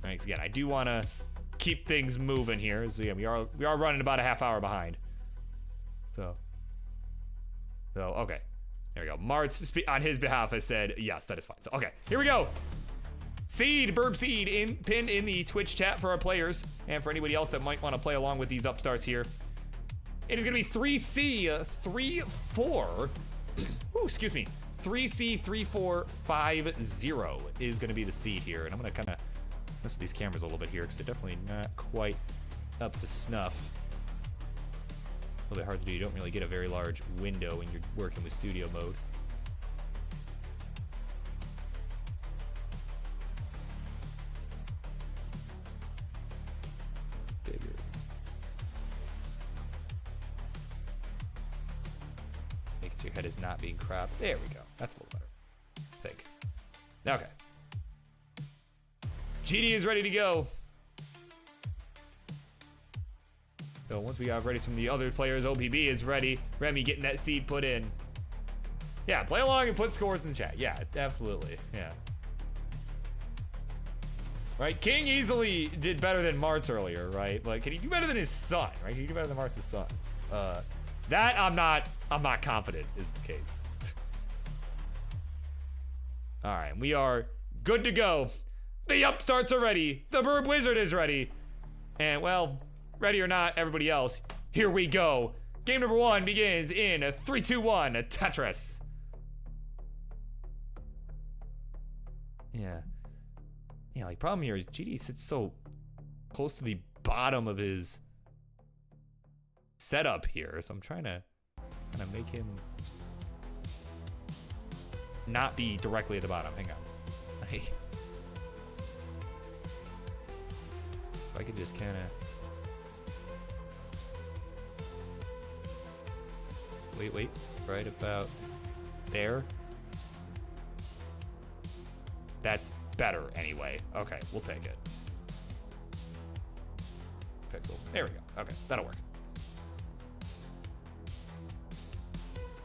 Thanks again. I do want to keep things moving here. So yeah, we are running about a half hour behind. So okay. There we go. Martz, on his behalf, has said, yes, that is fine. So, okay, here we go. Seed, BirbWizard, pinned in the Twitch chat for our players and for anybody else that might want to play along with these upstarts here. It is going to be 3C, 3-4. Ooh, excuse me. 3C, 3-4-5-0 is going to be the seed here. And I'm going to kind of mess with these cameras a little bit here because they're definitely not quite up to snuff. A little bit hard to do. You don't really get a very large window when you're working with studio mode. Bigger. Making sure your head is not being cropped. There we go. That's a little better. I think. Okay. GD is ready to go. So once we got ready from the other players, OPB is ready. Remmy getting that seed put in. Yeah, play along and put scores in the chat. Yeah, absolutely. Yeah. Right? King easily did better than Martz earlier, right? Like, can he do better than his son, right? Can he do better than Martz's son? That I'm not confident is the case. All right, we are good to go. The Upstarts are ready. The BirbWizard is ready. And, well, ready or not, everybody else, here we go. Game number 1 begins in a 3, 2, 1, a Tetris. Yeah, like, problem here is GD sits so close to the bottom of his setup here, so I'm trying to kind of make him not be directly at the bottom. Hang on. If I could just kind of wait, right about there. That's better anyway. Okay, we'll take it. Pixel. There we go. Okay, that'll work.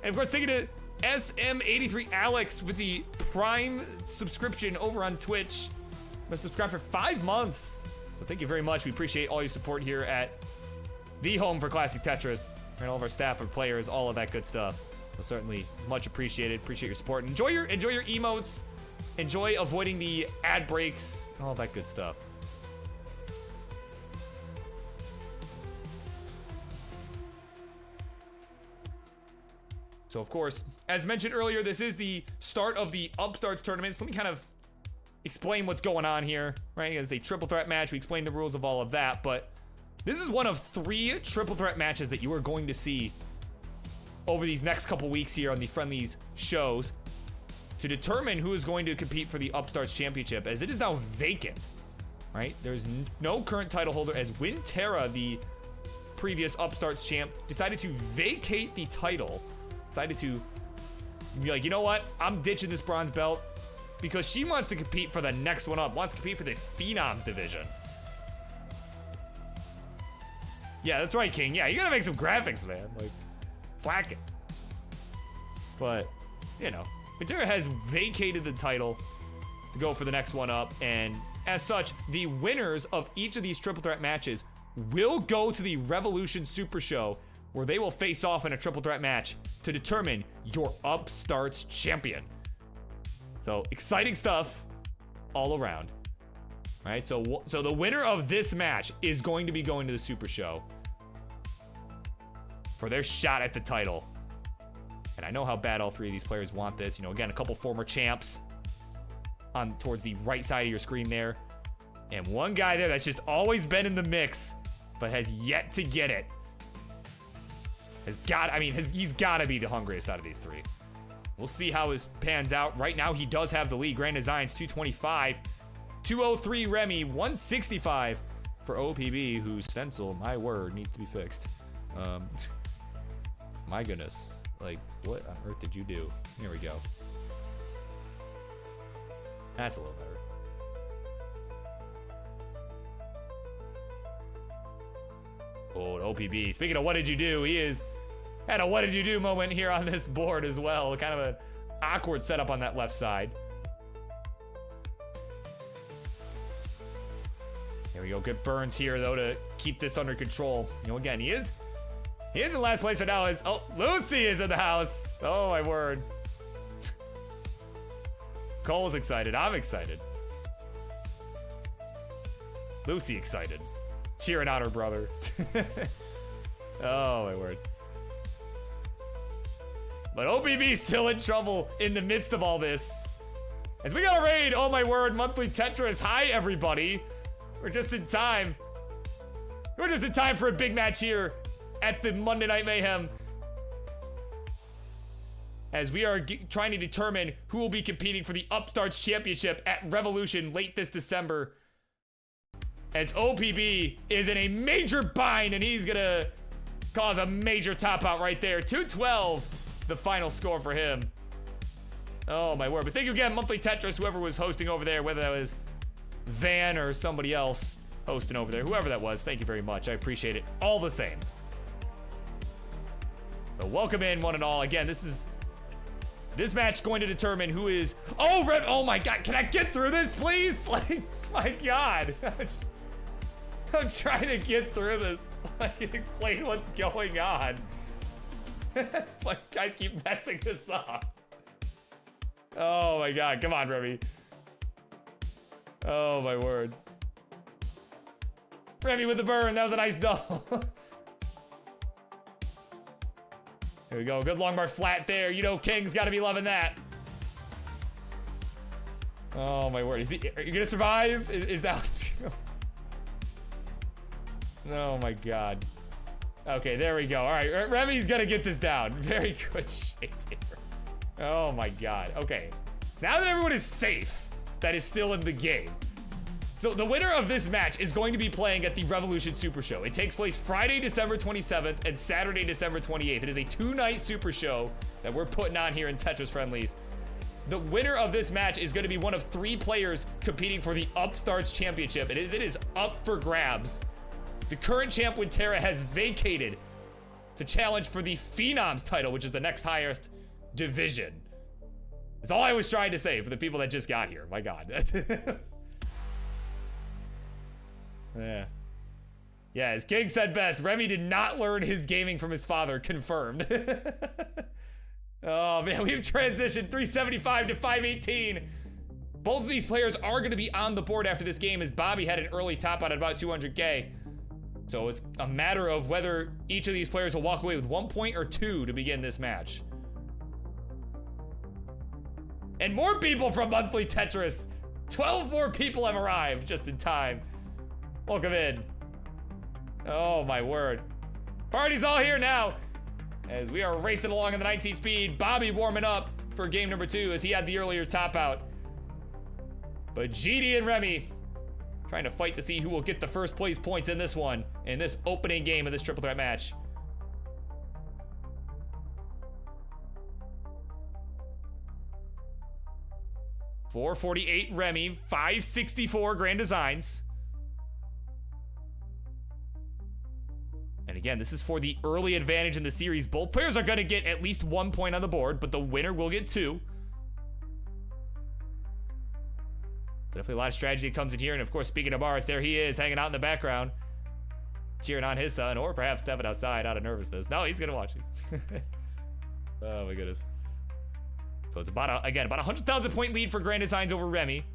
And of course, thank you to SM83 Alex with the Prime subscription over on Twitch. Been subscribed for 5 months. So thank you very much. We appreciate all your support here at the home for Classic Tetris. And all of our staff and players, all of that good stuff. So certainly much appreciated. Appreciate your support. Enjoy your emotes. Enjoy avoiding the ad breaks. All that good stuff. So of course, as mentioned earlier, this is the start of the Upstarts tournament. So let me kind of explain what's going on here, right? It's a triple threat match. We explained the rules of all of that, but this is one of 3 triple threat matches that you are going to see over these next couple weeks here on the Friendlies shows to determine who is going to compete for the Upstarts Championship, as it is now vacant, right? There's no current title holder, as Winterra, the previous Upstarts champ, decided to vacate the title. Decided to be like, you know what? I'm ditching this bronze belt because she wants to compete for the next one up, wants to compete for the Phenoms division. Yeah, that's right, King. Yeah, you gotta make some graphics, man. Like, slack it. But, you know, Winterra has vacated the title to go for the next one up, and as such, the winners of each of these triple threat matches will go to the Revolution Super Show, where they will face off in a triple threat match to determine your Upstarts champion. So exciting stuff all around. All right, so the winner of this match is going to be going to the Super Show for their shot at the title. And I know how bad all 3 of these players want this. You know, again, a couple former champs on towards the right side of your screen there. And one guy there that's just always been in the mix, but has yet to get it. He's got to be the hungriest out of these 3. We'll see how this pans out. Right now, he does have the lead. Grand Designs 225, 203 Remmy, 165 for OPB, whose stencil, my word, needs to be fixed. My goodness. Like, what on earth did you do? Here we go. That's a little better. Oh, OPB. Speaking of what did you do, he is had a what did you do moment here on this board as well. Kind of an awkward setup on that left side. Here we go. Good burns here, though, to keep this under control. You know, again, he is in last place right now. Oh, Lucy is in the house. Oh, my word. Cole's excited. I'm excited. Lucy excited. Cheering on her brother. Oh, my word. But OPB's still in trouble in the midst of all this. As we got a raid, oh my word, monthly Tetris. Hi, everybody. We're just in time. We're just in time for a big match here at the Monday Night Mayhem, as we are trying to determine who will be competing for the Upstarts Championship at Revolution late this December. As OPB is in a major bind, and he's gonna cause a major top out right there. 212, the final score for him. Oh my word. But thank you again, monthly Tetris, whoever was hosting over there, whether that was Van or somebody else hosting over there, whoever that was, thank you very much. I appreciate it all the same. So welcome in, one and all. Again, this is This match going to determine who is... Oh my God, can I get through this, please? Like, my God. I'm trying to get through this. I can explain what's going on. It's like, guys keep messing this up. Oh my God, come on, Remy. Oh my word. Remy with the burn, that was a nice double. Here we go, good long bar flat there. You know King's gotta be loving that. Oh my word, are you gonna survive? Is that... Oh my God. Okay, there we go. All right, Remy's gonna get this down. Very good shape here. Oh my God, okay. Now that everyone is safe, that is still in the game. So the winner of this match is going to be playing at the Revolution Super Show. It takes place Friday, December 27th and Saturday, December 28th. It is a 2-night Super Show that we're putting on here in Tetris Friendlies. The winner of this match is going to be one of 3 players competing for the Upstarts Championship. It is up for grabs. The current champ Winterra has vacated to challenge for the Phenoms title, which is the next highest division. That's all I was trying to say for the people that just got here. My God. Yeah. Yeah, as King said best, Remy did not learn his gaming from his father. Confirmed. Oh, man, we've transitioned 375 to 518. Both of these players are going to be on the board after this game, as Bobby had an early top out at about 200K. So it's a matter of whether each of these players will walk away with 1 point or 2 to begin this match. And more people from Monthly Tetris. 12 more people have arrived just in time. Welcome in. Oh my word. Party's all here now. As we are racing along in the 19 speed. Bobby warming up for game number 2 as he had the earlier top out. But GD and Remy trying to fight to see who will get the first place points in this one, in this opening game of this triple threat match. $448 Remy, $564 Grand Designs. And again, this is for the early advantage in the series. Both players are going to get at least 1 point on the board, but the winner will get 2. Definitely a lot of strategy that comes in here. And of course, speaking of bars, there he is hanging out in the background, cheering on his son, or perhaps stepping outside out of nervousness. No, he's going to watch these. Oh my goodness. So it's about, again, about a 100,000 point lead for Grand Designs over Remy.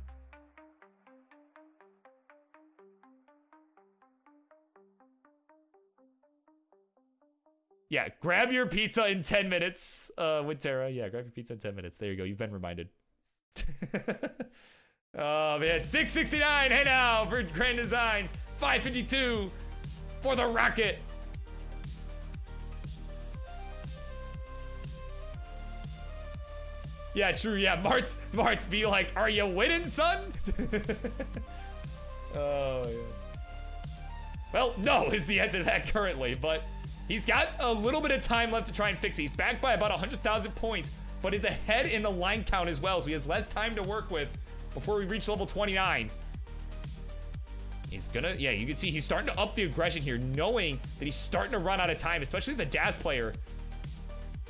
Yeah, grab your pizza in 10 minutes, Winterra. Yeah, grab your pizza in 10 minutes. There you go. You've been reminded. Oh, man. 669. Hey, now for Grand Designs. 552 for the Rocket. Yeah, true. Yeah, Mart's be like, are you winning, son? Oh, yeah. Well, no is the answer to that currently, but he's got a little bit of time left to try and fix it. He's back by about 100,000 points, but is ahead in the line count as well, so he has less time to work with before we reach level 29. He's gonna, yeah, you can see he's starting to up the aggression here, knowing that he's starting to run out of time, especially as a Jazz player.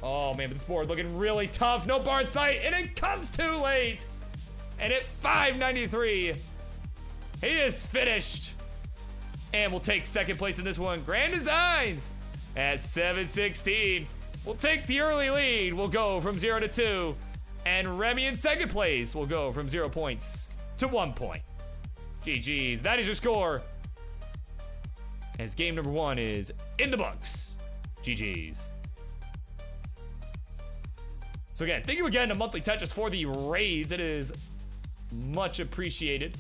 Oh man, but this board looking really tough. No bar in sight, and it comes too late. And at 593, he is finished. And we'll take second place in this one. Grand Designs at 716. We'll take the early lead. We'll go from 0 to 2. And Remy in second place will go from 0 points to 1 point. GG's. That is your score. As game number 1 is in the books. GG's. So again, thank you again to Monthly Tetris for the raids. It is much appreciated.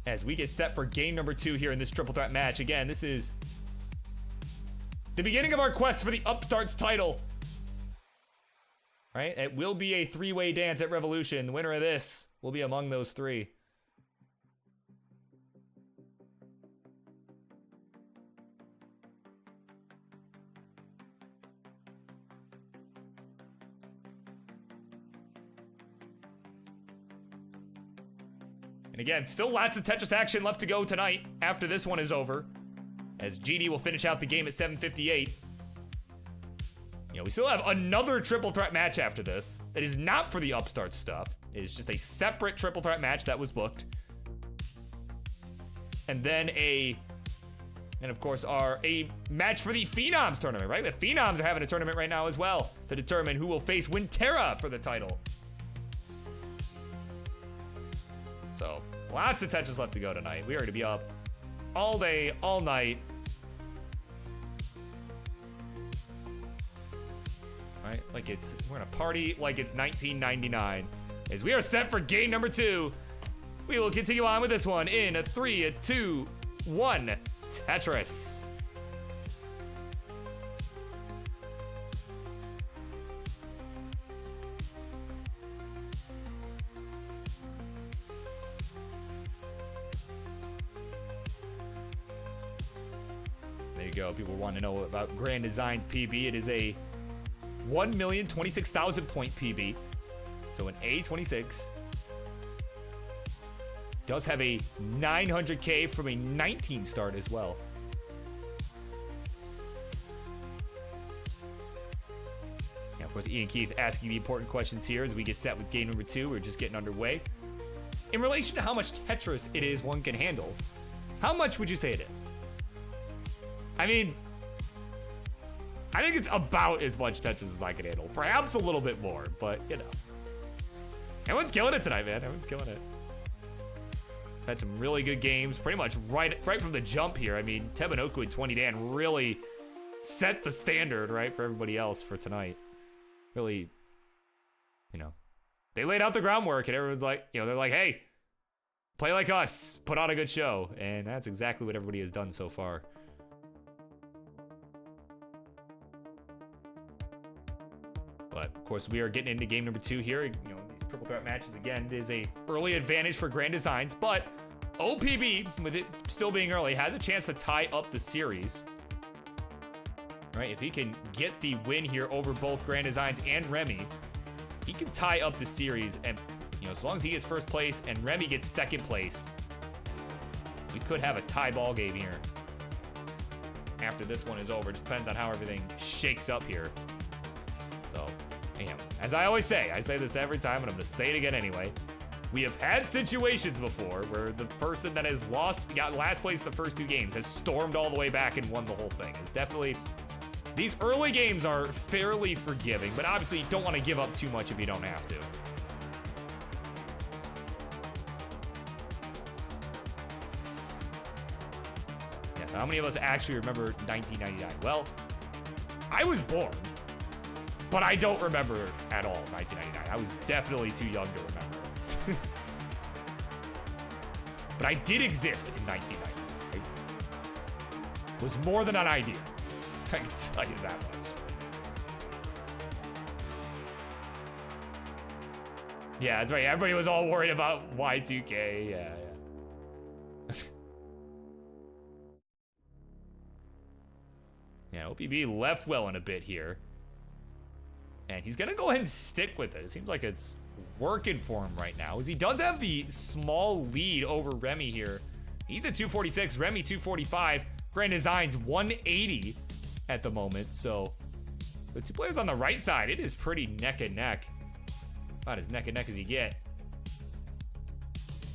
As we get set for game number 2 here in this triple threat match. Again, this is the beginning of our quest for the Upstarts title. Right? It will be a 3-way dance at Revolution. The winner of this will be among those 3. And again, still lots of Tetris action left to go tonight after this one is over, as GD will finish out the game at 7:58. know, we still have another triple threat match after this. That is not for the Upstart stuff. It is just a separate triple threat match that was booked. And then and of course, a match for the Phenoms tournament, right? The Phenoms are having a tournament right now as well to determine who will face Winterra for the title. So, lots of Tetris left to go tonight. We are going to be up all day, all night. Right? Like we're going to party like it's 1999. As we are set for game number 2. We will continue on with this one in a 3, a 2, 1. Tetris. There you go. People want to know about Grand Design's PB. It is a 1,026,000 point PB. So an A26. Does have a 900K from a 19 start as well. Yeah, of course, Ian Keith asking the important questions here as we get set with game number 2. We're just getting underway. In relation to how much Tetris it is one can handle, how much would you say it is? I mean, I think it's about as much Tetris as I can handle. Perhaps a little bit more, but you know. Everyone's killing it tonight, man. Everyone's killing it. Had some really good games, pretty much right from the jump here. I mean, Tebanoku and 20 Dan really set the standard, right, for everybody else for tonight. Really, you know, they laid out the groundwork, and everyone's like, you know, they're like, hey, play like us, put on a good show, and that's exactly what everybody has done so far. But of course, we are getting into game number 2 here. You know, these triple threat matches again. It is a early advantage for Grand Designs, but OPB, with it still being early, has a chance to tie up the series. Right? If he can get the win here over both Grand Designs and Remmy, he can tie up the series. And you know, as long as he gets first place and Remmy gets second place, we could have a tie ball game here after this one is over. Just depends on how everything shakes up here. So, Mayhem. As I always say, I say this every time, and I'm gonna say it again anyway. We have had situations before where the person that has got last place the first 2 games has stormed all the way back and won the whole thing. It's definitely, these early games are fairly forgiving, but obviously you don't want to give up too much if you don't have to. Yeah, so how many of us actually remember 1999? Well, I was born, but I don't remember at all 1999. I was definitely too young to remember. But I did exist in 1990. It was more than an idea. I can tell you that much. Yeah, that's right. Everybody was all worried about Y2K. Yeah. Yeah, OPB left well in a bit here. And he's going to go ahead and stick with it. It seems like it's working for him right now, as he does have the small lead over Remmy here. He's at 246, Remmy 245, Grand Designs 180 at the moment. So the 2 players on the right side, it is pretty neck and neck. About as neck and neck as you get.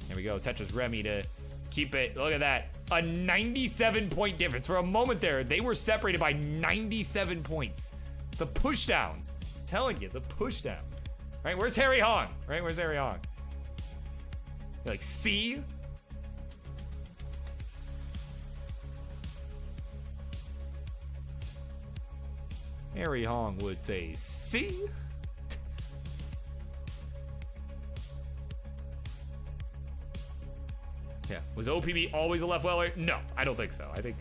There we go, Tetris Remmy to keep it. Look at that, a 97-point difference. For a moment there, they were separated by 97 points. The pushdowns, I'm telling you, the pushdown. Right, where's Harry Hong? Right, where's Harry Hong? You're like, C? Harry Hong would say C? Yeah, was OPB always a left weller? No, I don't think so. I think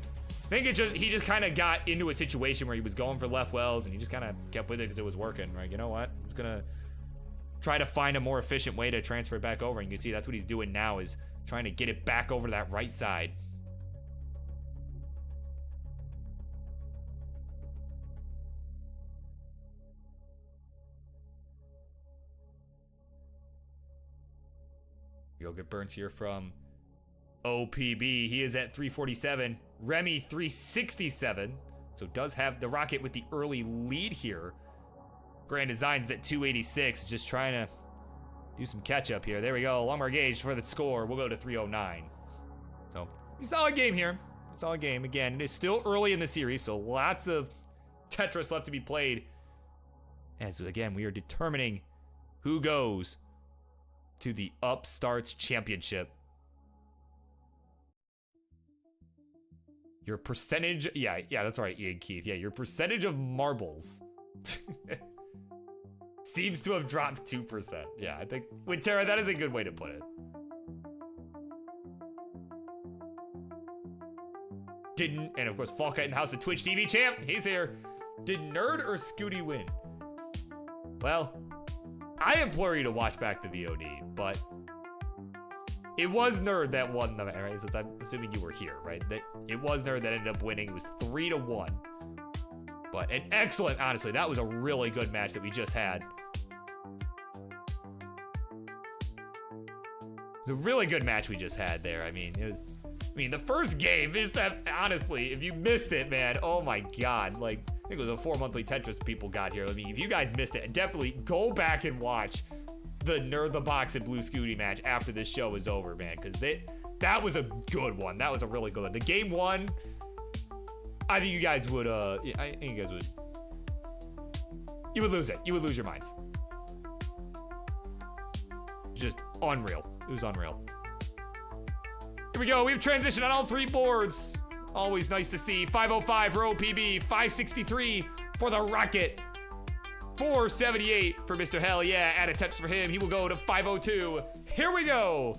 he just kind of got into a situation where he was going for left wells, and he just kind of kept with it because it was working. Right, you know what? I'm just gonna try to find a more efficient way to transfer it back over. And you can see that's what he's doing now, is trying to get it back over to that right side. You'll get burns here from OPB. He is at 347. Remmy 367. So does have the Rocket with the early lead here. Grand Designs at 286, just trying to do some catch up here. There we go, Lumber Gauge for the score. We'll go to 309. So, a solid game here. A solid game. Again, it is still early in the series, so lots of Tetris left to be played. As again, we are determining who goes to the Upstarts Championship. Your percentage, yeah, that's right, Ian Keith. Yeah, your percentage of marbles seems to have dropped 2%. Yeah, I think, Winterra, that is a good way to put it. And of course, Falkite in the house of Twitch TV champ, he's here. Did Nerd or Scuti win? Well, I implore you to watch back the VOD, but it was Nerd that won the match, right? Since I'm assuming you were here, right? That it was Nerd that ended up winning. It was 3-1. But an excellent, honestly, that was a really good match that we just had. It was a really good match we just had there. I mean, the first game is that, honestly, if you missed it, man, oh my God. Like, I think it was a 4 monthly Tetris people got here. I mean, if you guys missed it, definitely go back and watch the Nerd the Box and Blue Scuti match after this show is over, man, because that was a good one. That was a really good one. The game one, I think you guys would, I think you guys would, you would lose it. You would lose your minds. Just unreal. It was unreal. Here we go. We've transitioned on all three boards. Always nice to see. 505 for OPB, 563 for the Rocket, 478 for Mr. Hell Yeah. Add a touch for him. He will go to 502. Here we go.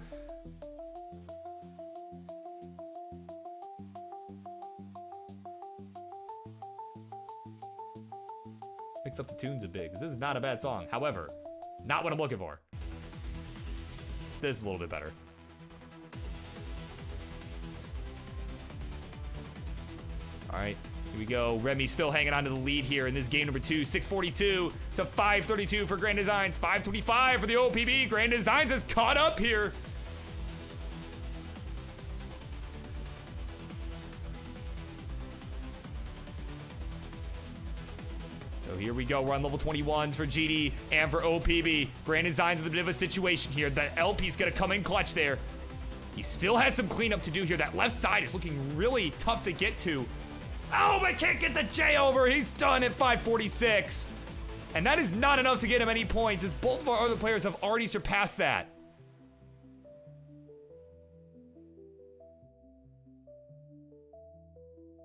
Mix up the tunes a bit, because this is not a bad song. However, not what I'm looking for. This is a little bit better. All right, here we go. Remy still hanging on to the lead here in this game number 2. 642 to 532 for Grand Designs. 525 for the OPB. Grand Designs is caught up here. So here we go. We're on level 21s for GD and for OPB. Grand Designs with a bit of a situation here. That LP's gonna come in clutch there. He still has some cleanup to do here. That left side is looking really tough to get to. Oh, but can't get the J over. He's done at 546. And that is not enough to get him any points, as both of our other players have already surpassed that.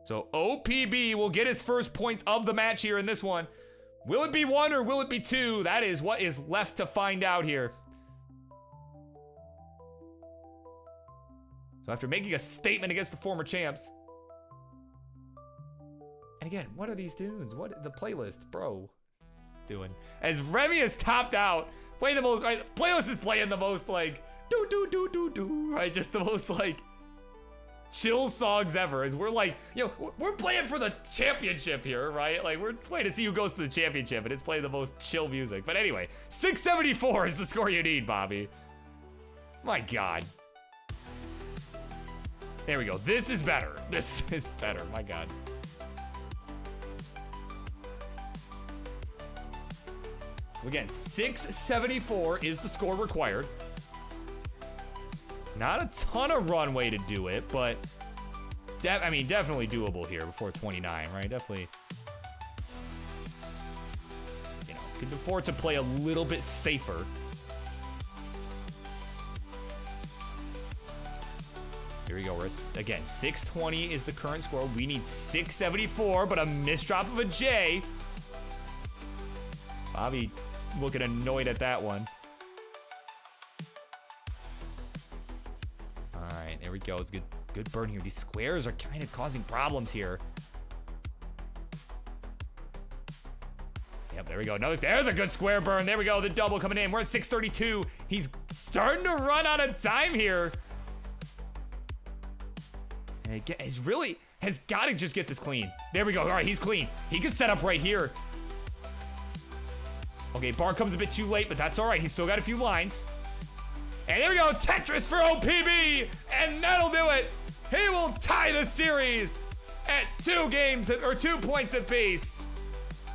So OPB will get his first points of the match here in this one. Will it be 1 or will it be 2? That is what is left to find out here. So after making a statement against the former champs. And again, what are these tunes? What the playlist, bro, doing? As Remy is topped out, playing the most, right? Playlist is playing the most like right? Just the most like chill songs ever. As we're like, we're playing for the championship here, right? Like we're playing to see who goes to the championship, and it's playing the most chill music. But anyway, 674 is the score you need, Bobby. My God. There we go. This is better. This is better. My God. Again, 674 is the score required. Not a ton of runway to do it, but definitely doable here before 29, right? Definitely, can afford to play a little bit safer. Here we go. Again, 620 is the current score. We need 674, but a misdrop of a J. Bobby looking annoyed at that one. All right, there we go. It's good burn here. These squares are kind of causing problems here. Yep, there we go. There's a good square burn. There we go. The double coming in. We're at 632. He's starting to run out of time here. And again, has got to just get this clean. There we go. All right, he's clean. He could set up right here. Okay, bar comes a bit too late, but that's all right. He's still got a few lines. And there we go, Tetris for OPB, and that'll do it. He will tie the series at 2 games or 2 points apiece,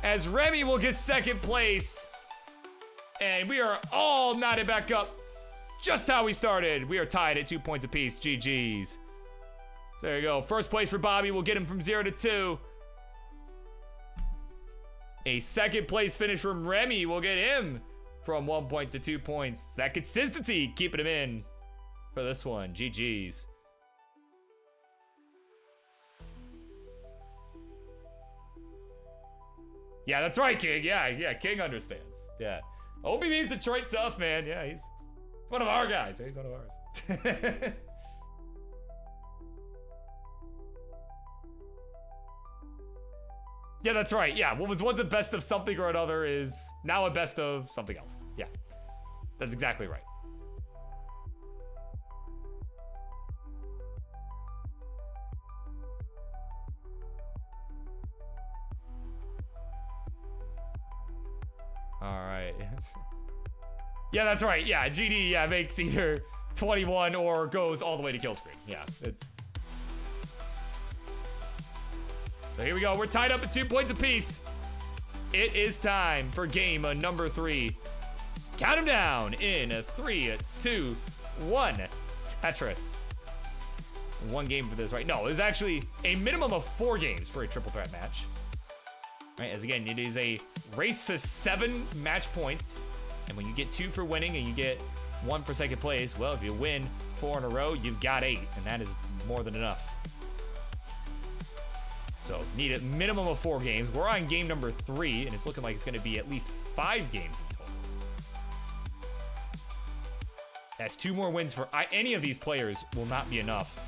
as Remy will get second place. And we are all knotted back up just how we started. We are tied at 2 points apiece. GG's. So there you go. First place for Bobby will get him from 0 to 2. A second place finish from Remy will get him from 1 point to 2 points. That consistency keeping him in for this one. GG's. Yeah, that's right, King. Yeah, King understands. Yeah. OBB's Detroit tough, man. Yeah, he's one of our guys. Right? He's one of ours. Yeah, that's right. Yeah, what was once a best of something or another is now a best of something else. Yeah, that's exactly right. All right. Yeah, that's right. Yeah, GD makes either 21 or goes all the way to kill screen. Yeah, it's. So here we go. We're tied up at 2 points apiece. It is time for game number 3. Count them down in 3, 2, 1. Tetris. 1 game for this, right? No, there's actually a minimum of 4 games for a triple threat match. Right, as again, it is a race to 7 match points. And when you get 2 for winning and you get 1 for second place, well, if you win 4 in a row, you've got 8. And that is more than enough. So, need a minimum of 4 games. We're on game number 3, and it's looking like it's going to be at least 5 games in total. That's 2 more wins for any of these players will not be enough.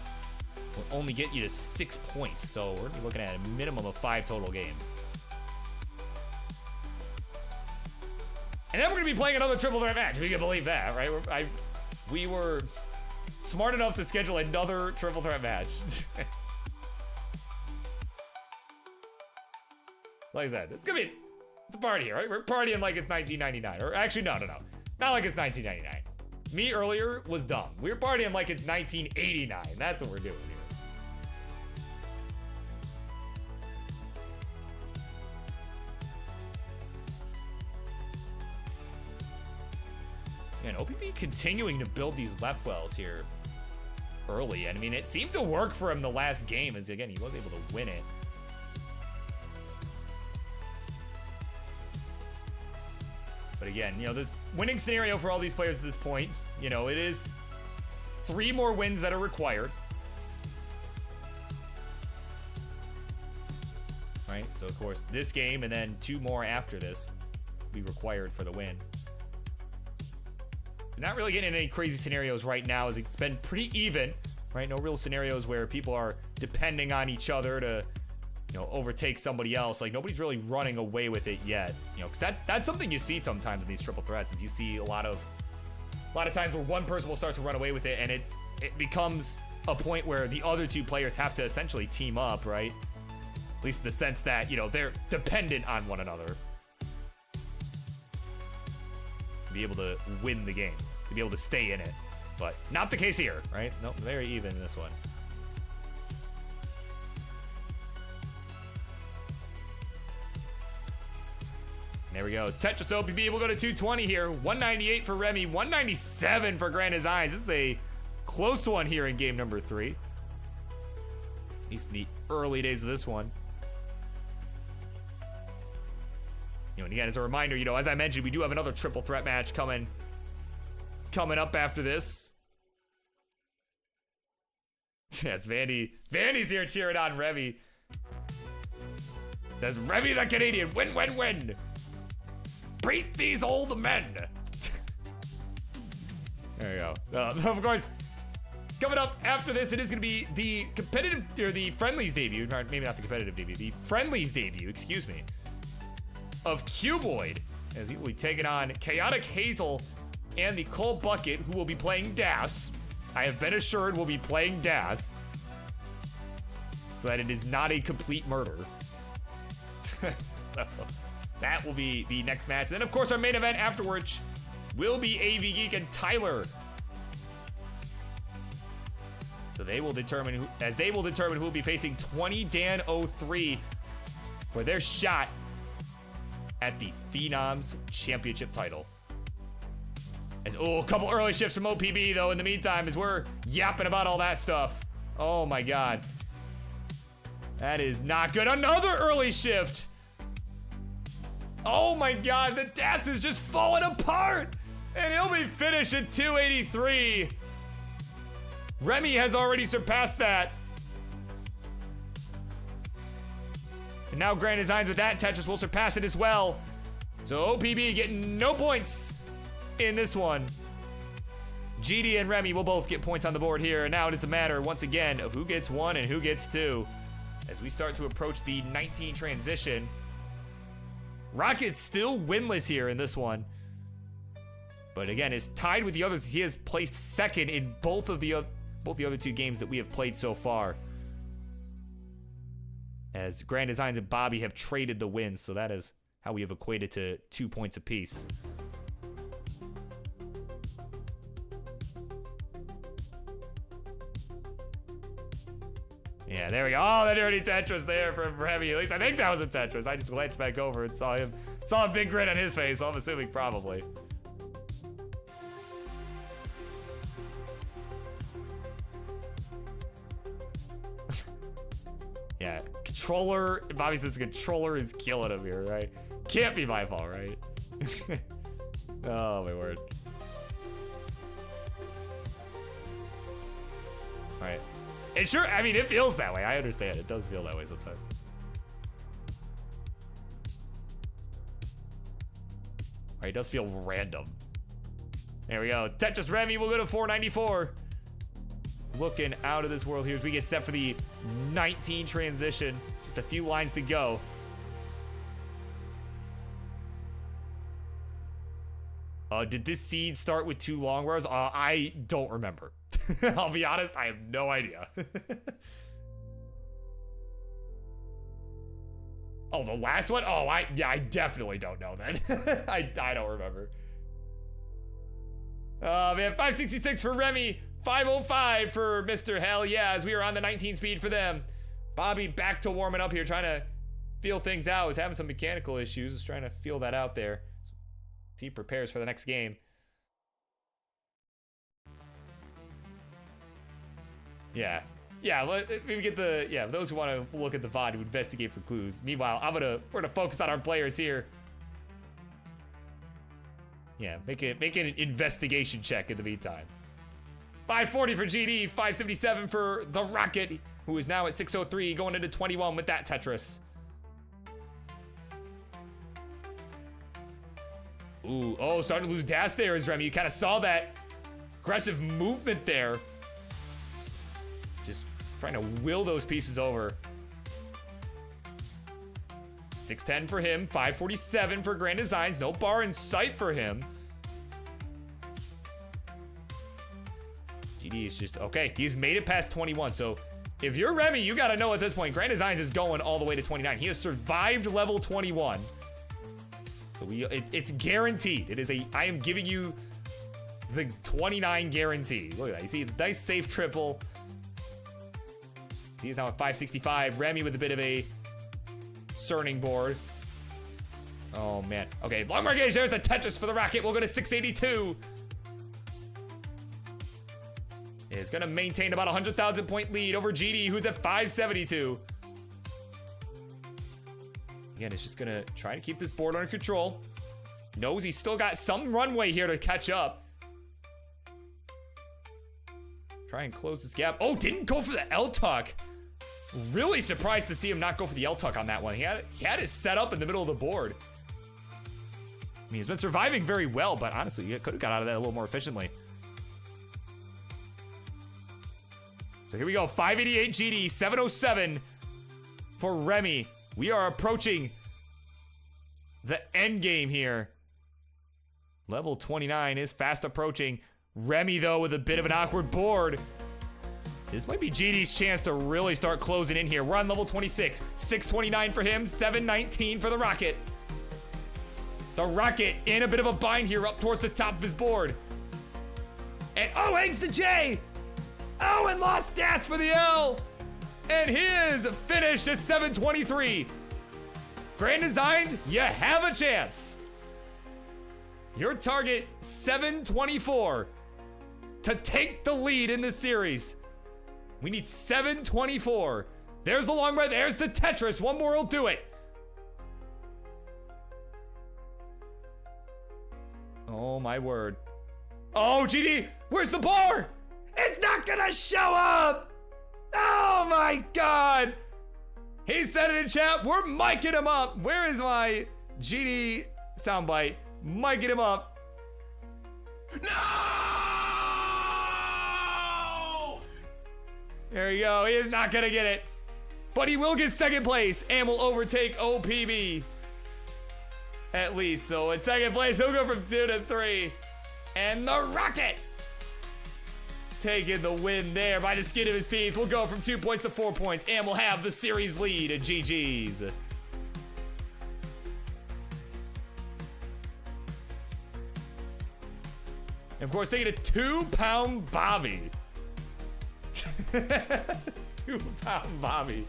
Will only get you to 6 points. So, we're going to be looking at a minimum of 5 total games. And then we're going to be playing another triple threat match, if you can believe that, right? We were smart enough to schedule another triple threat match. Like that. It's gonna be, it's a party here, right? We're partying like it's 1999. Or actually, no. Not like it's 1999. Me earlier was dumb. We're partying like it's 1989. That's what we're doing here. And OPP continuing to build these left wells here early. And I mean, it seemed to work for him the last game, as again, he was able to win it. But again, you know, this winning scenario for all these players at this point, you know, it is 3 more wins that are required. Right? So, of course, this game and then 2 more after this will be required for the win. Not really getting any crazy scenarios right now, as it's been pretty even, right? No real scenarios where people are depending on each other to, you know, overtake somebody else. Like, nobody's really running away with it yet, you know, because that's something you see sometimes in these triple threats, is you see a lot of times where one person will start to run away with it, and it becomes a point where the other 2 players have to essentially team up, right? At least in the sense that, you know, they're dependent on one another to be able to win the game, to be able to stay in it. But not the case here, right? Nope, very even in this one. There we go. Tetris OPB will go to 220 here. 198 for Remy. 197 for Grand Designs. This is a close one here in game number 3. At least in the early days of this one. You know, and again, as a reminder, you know, as I mentioned, we do have another triple threat match coming up after this. Yes, Vandy's here cheering on Remy. Says, Remy the Canadian, win, win, win. Beat these old men. There you go. Of course, coming up after this, it is going to be the competitive, or the Friendlies debut. Or maybe not the competitive debut. The Friendlies debut, excuse me, of Cuboid, as he will be taking on Chaotic Hazel and the Cold Bucket, who will be playing Das. I have been assured will be playing Das, so that it is not a complete murder. So that will be the next match. And then, of course, our main event afterwards will be AVGeek and Tyler So they will determine who will be facing 20 Dan 03 for their shot at the Phenoms Championship title. A couple early shifts from OPB though in the meantime as we're yapping about all that stuff. Oh my god. That is not good. Another early shift. Oh my god, the dance is just falling apart. And he'll be finished at 283. Remmy has already surpassed that. And now Grand Designs with that Tetris will surpass it as well. So OPB getting no points in this one. GD and Remmy will both get points on the board here. And now it is a matter, once again, of who gets 1 and who gets 2. As we start to approach the 19 transition. Rocket's still winless here in this one. But again, is tied with the others. He has placed second in both the other 2 games that we have played so far. As Grand Designs and Bobby have traded the wins. So that is how we have equated to 2 points apiece. Yeah, there we go. Oh, that dirty Tetris there from Remmy. At least I think that was a Tetris. I just glanced back over and saw a big grin on his face, so I'm assuming probably. Yeah, controller. Bobby says controller is killing him here, right? Can't be my fault, right? Oh, my word. All right. It sure, I mean, it feels that way. I understand. It does feel that way sometimes. All right, it does feel random. There we go. Tetris Remmy will go to 494. Looking out of this world here as we get set for the 19 transition. Just a few lines to go. Did this seed start with 2 long rows? I don't remember. I'll be honest, I have no idea. Oh, the last one? Oh, I definitely don't know then. I don't remember. Oh man, 566 for Remmy, 505 for Mr. Hell Yeah, as we are on the 19 speed for them. Bobby back to warming up here, trying to feel things out. Was having some mechanical issues, was trying to feel that out there. So he prepares for the next game. Yeah, we get those who want to look at the VOD to investigate for clues. Meanwhile, we're gonna focus on our players here. Yeah, make an investigation check in the meantime. 540 for GD, 577 for the Rocket, who is now at 603, going into 21 with that Tetris. Ooh, oh, starting to lose dash there is Remmy. You kind of saw that aggressive movement there. Just trying to will those pieces over. 610 for him, 547 for Grand Designs. No bar in sight for him. GD is just, okay, he's made it past 21. So if you're Remmy, you got to know at this point, Grand Designs is going all the way to 29. He has survived level 21. So it's guaranteed. It is I am giving you the 29 guarantee. Look at that. You see the nice safe triple. He's now at 565. Remmy with a bit of a cerning board. Oh, man. Okay, long mark gauge. There's the Tetris for the Rocket. We'll go to 682. It's going to maintain about a 100,000 point lead over GD, who's at 572. Again, it's just going to try to keep this board under control. Knows he's still got some runway here to catch up. Try and close this gap. Oh, didn't go for the L-Tuck. Really surprised to see him not go for the L-Tuck on that one. He had it set up in the middle of the board. I mean, he's been surviving very well, but honestly, he could have got out of that a little more efficiently. So here we go, 588 GD, 707 for Remmy. We are approaching the end game here. Level 29 is fast approaching. Remmy, though, with a bit of an awkward board. This might be GD's chance to really start closing in here. We're on level 26. 629 for him, 719 for the Rocket. The Rocket in a bit of a bind here up towards the top of his board. And, oh, eggs the J! Oh, and lost gas for the L. And his finished at 723. Grand Designs, you have a chance. Your target, 724, to take the lead in this series. We need 724. There's the long breath. There's the Tetris. One more will do it. Oh, my word. Oh, GD, where's the bar? It's not gonna show up. Oh, my God. He said it in chat. We're micing him up. Where is my GD soundbite? Micing him up. No! There you go. He is not gonna get it. But he will get second place and will overtake OPB. At least. So in second place, he'll go from 2 to 3. And the Rocket taking the win there by the skin of his teeth. We'll go from 2 points to 4 points and we'll have the series lead at GG's. And of course, taking a 2-pound Bobby. 2-pound Bobby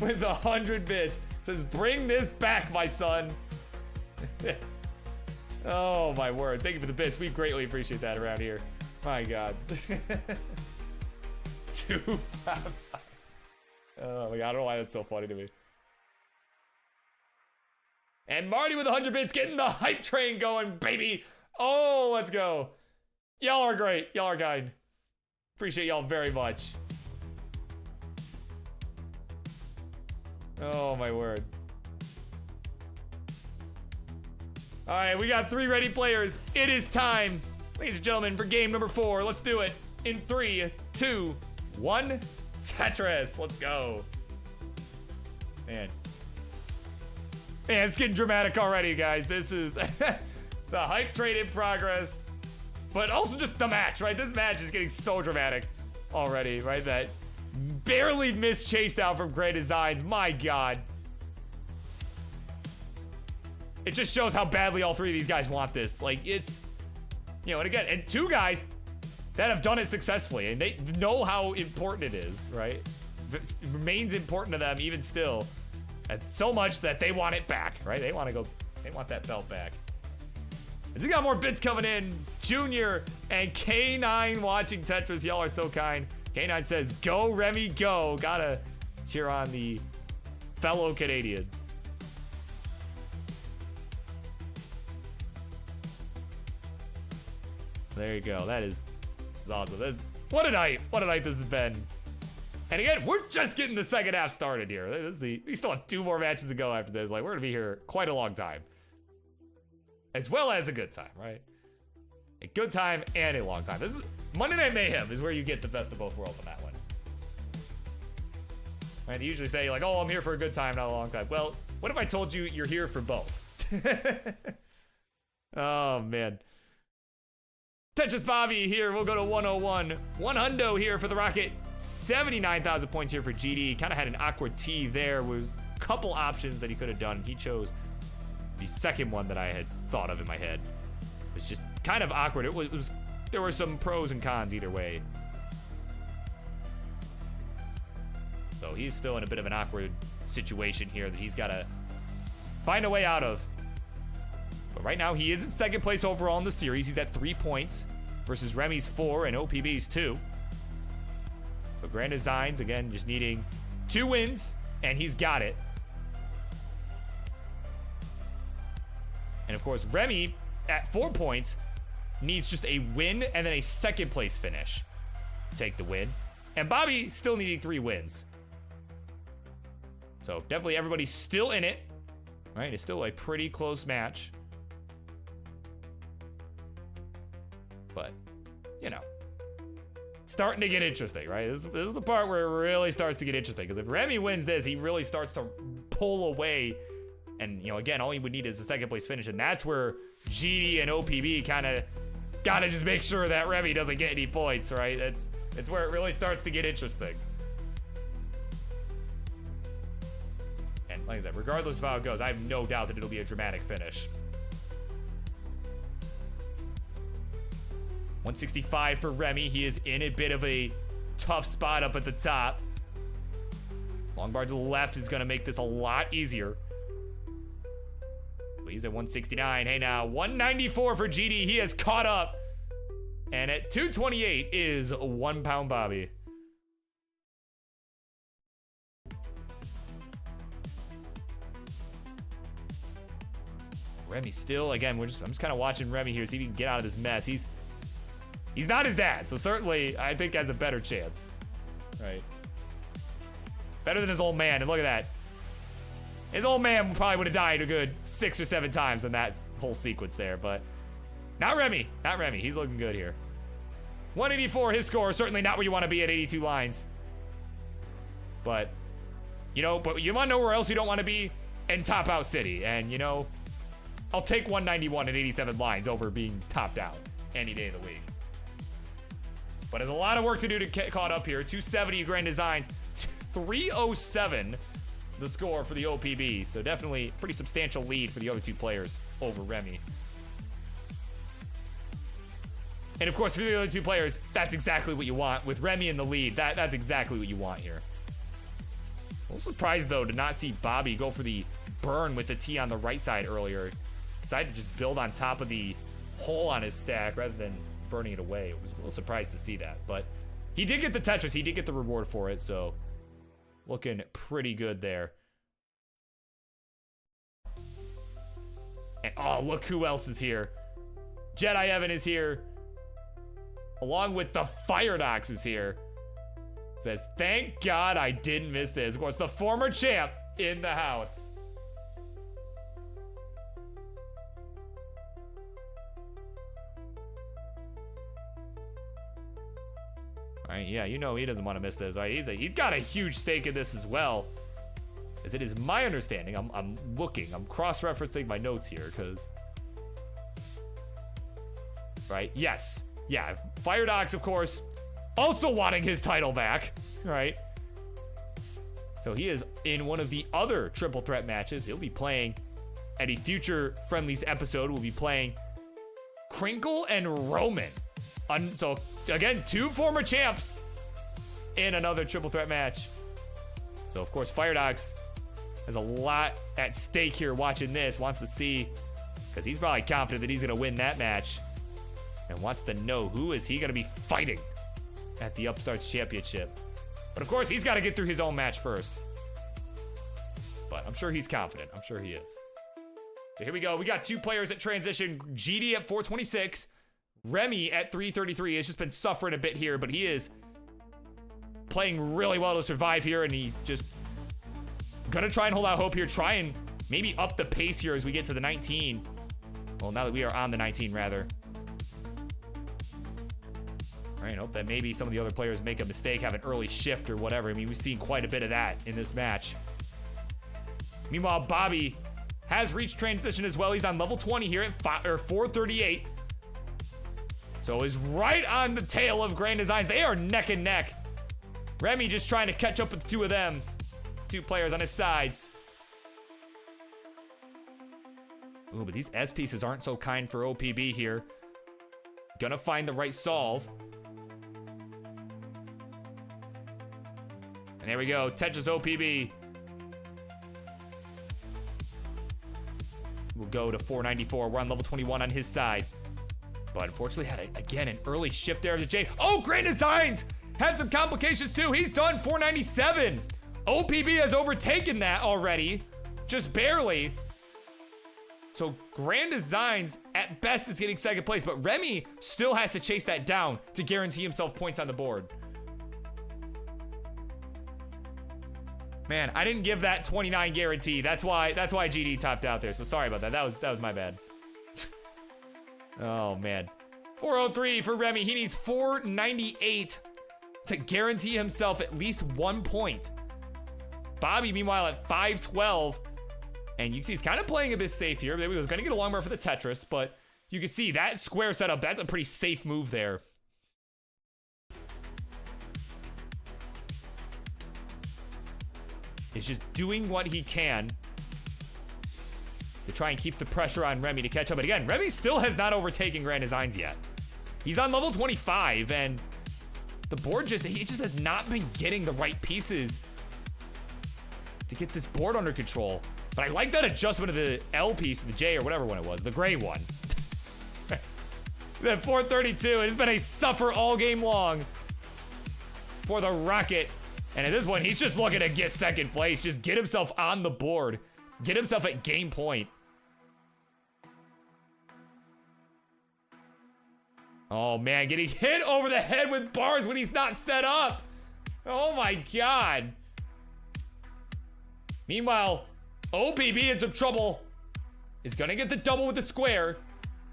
with 100 bits. Says, bring this back, my son. Oh, my word. Thank you for the bits. We greatly appreciate that around here. My God. 2-pound Bobby. Oh, my God. I don't know why that's so funny to me. And Marty with 100 bits getting the hype train going, baby. Oh, let's go. Y'all are great. Y'all are kind. Appreciate y'all very much. Oh, my word. All right, we got 3 ready players. It is time, ladies and gentlemen, for game number 4. Let's do it. In 3, 2, 1. Tetris. Let's go. Man. Man, it's getting dramatic already, guys. This is... the hype train in progress, but also just the match, right? This match is getting so dramatic already, right? That barely missed chase down from Grand Designs. My God. It just shows how badly all 3 of these guys want this. Like, it's, you know, and again, and 2 guys that have done it successfully, and they know how important it is, right? It remains important to them even still. And so much that they want it back, right? They want that belt back. We got more bits coming in. Junior and K9 watching Tetris. Y'all are so kind. K9 says, go Remy, go. Gotta cheer on the fellow Canadian. There you go. That is awesome. What a night. What a night this has been. And again, we're just getting the second half started here. We still have 2 more matches to go after this. Like, we're gonna be here quite a long time. As well as a good time, right? A good time and a long time. This is Monday Night Mayhem is where you get the best of both worlds on that one. Right? They usually say like, oh, I'm here for a good time, not a long time. Well, what if I told you you're here for both? Oh, man. Tetris Bobby here. We'll go to 101. 100 here for the Rocket. 79,000 points here for GD. Kind of had an awkward T there. Was a couple options that he could have done. He chose the second one that I had thought of in my head. It was just kind of awkward. It was there were some pros and cons either way. So he's still in a bit of an awkward situation here that he's got to find a way out of. But right now he is in second place overall in the series. He's at 3 points versus Remy's 4 and OPB's 2. But Grand Designs, again, just needing 2 wins, and he's got it. And of course, Remy, at 4 points, needs just a win and then a second place finish to take the win. And Bobby still needing 3 wins. So definitely everybody's still in it, right? It's still a pretty close match. But, you know, starting to get interesting, right? This is the part where it really starts to get interesting. Because if Remy wins this, he really starts to pull away. And, you know, again, all he would need is a second place finish. And that's where GD and OPB kind of got to just make sure that Remy doesn't get any points, right? It's where it really starts to get interesting. And like I said, regardless of how it goes, I have no doubt that it'll be a dramatic finish. 165 for Remy. He is in a bit of a tough spot up at the top. Long bar to the left is going to make this a lot easier. But he's at 169. Hey, now 194 for GD. He has caught up. And at 228 is OnePoundBobby. Remy still, again, I'm just kind of watching Remy here, see if he can get out of this mess. He's not his dad, so certainly I think has a better chance. Right. Better than his old man, and look at that. His old man probably would have died a good 6 or 7 times in that whole sequence there, but not Remy. Not Remy. He's looking good here. 184, his score. Certainly not where you want to be at 82 lines. But you want to know where else you don't want to be? In Top Out City. And, I'll take 191 at 87 lines over being topped out any day of the week. But there's a lot of work to do to get caught up here. 270 Grand Designs. 307 the score for the OPB. So definitely pretty substantial lead for the other two players over Remy. And of course, for the other two players, that's exactly what you want. With Remy in the lead, that's exactly what you want here. A little surprised, though, to not see Bobby go for the burn with the T on the right side earlier. Decided to just build on top of the hole on his stack rather than burning it away. I was a little surprised to see that. But he did get the Tetris. He did get the reward for it, so looking pretty good there. And, oh, look who else is here. Jedi Evan is here. Along with the Firedox is here. Says, thank God I didn't miss this. Of course, the former champ in the house. All right, yeah, he doesn't want to miss this. All right, he's got a huge stake in this as well. As it is my understanding, I'm cross-referencing my notes here, because... Right, yes. Yeah, Firedox, of course, also wanting his title back, right? So he is in one of the other triple threat matches. He'll be playing at a future Friendlies episode. We'll be playing Crinkle and Roman. So, again, 2 former champs in another triple threat match. So, of course, Firedox has a lot at stake here watching this. Wants to see, because he's probably confident that he's going to win that match. And wants to know who is he going to be fighting at the Upstarts Championship. But, of course, he's got to get through his own match first. But I'm sure he's confident. I'm sure he is. So here we go. We got 2 players at transition. GD at 426. Remy at 333 has just been suffering a bit here, but he is playing really well to survive here, and he's just gonna try and hold out hope here, try and maybe up the pace here as we get to the 19. Well, now that we are on the 19, rather. All right, hope that maybe some of the other players make a mistake, have an early shift or whatever. I mean, we've seen quite a bit of that in this match. Meanwhile, Bobby has reached transition as well. He's on level 20 here at 438. So is right on the tail of Grand Designs. They are neck and neck. Remy just trying to catch up with the 2 of them. 2 players on his sides. Ooh, but these S pieces aren't so kind for OPB here. Gonna find the right solve. And there we go, Tetris OPB. We'll go to 494. We're on level 21 on his side. But unfortunately had, again, an early shift there to Jay. Oh, Grand Designs had some complications too. He's done 497. OPB has overtaken that already. Just barely. So Grand Designs, at best, is getting second place. But Remy still has to chase that down to guarantee himself points on the board. Man, I didn't give that 29 guarantee. That's why GD topped out there. So sorry about that. That was my bad. Oh, man. 403 for Remy. He needs 498 to guarantee himself at least 1 point. Bobby, meanwhile, at 512. And you can see he's kind of playing a bit safe here. He was going to get a long bar for the Tetris, but you can see that square setup, that's a pretty safe move there. He's just doing what he can to try and keep the pressure on Remy to catch up. But again, Remy still has not overtaken Grand Designs yet. He's on level 25, and The board he just has not been getting the right pieces to get this board under control. But I like that adjustment of the L piece, the J or whatever one it was, the gray one. That 432, it's been a suffer all game long for the Rocket. And at this point, he's just looking to get second place, just get himself on the board, get himself at game point. Oh man, getting hit over the head with bars when he's not set up. Oh my God. Meanwhile, OPB in some trouble. Is gonna get the double with the square,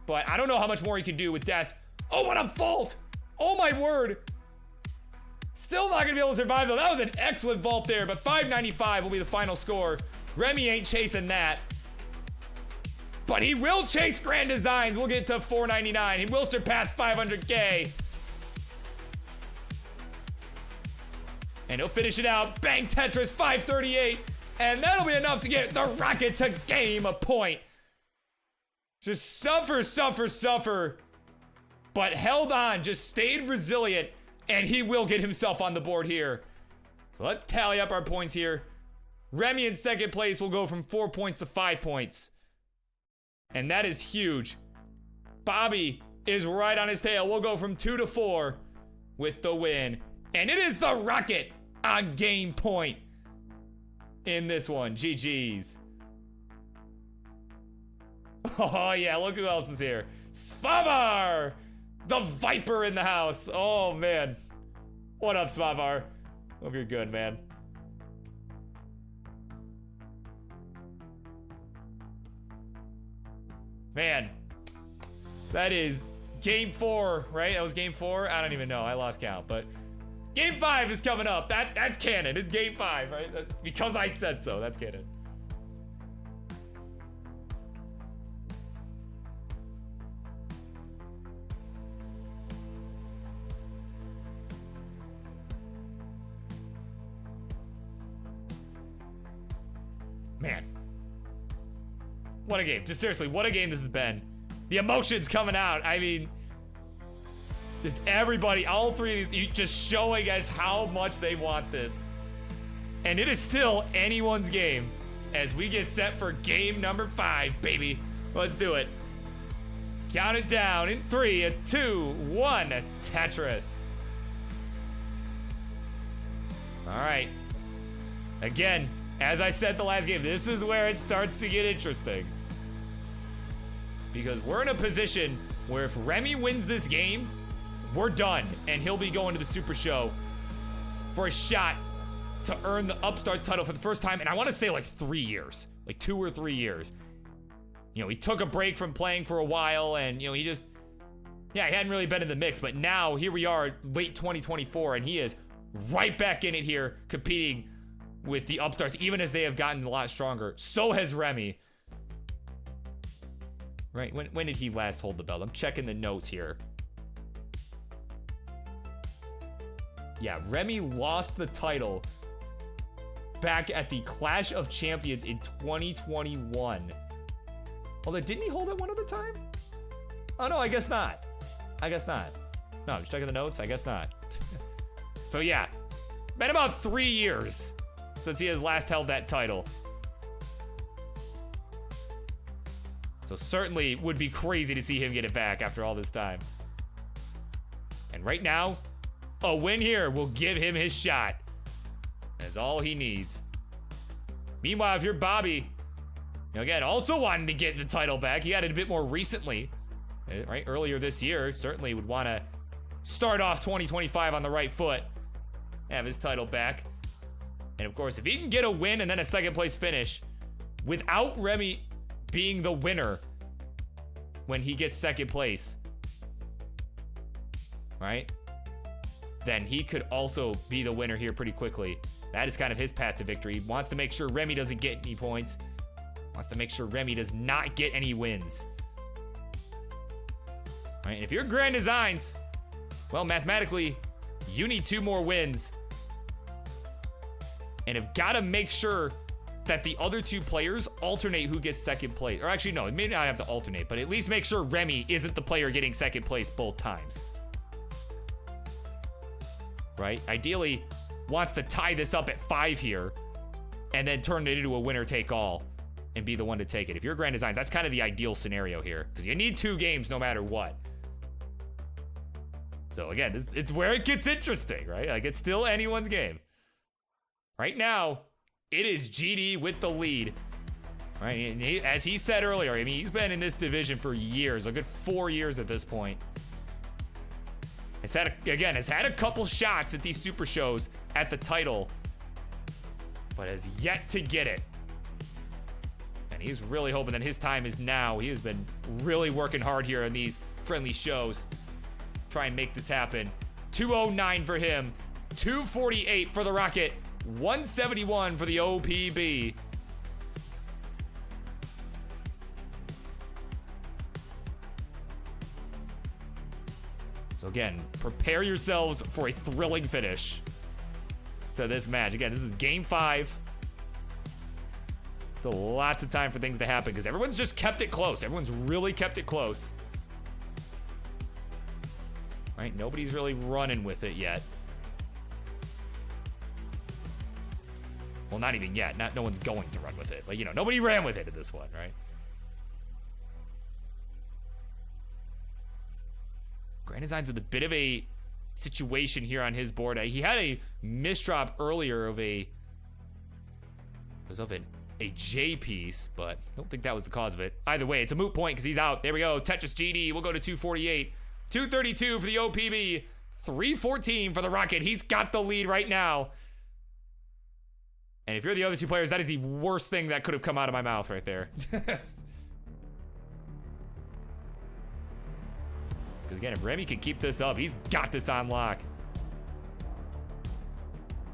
but I don't know how much more he can do with Des. Oh, what a vault! Oh my word. Still not gonna be able to survive though. That was an excellent vault there, but 595 will be the final score. Remmy ain't chasing that. But he will chase Grand Designs. We'll get to 499. He will surpass 500K. And he'll finish it out. Bang Tetris, 538. And that'll be enough to get the Rocket to game a point. Just suffer. But held on, just stayed resilient. And he will get himself on the board here. So let's tally up our points here. Remmy in second place will go from 4 points to 5 points. And that is huge. Bobby is right on his tail. We'll go from 2 to 4 with the win. And it is the Rocket on game point in this one. GG's. Oh yeah, look who else is here. Svavar, the Viper in the house. Oh man. What up, Svavar? Hope you're good, man. Man, that is game 4, right? That was game 4? I don't even know. I lost count, but game 5 is coming up. That's canon. It's game 5, right? Because I said so. That's canon. Man. What a game. Just seriously, what a game this has been. The emotions coming out. I mean, just everybody, all three of these, just showing us how much they want this. And it is still anyone's game as we get set for game number 5, baby. Let's do it. Count it down in 3, 2, 1, Tetris. All right. Again, as I said the last game, this is where it starts to get interesting. Because we're in a position where if Remmy wins this game, we're done. And he'll be going to the Super Show for a shot to earn the Upstarts title for the first time. And I want to say like 3 years, like 2 or 3 years. You know, he took a break from playing for a while and, you know, he hadn't really been in the mix. But now here we are, late 2024, and he is right back in it here, competing with the Upstarts, even as they have gotten a lot stronger. So has Remmy. Right, when did he last hold the belt? I'm checking the notes here. Yeah, Remmy lost the title back at the Clash of Champions in 2021. Although, didn't he hold it one other time? Oh no, I guess not. I guess not. No, I'm just checking the notes. I guess not. So yeah, been about 3 years since he has last held that title. So certainly would be crazy to see him get it back after all this time. And right now, a win here will give him his shot. That's all he needs. Meanwhile, if you're Bobby, you know, again, also wanting to get the title back, he had it a bit more recently, right? Earlier this year, certainly would want to start off 2025 on the right foot, have his title back. And of course, if he can get a win and then a second place finish without Remmy being the winner when he gets second place, right? Then he could also be the winner here pretty quickly. That is kind of his path to victory. He wants to make sure Remmy doesn't get any points. Wants to make sure Remmy does not get any wins. Right? And if you're Grand Designs, well, mathematically, you need 2 more wins. And have got to make sure that the other 2 players alternate who gets second place. Or actually, no, it may not have to alternate, but at least make sure Remmy isn't the player getting second place both times. right? Ideally, wants to tie this up at 5 here and then turn it into a winner-take-all and be the one to take it. If you're Grand Designs, that's kind of the ideal scenario here because you need 2 games no matter what. So again, it's where it gets interesting, right? Like, it's still anyone's game. Right now, it is GD with the lead. Right, and as he said earlier, I mean, he's been in this division for years, a good 4 years at this point. Has had a couple shots at these super shows at the title, but has yet to get it. And he's really hoping that his time is now. He has been really working hard here on these friendly shows. Try and make this happen. 209 for him, 248 for the Rocket, 171 for the OPB. So again, prepare yourselves for a thrilling finish to this match. Again, this is game 5. So lots of time for things to happen because everyone's just kept it close. Everyone's really kept it close. Right? Nobody's really running with it yet. Well, not even yet. No one's going to run with it. But, you know, nobody ran with it in this one, right? Grand Design's with a bit of a situation here on his board. He had a misdrop earlier of a J piece, but I don't think that was the cause of it. Either way, it's a moot point because he's out. There we go. Tetris GD. We'll go to 248. 232 for the OPB. 314 for the Rocket. He's got the lead right now. And if you're the other 2 players, that is the worst thing that could have come out of my mouth right there. Because again, if Remmy can keep this up, he's got this on lock.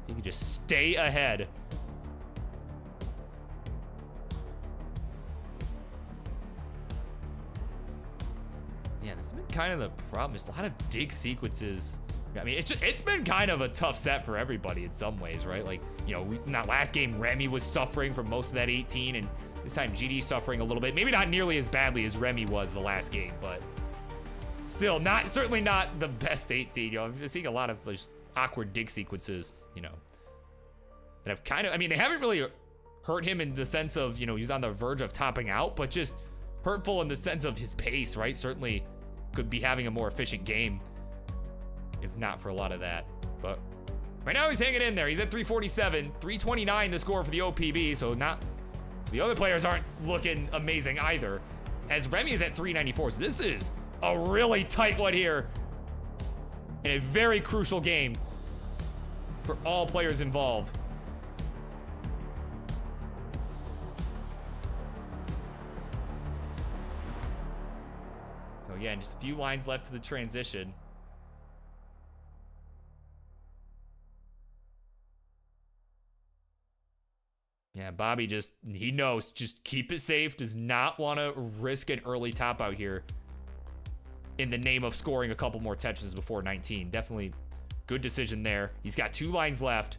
He can just stay ahead. Yeah, this has been kind of the problem. There's a lot of dig sequences. I mean, it's been kind of a tough set for everybody in some ways, right? Like, you know, in that last game, Remmy was suffering from most of that 18, and this time GD suffering a little bit. Maybe not nearly as badly as Remmy was the last game, but still, certainly not the best 18. You know, I'm seeing a lot of just awkward dig sequences, you know, that have kind of, I mean, they haven't really hurt him in the sense of, you know, he's on the verge of topping out, but just hurtful in the sense of his pace, right? Certainly could be having a more efficient game if not for a lot of that. But right now he's hanging in there. He's at 347, 329 the score for the OPB, so the other players aren't looking amazing either, as Remmy is at 394. So this is a really tight one here in a very crucial game for all players involved. So yeah, just a few lines left to the transition. Yeah, Bobby he knows, just keep it safe, does not want to risk an early top out here in the name of scoring a couple more Tetris before 19. Definitely good decision there. He's got 2 lines left.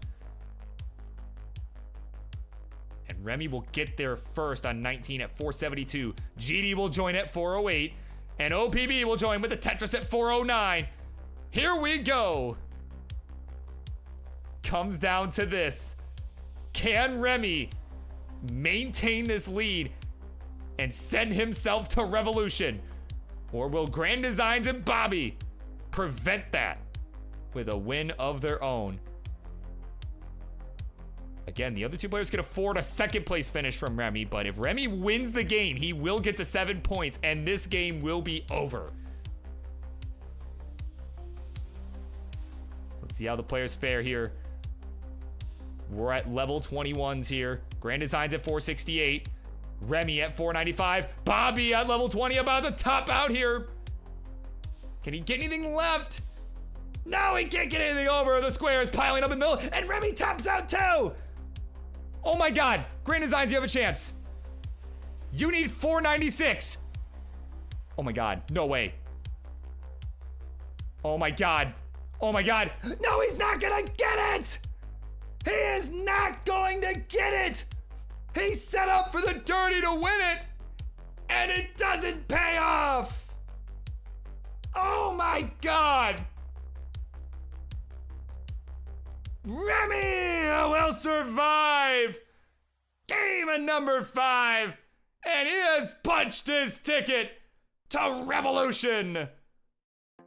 And Remmy will get there first on 19 at 472. GD will join at 408. And OPB will join with the Tetris at 409. Here we go. Comes down to this. Can Remmy maintain this lead and send himself to revolution? Or will Grand Designs and Bobby prevent that with a win of their own? Again, the other 2 players can afford a 2nd place finish from Remmy, but if Remmy wins the game, he will get to 7 points, and this game will be over. Let's see how the players fare here. We're at level 21s here. Grand Designs at 468. Remmy at 495. Bobby at level 20, about to top out here. Can he get anything left? No, he can't get anything over. The square is piling up in the middle, and Remmy tops out too. Oh my God. Grand Designs, you have a chance. You need 496. Oh my God. No way. Oh my God. Oh my God. No, he's not gonna get it. He is not going to get it! He's set up for the dirty to win it! And it doesn't pay off! Oh my God! Remmy will survive game number 5, and he has punched his ticket to Revolution,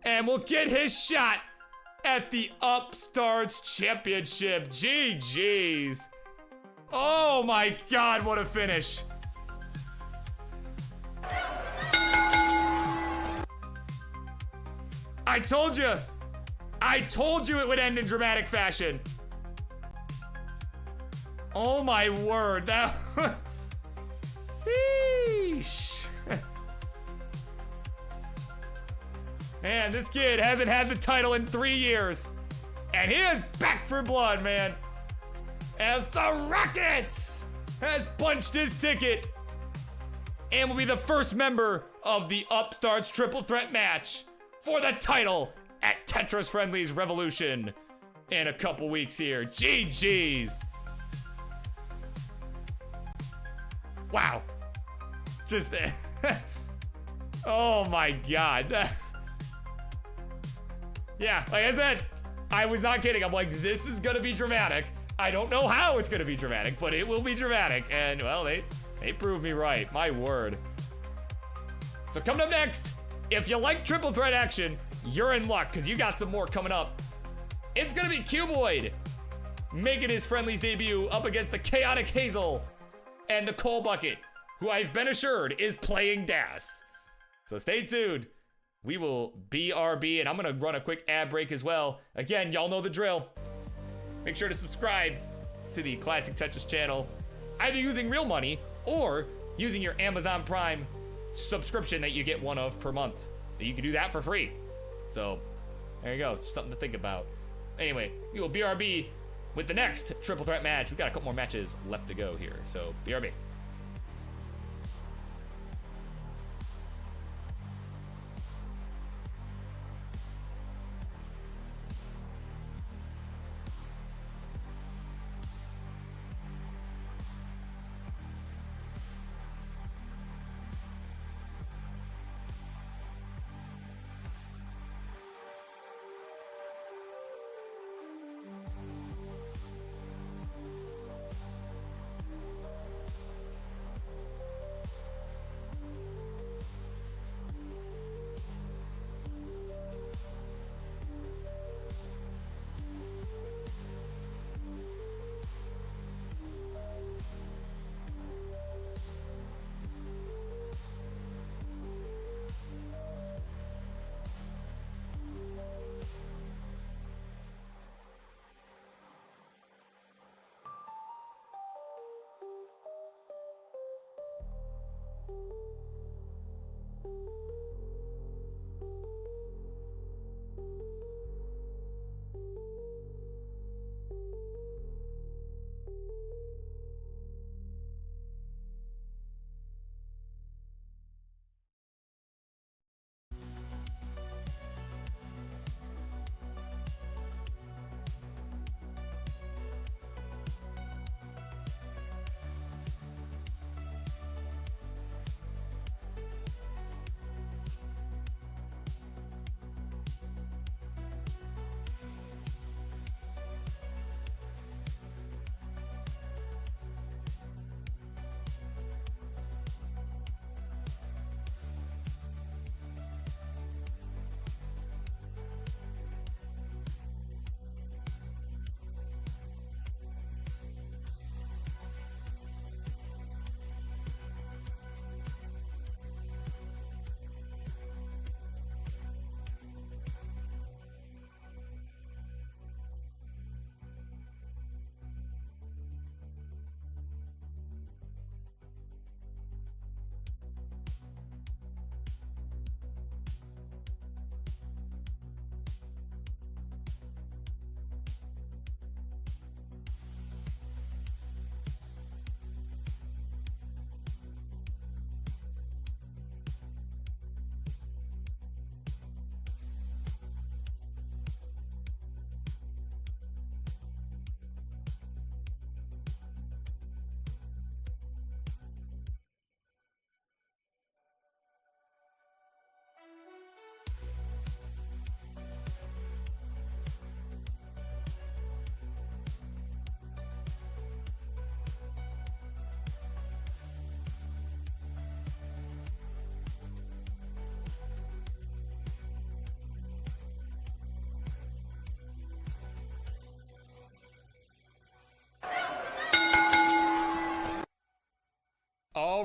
and will get his shot at the Upstarts Championship. GG's. Oh my God, what a finish. I told you it would end in dramatic fashion. Oh my word, that Sheesh. Man, this kid hasn't had the title in 3 years, and he is back for blood, man, as the Rockets has punched his ticket and will be the first member of the Upstarts triple threat match for the title at Tetris Friendlies Revolution in a couple weeks here. GG's. Wow. Just, oh my God. Yeah, like I said, I was not kidding. I'm like, this is gonna be dramatic. I don't know how it's gonna be dramatic, but it will be dramatic. And well, they proved me right, my word. So coming up next, if you like triple threat action, you're in luck, because you got some more coming up. It's gonna be Cuboid making his Friendlies debut up against the Chaotic Hazel and the Coal Bucket, who I've been assured is playing DAS. So stay tuned. We will BRB, and I'm gonna run a quick ad break as well. Again, y'all know the drill. Make sure to subscribe to the Classic Tetris channel, either using real money or using your Amazon Prime subscription that you get one of per month. You can do that for free. So there you go, just something to think about. Anyway, we will BRB with the next triple threat match. We've got a couple more matches left to go here, so BRB.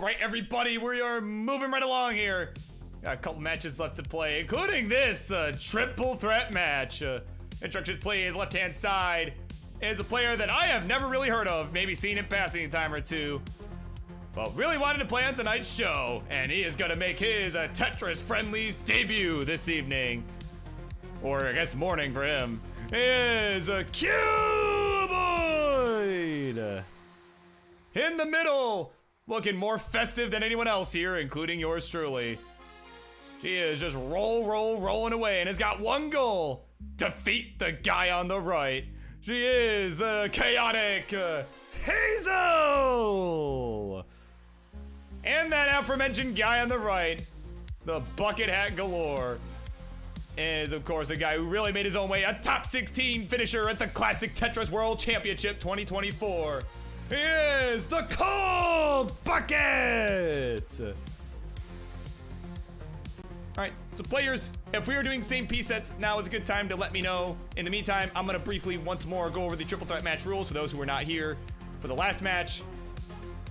All right, everybody, we are moving right along here. Got a couple matches left to play, including this triple threat match. Instructions play his left-hand side is a player that I have never really heard of, maybe seen him passing a time or two, but really wanted to play on tonight's show, and he is gonna make his Tetris Friendlies debut this evening, or I guess morning for him. Is a Cuboid in the middle, looking more festive than anyone else here, including yours truly. She is just rolling away and has got one goal: defeat the guy on the right. She is the chaotic Hazel, and that aforementioned guy on the right, the bucket hat galore, is of course a guy who really made his own way, a top 16 finisher at the Classic Tetris World Championship 2024. He is the Cold Bucket! Alright, so players, if we are doing same piece sets, now is a good time to let me know. In the meantime, I'm gonna briefly once more go over the triple threat match rules for those who were not here for the last match,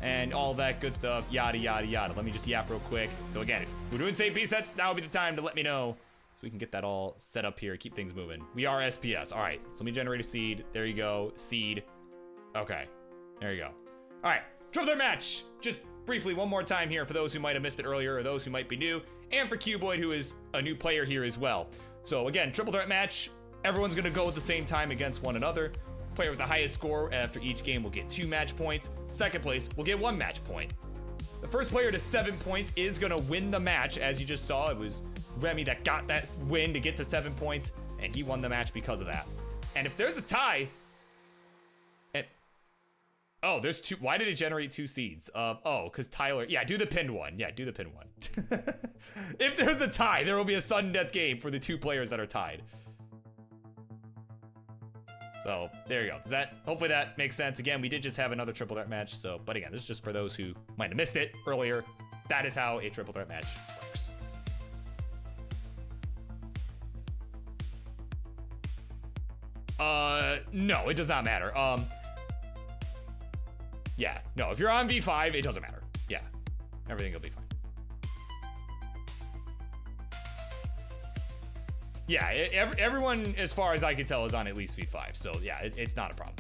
and all that good stuff, yada yada yada. Let me just yap real quick. So again, if we're doing same piece sets, now would be the time to let me know, so we can get that all set up here, keep things moving. We are SPS. All right, so let me generate a seed. There you go, seed. Okay, there you go. All right, triple threat match. Just briefly one more time here for those who might have missed it earlier or those who might be new, and for Cuboid, who is a new player here as well. So again, triple threat match. Everyone's gonna go at the same time against one another. Player with the highest score after each game will get 2 match points. Second place will get 1 match point. The first player to 7 points is gonna win the match. As you just saw, it was Remmy that got that win to get to 7 points, and he won the match because of that. And if there's a tie, and oh, there's 2. Why did it generate 2 seeds? Oh, because Tyler, yeah, do the pinned one. Yeah, do the pinned one. If there's a tie, there will be a sudden death game for the 2 players that are tied. So there you go. Does that, hopefully that makes sense. Again, we did just have another triple threat match. So, but again, this is just for those who might have missed it earlier. That is how a triple threat match works. No, it does not matter. Yeah, no, if you're on V5, it doesn't matter. Yeah, everything will be fine. Yeah, everyone, as far as I can tell, is on at least V5. So yeah, it's not a problem.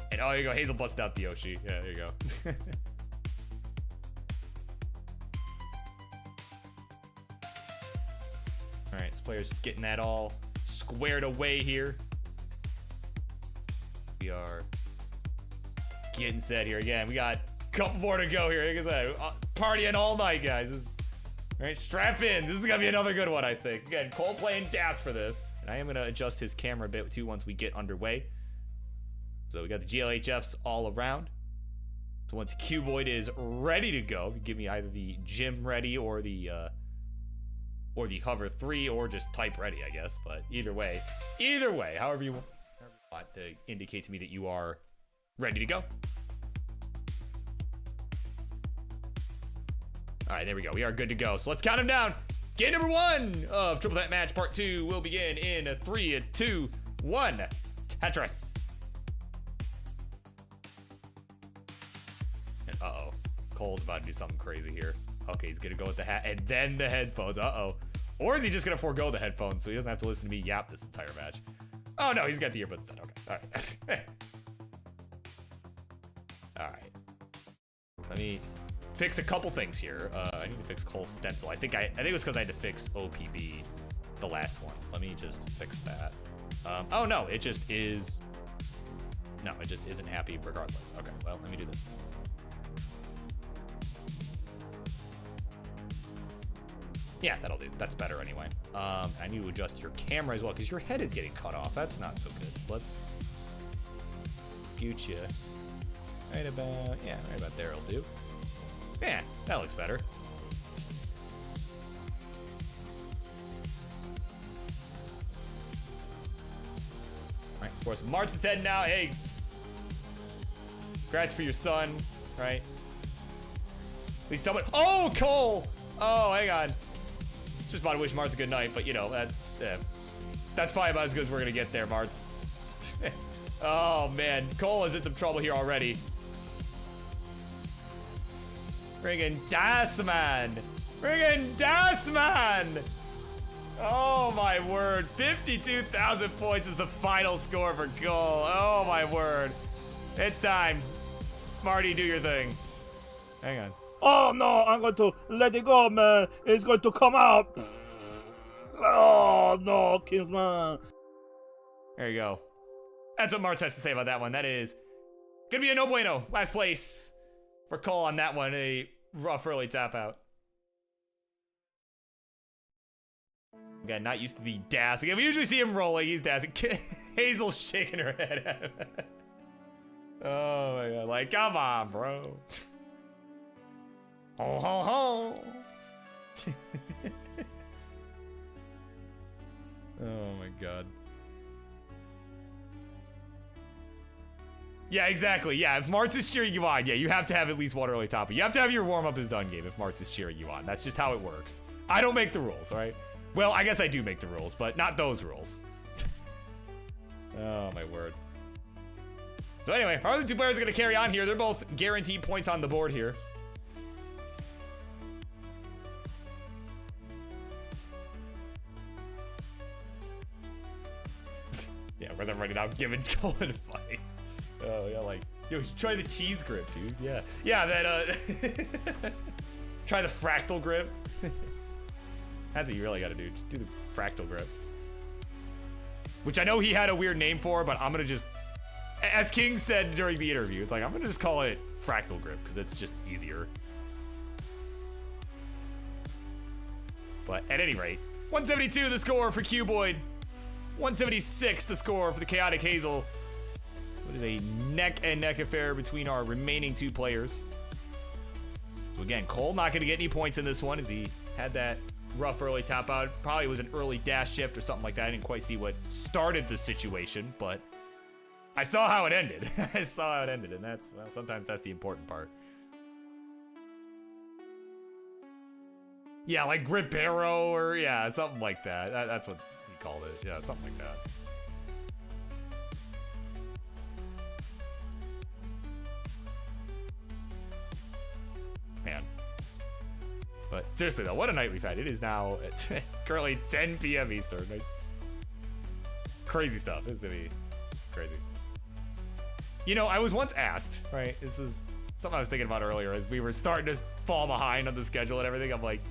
And oh, there you go, Hazel busted out the Yoshi. Yeah, there you go. All right, so players just getting that all squared away here. We are getting set here again. We got a couple more to go here. Like I said, partying all night, guys. All right, strap in. This is gonna be another good one, I think. Again, Cole playing DAS for this. And I am gonna adjust his camera a bit too once we get underway. So we got the GLHFs all around. So once Cuboid is ready to go, give me either the gym ready or the hover 3, or just type ready, I guess. But either way, however you want to indicate to me that you are ready to go. All right, there we go. We are good to go. So let's count them down. Game number 1 of Triple Threat Match Part 2 will begin in 3, 2, 1. Tetris. And uh-oh. Cole's about to do something crazy here. Okay, he's gonna go with the hat and then the headphones. Uh-oh. Or is he just gonna forego the headphones so he doesn't have to listen to me yap this entire match? Oh no, he's got the earbuds. Okay, all right. All right. Let me fix a couple things here. I need to fix Cole's stencil. I think it was because I had to fix OPB, the last one. Let me just fix that. Oh no, it just is. No, it just isn't happy regardless. Okay, well, let me do this. Yeah, that'll do. That's better anyway. I need to adjust your camera as well because your head is getting cut off. That's not so good. Let's scoot you right about there will do. Yeah, that looks better. All right, of course, Mart's heading out. Hey, congrats for your son, right? At least someone. Oh, Cole. Oh, hang on. Just about to wish Mart's a good night, but you know, that's probably about as good as we're gonna get there, Mart's. Oh man, Cole is in some trouble here already. Friggin' das, man. Friggin' das, man. Oh my word. 52,000 points is the final score for goal. Oh my word. It's time. Marty, do your thing. Hang on. Oh no, I'm going to let it go, man. It's going to come out. Oh no, Kingsman. There you go. That's what Martz has to say about that one. That is gonna be a no bueno. Last place for Cole on that one. A rough early tap out. Again, not used to the dash. Again, we usually see him rolling. He's dashing. Hazel's shaking her head at him. Oh my god. Like, come on, bro. Ho ho ho. Oh my god. Yeah, exactly. Yeah, if Martz is cheering you on, yeah, you have to have at least one early top. You have to have your warm-up is done game if Martz is cheering you on. That's just how it works. I don't make the rules, all right? Well, I guess I do make the rules, but not those rules. Oh, my word. So anyway, our other two players are going to carry on here. They're both guaranteed points on the board here. Yeah, where's everybody now giving Cole advice? Oh, yeah, like, yo, try the cheese grip, dude. Yeah. Yeah, that, try the fractal grip. That's what you really gotta do. Just do the fractal grip. Which I know he had a weird name for, but I'm gonna just, as King said during the interview, it's like, I'm gonna just call it fractal grip, because it's just easier. But at any rate, 172 the score for Cuboid. 176 the score for the Chaotic Hazel. It is a neck-and-neck affair between our remaining two players. So again, Cole not going to get any points in this one as he had that rough early tap out. Probably was an early dash shift or something like that. I didn't quite see what started the situation, but I saw how it ended. I saw how it ended, and that's, well, sometimes that's the important part. Yeah, like grip arrow or, yeah, something like that. That's what he called it. Yeah, something like that. Man. But seriously though, what a night we've had. It is now currently 10 p.m. Eastern. Like, crazy stuff. It's gonna be crazy. You know, I was once asked, right? This is something I was thinking about earlier as we were starting to fall behind on the schedule and everything. I'm like,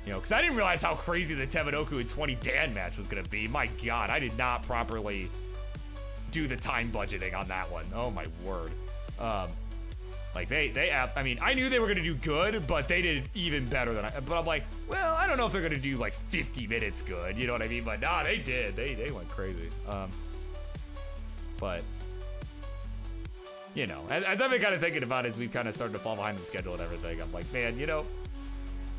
you know, because I didn't realize how crazy the Tebanoku and 20 Dan match was gonna be. My God, I did not properly do the time budgeting on that one. Oh my word. Like I mean, I knew they were gonna do good, but they did even better than but I'm like, well, I don't know if they're gonna do like 50 minutes good, you know what I mean? But nah, they did. They went crazy. But you know, as I've been kind of thinking about it as we've kind of started to fall behind the schedule and everything, I'm like, man, you know,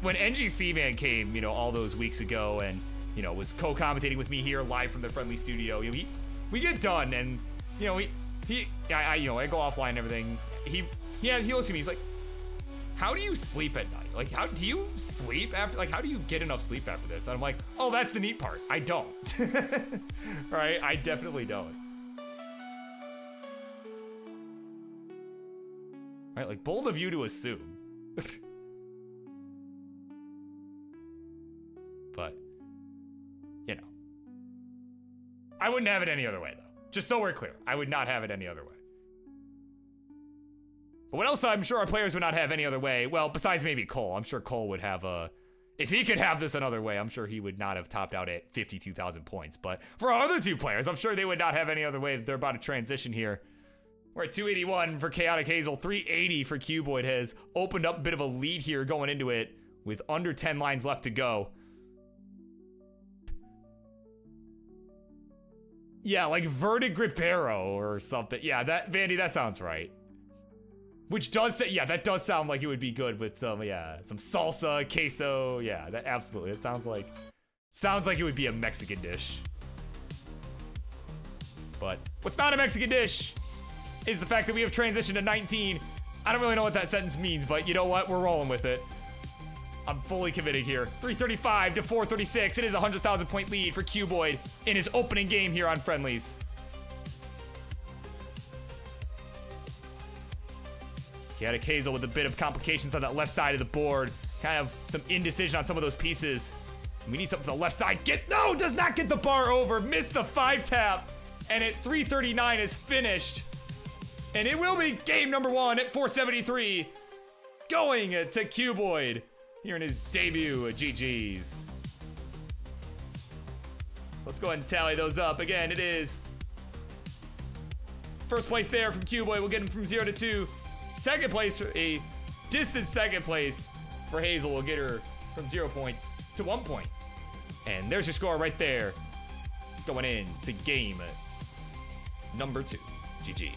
when NGC Man came, you know, all those weeks ago and, you know, was co-commentating with me here live from the Friendly studio, you know, we get done and, you know, I you know, I go offline and everything. He looks at me, he's like, how do you sleep at night? Like, how do you sleep after, like, how do you get enough sleep after this? And I'm like, oh, that's the neat part. I don't. Right? I definitely don't. Right? Like, bold of you to assume. But, you know. I wouldn't have it any other way, though. Just so we're clear. I would not have it any other way. But what else I'm sure our players would not have any other way, well, besides maybe Cole. I'm sure Cole would have if he could have this another way, I'm sure he would not have topped out at 52,000 points. But for our other two players, I'm sure they would not have any other way if they're about to transition here. We're at 281 for Chaotic Hazel, 380 for Cuboid. Has opened up a bit of a lead here going into it with under 10 lines left to go. Yeah, like Vertigripero or something. Yeah, that Vandy, that sounds right. Which does say, yeah, that does sound like it would be good with some, yeah, some salsa, queso. Yeah, that absolutely. It sounds like it would be a Mexican dish. But what's not a Mexican dish is the fact that we have transitioned to 19. I don't really know what that sentence means, but you know what? We're rolling with it. I'm fully committed here. 335 to 436. It is a 100,000 point lead for Cuboid in his opening game here on Friendlies. Chaotic Hazel with a bit of complications on that left side of the board. Kind of some indecision on some of those pieces. We need something for the left side. No, does not get the bar over. Missed the 5-tap. And at 3:39 is finished. And it will be game number 1 at 473. Going to Cuboid here in his debut at GG's. Let's go ahead and tally those up. Again, it is first place there from Cuboid. We'll get him from 0 to 2. Second place, a distant second place for Hazel. We'll get her from 0 points to 1 point. And there's your score right there. Going in to game number 2. GG's.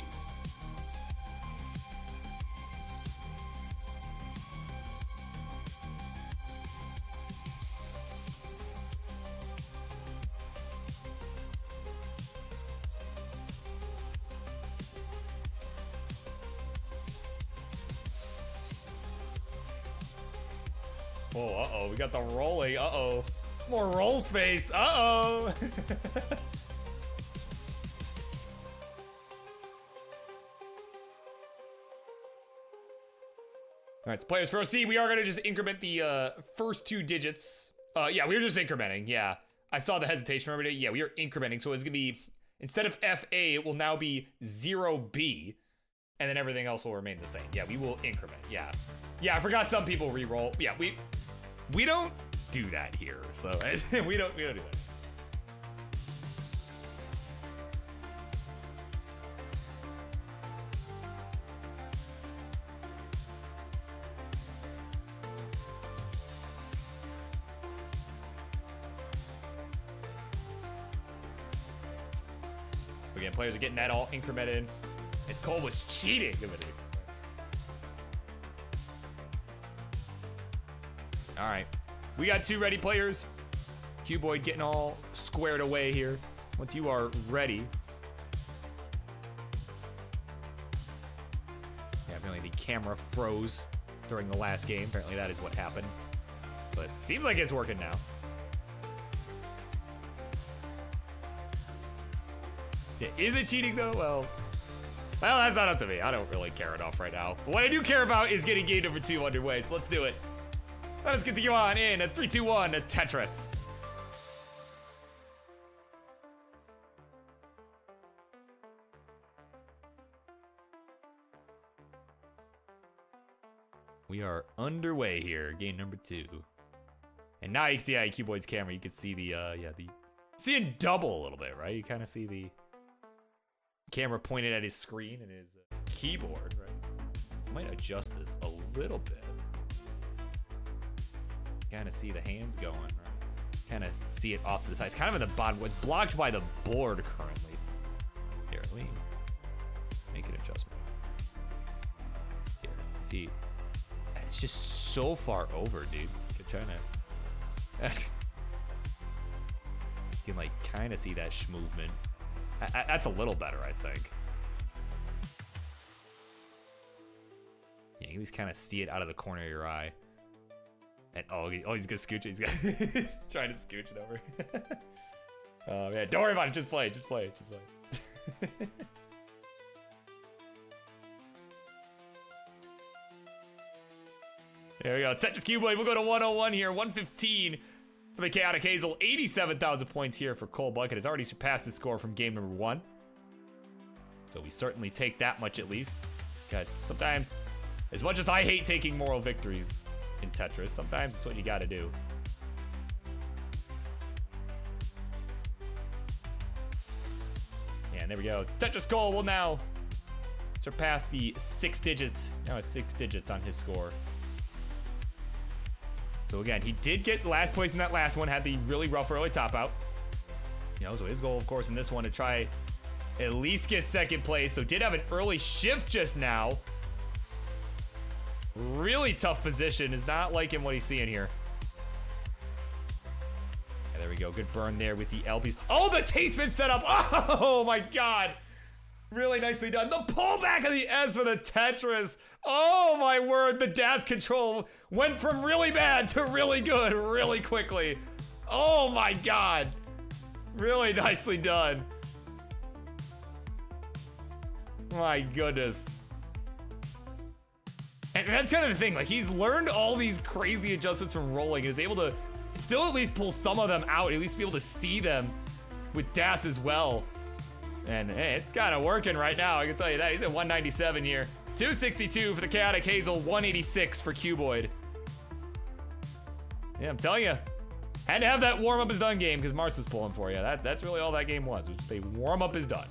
Oh, uh-oh, we got the rolling, uh-oh. More roll space, uh-oh. All right, so players for OC, we are gonna just increment the first 2 digits. Yeah, we were just incrementing, yeah. I saw the hesitation, remember? Yeah, we are incrementing, so it's gonna be, instead of FA, it will now be 0B, and then everything else will remain the same. Yeah, we will increment, yeah. Yeah, I forgot some people re-roll. Yeah, we don't do that here, so we don't do that. Again, players are getting that all incremented. As Cole was cheating. All right, we got 2 ready players. Cuboid getting all squared away here. Once you are ready. Yeah, apparently the camera froze during the last game. Apparently that is what happened. But seems like it's working now. Yeah, is it cheating though? Well, that's not up to me. I don't really care enough right now. But what I do care about is getting game number 2 underway. So let's do it. Let us get to go on in a 3, 2, 1, a Tetris. We are underway here, game number 2. And now you can see Cuboid's camera, you can see the seeing double a little bit, right? You kind of see the camera pointed at his screen and his keyboard, right? Might adjust this a little bit. Kind of see the hands going, right? Kind of see it off to the side. It's kind of in the bottom. It's blocked by the board currently. Here, let me make an adjustment. Here, see, it's just so far over, dude. I'm trying to. You can like kind of see that movement. That's a little better, I think. Yeah, you can at least kind of see it out of the corner of your eye. And he's gonna scooch it. He's trying to scooch it over. Oh man, don't worry about it. Just play. Just play. Just play. There we go. Tetris Cuboid. We'll go to 101 here. 115 for the Chaotic Hazel. 87,000 points here for Cole Bucket. Has already surpassed the score from game number 1. So we certainly take that much at least. God, sometimes, as much as I hate taking moral victories in Tetris, sometimes it's what you gotta do. And there we go. Tetris Cole will now surpass the 6 digits. Now it's 6 digits on his score. So again, he did get last place in that last one, had the really rough early top out. So his goal, of course, in this one to try at least get second place. So did have an early shift just now. Really tough position. Is not liking what he's seeing here. And there we go. Good burn there with the LPs. Oh, the Tasteman setup. Oh my God. Really nicely done. The pullback of the S for the Tetris. Oh my word. The dad's control went from really bad to really good really quickly. Oh my God. Really nicely done. My goodness. that's kind of the thing. Like, he's learned all these crazy adjustments from rolling and is able to still at least pull some of them out, at least be able to see them with Das as well. And hey, it's kind of working right now, I can tell you that. He's at 197 here. 262 for the Chaotic Hazel, 186 for Cuboid. Yeah, I'm telling you, had to have that warm-up is done game because Martz was pulling for you. That's really all that game was. It was just a warm-up is done.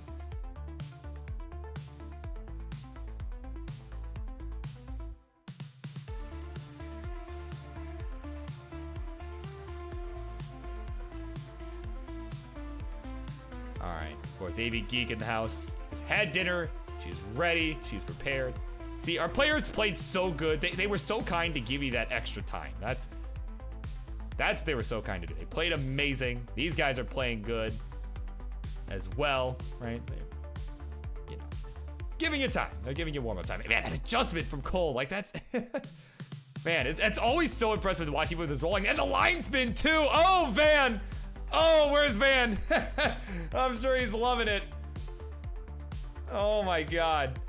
All right, of course, AVGeek in the house has had dinner. She's ready. She's prepared. See, our players played so good. They were so kind to give you that extra time. They were so kind to do. They played amazing. These guys are playing good as well, right? They're, you know, giving you time. They're giving you warm-up time. Man, that adjustment from Cole, like that's, man, it's always so impressive to watch even with his rolling. And the line spin too. Oh, Van. Oh, where's Van? I'm sure he's loving it. Oh my God.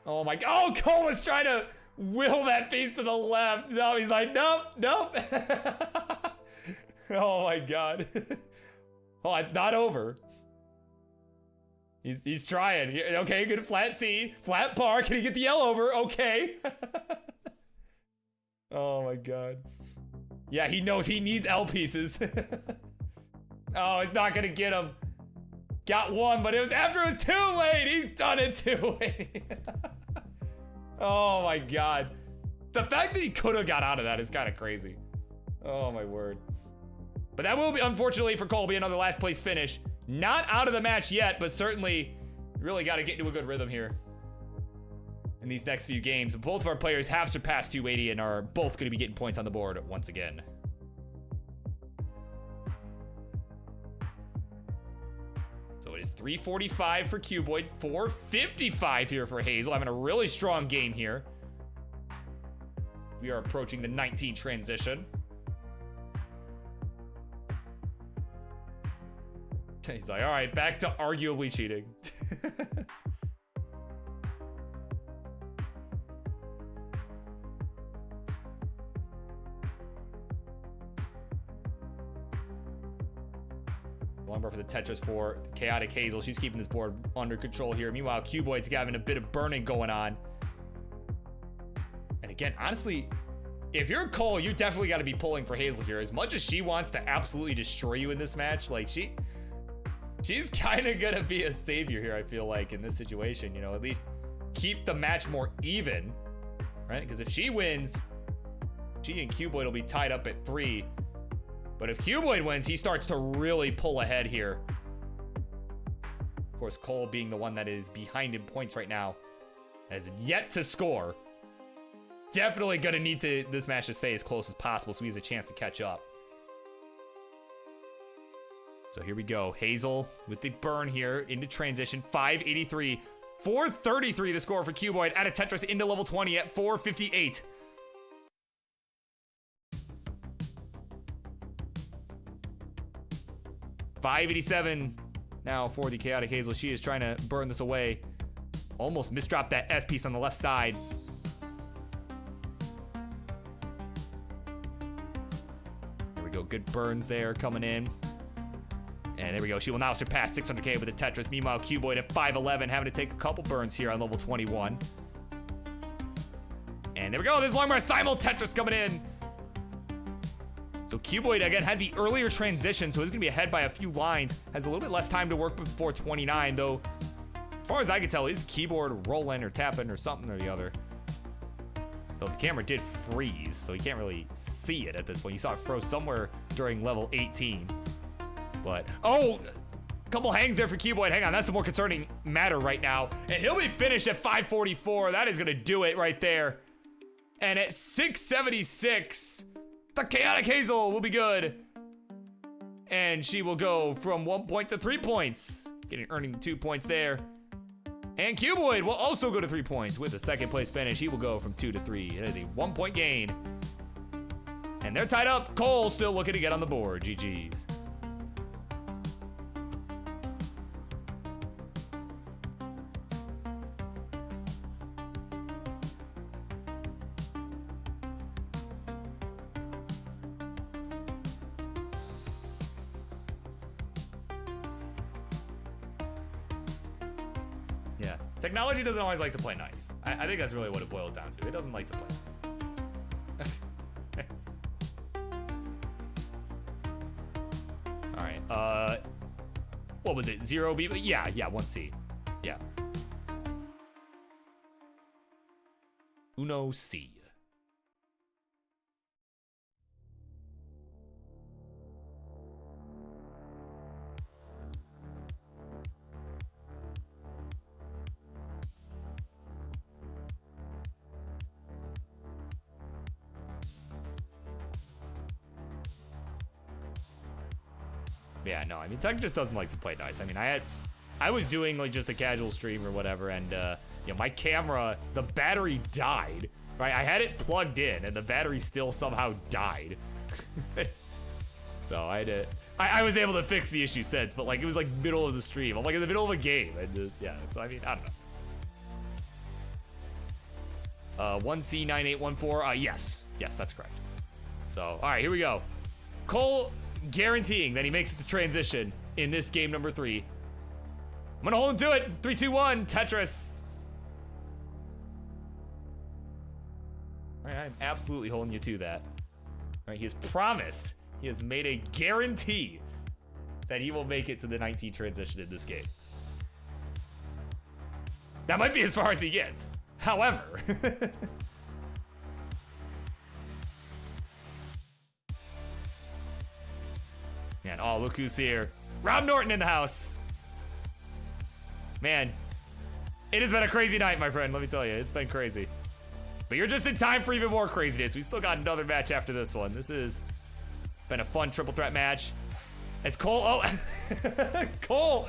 Oh my God. Oh, Cole was trying to will that piece to the left. No, he's like, nope, nope. Oh my God. Oh, it's not over. He's trying. Okay, good flat T, flat par. Can he get the L over? Okay. Oh my God. Yeah, he knows he needs L pieces. Oh, it's not gonna get him. Got one, but it was after it was too late. He's done it too late. Oh my God. The fact that he could have got out of that is kind of crazy. Oh my word. But that will be, unfortunately for Cole, be another last place finish. Not out of the match yet, but certainly really got to get into a good rhythm here in these next few games. Both of our players have surpassed 280 and are both going to be getting points on the board once again. So it is 345 for Cuboid, 455 here for Hazel, having a really strong game here. We are approaching the 19 transition. He's like, all right, back to arguably cheating. Long bar for the Tetris for the Chaotic Hazel. She's keeping this board under control here. Meanwhile, Cuboid's having a bit of burning going on. And again, honestly, if you're Cole, you definitely got to be pulling for Hazel here. As much as she wants to absolutely destroy you in this match, like she's kind of gonna be a savior here, I feel like, in this situation. You know, at least keep the match more even, right? Because if she wins, she and Cuboid will be tied up at 3. But if Cuboid wins, he starts to really pull ahead here. Of course, Cole being the one that is behind in points right now, has yet to score. Definitely gonna need this match to stay as close as possible so he has a chance to catch up. So here we go. Hazel with the burn here into transition. 583. 433 the score for Cuboid. Out of Tetris into level 20 at 458. $587 now for the Chaotic Hazel. She is trying to burn this away. Almost misdropped that S piece on the left side. There we go. Good burns there coming in. And there we go. She will now surpass 600k with the Tetris. Meanwhile, Cuboid at 511, having to take a couple burns here on level 21. And there we go. There's long bar simul Tetris coming in. So Cuboid, again, had the earlier transition, so he's going to be ahead by a few lines. Has a little bit less time to work before 29, though. As far as I can tell, his keyboard rolling or tapping or something or the other. Though the camera did freeze, so you can't really see it at this point. You saw it froze somewhere during level 18. But, oh, couple hangs there for Cuboid. Hang on, that's the more concerning matter right now. And he'll be finished at 544. That is going to do it right there. And at 676, the Chaotic Hazel will be good. And she will go from 1 point to 3 points. Earning 2 points there. And Cuboid will also go to 3 points with a second place finish. He will go from 2 to 3. It is a 1 point gain. And they're tied up. Cole still looking to get on the board. GG's. Technology doesn't always like to play nice. I think that's really what it boils down to. It doesn't like to play nice. All right. What was it? 0B? Yeah, 1C. Yeah. Uno C. Yeah, no, I mean, Tech just doesn't like to play nice. I mean, I was doing like just a casual stream or whatever, and you know, my camera, the battery died, right? I had it plugged in, and the battery still somehow died. So I was able to fix the issue since, but like it was like middle of the stream. I'm like in the middle of a game, and yeah. So I mean, I don't know. 1C9814. Yes, that's correct. So all right, here we go. Cole guaranteeing that he makes it to transition in this game number 3. I'm gonna hold him to it. 3, 2, 1. Tetris. All right, I'm absolutely holding you to that. All right, he has promised. He has made a guarantee that he will make it to the 19 transition in this game. That might be as far as he gets. However. Man, oh, look who's here. Rob Norton in the house. Man, it has been a crazy night, my friend. Let me tell you, it's been crazy. But you're just in time for even more craziness. We still got another match after this one. This has been a fun triple threat match. As Cole, Cole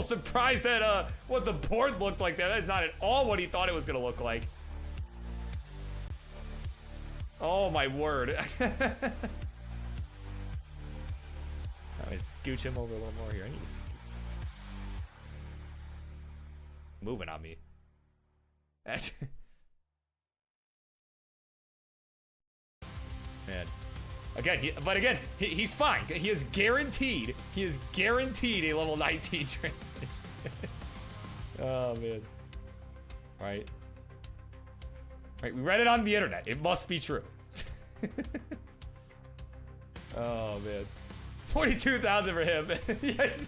surprised at what the board looked like. That is not at all what he thought it was gonna look like. Oh my word. I'm gonna scooch him over a little more here. I need to moving on me. Man. Again, he's fine. He is guaranteed a level 19 transition. Oh man. Right. Right, we read it on the internet. It must be true. Oh man. 42,000 for him. Yes.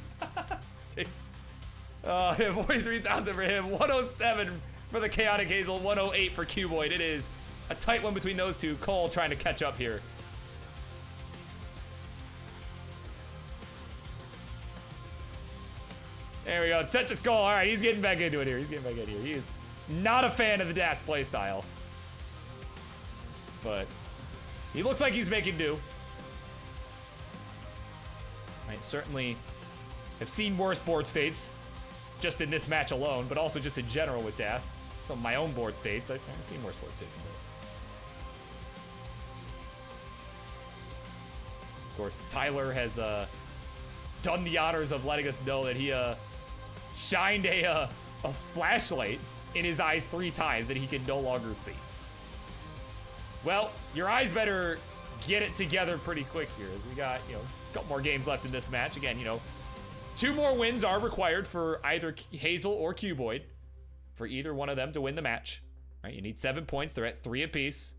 43,000 for him. 107 for the Chaotic Hazel. 108 for Cuboid. It is a tight one between those two. Cole trying to catch up here. There we go. Tetris Cole. All right, he's getting back into it here. He is not a fan of the DAS playstyle. But he looks like he's making do. Right, certainly have seen worse board states just in this match alone, but also just in general with DAS. Some of my own board states. I've seen worse board states than this. Of course, Tyler has done the honors of letting us know that he shined a flashlight in his eyes 3 times that he can no longer see. Well, your eyes better get it together pretty quick here, as we got, a couple more games left in this match. Again, 2 more wins are required for either Hazel or Cuboid, for either one of them to win the match. Right? You need 7 points. They're at 3 apiece.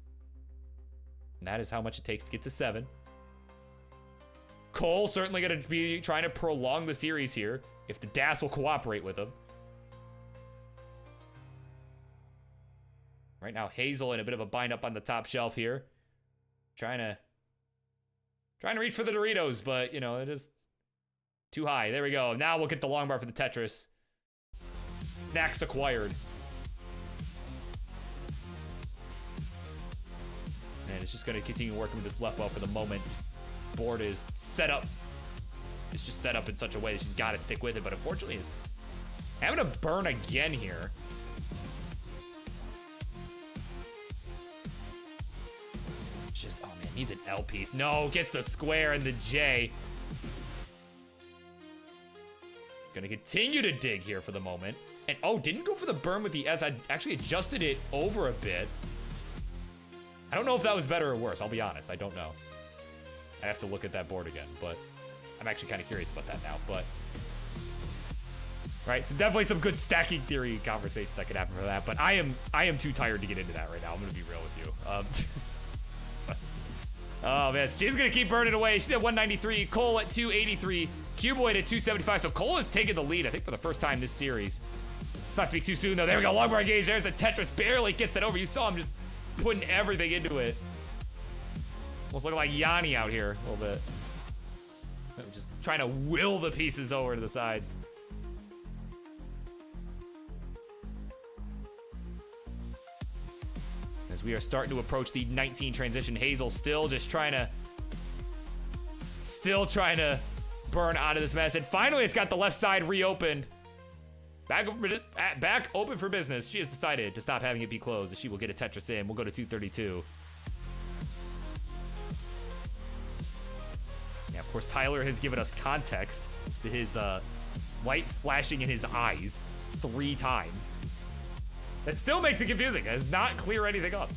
And that is how much it takes to get to 7. Cole certainly going to be trying to prolong the series here, if the DAS will cooperate with him. Right now, Hazel in a bit of a bind up on the top shelf here. Trying to reach for the Doritos, but, it is too high. There we go. Now we'll get the long bar for the Tetris. Next acquired. And it's just going to continue working with this left well for the moment. Board is set up. It's just set up in such a way that she's got to stick with it, but unfortunately is having to burn again here. It's just, oh man, needs an L piece. No, gets the square and the J. Gonna continue to dig here for the moment. And oh, didn't go for the burn with the S. I actually adjusted it over a bit. I don't know if that was better or worse. I'll be honest, I don't know. I have to look at that board again, but I'm actually kind of curious about that now. But Right, so definitely some good stacking theory conversations that could happen for that, but I am too tired to get into that right now. I'm gonna be real with you. Oh man, she's gonna keep burning away. She's at 193, Cole at 283, Cuboid at 275. So Cole has taken the lead, I think, for the first time this series. Let's not speak too soon though. There we go, long bar engage. There's the Tetris, barely gets it over. You saw him just putting everything into it. Almost looking like Yanni out here a little bit. Just trying to will the pieces over to the sides. As we are starting to approach the 19 transition, Hazel still trying to burn out of this mess. And finally, it's got the left side reopened. Back open for business. She has decided to stop having it be closed, as she will get a Tetris in. We'll go to 232. Yeah, of course, Tyler has given us context to his light flashing in his eyes 3 times. That still makes it confusing. It does not clear anything up.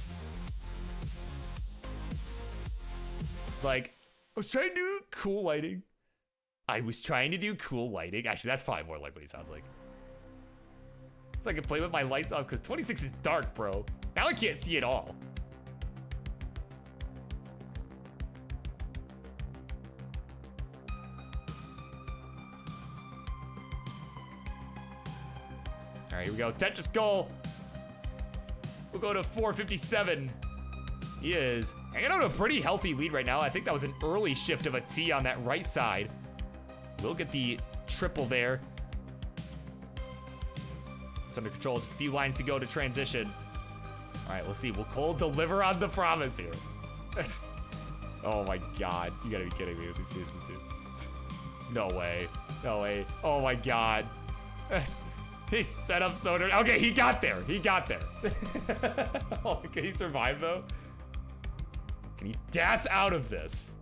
It's like, I was trying to do cool lighting. Actually, that's probably more like what he sounds like. So I can play with my lights off, because 26 is dark, bro. Now I can't see it all. All right, here we go. Tetris goal. We'll go to 457. He is hanging on a pretty healthy lead right now. I think that was an early shift of a T on that right side. We'll get the triple there. It's under control. Just a few lines to go to transition. All right, let's see. Will Cole deliver on the promise here? Oh my God. You gotta be kidding me with these pieces, dude. No way. No way. Oh my God. He set up so dirty. Okay, he got there. Oh, can he survive though? Can he dash out of this?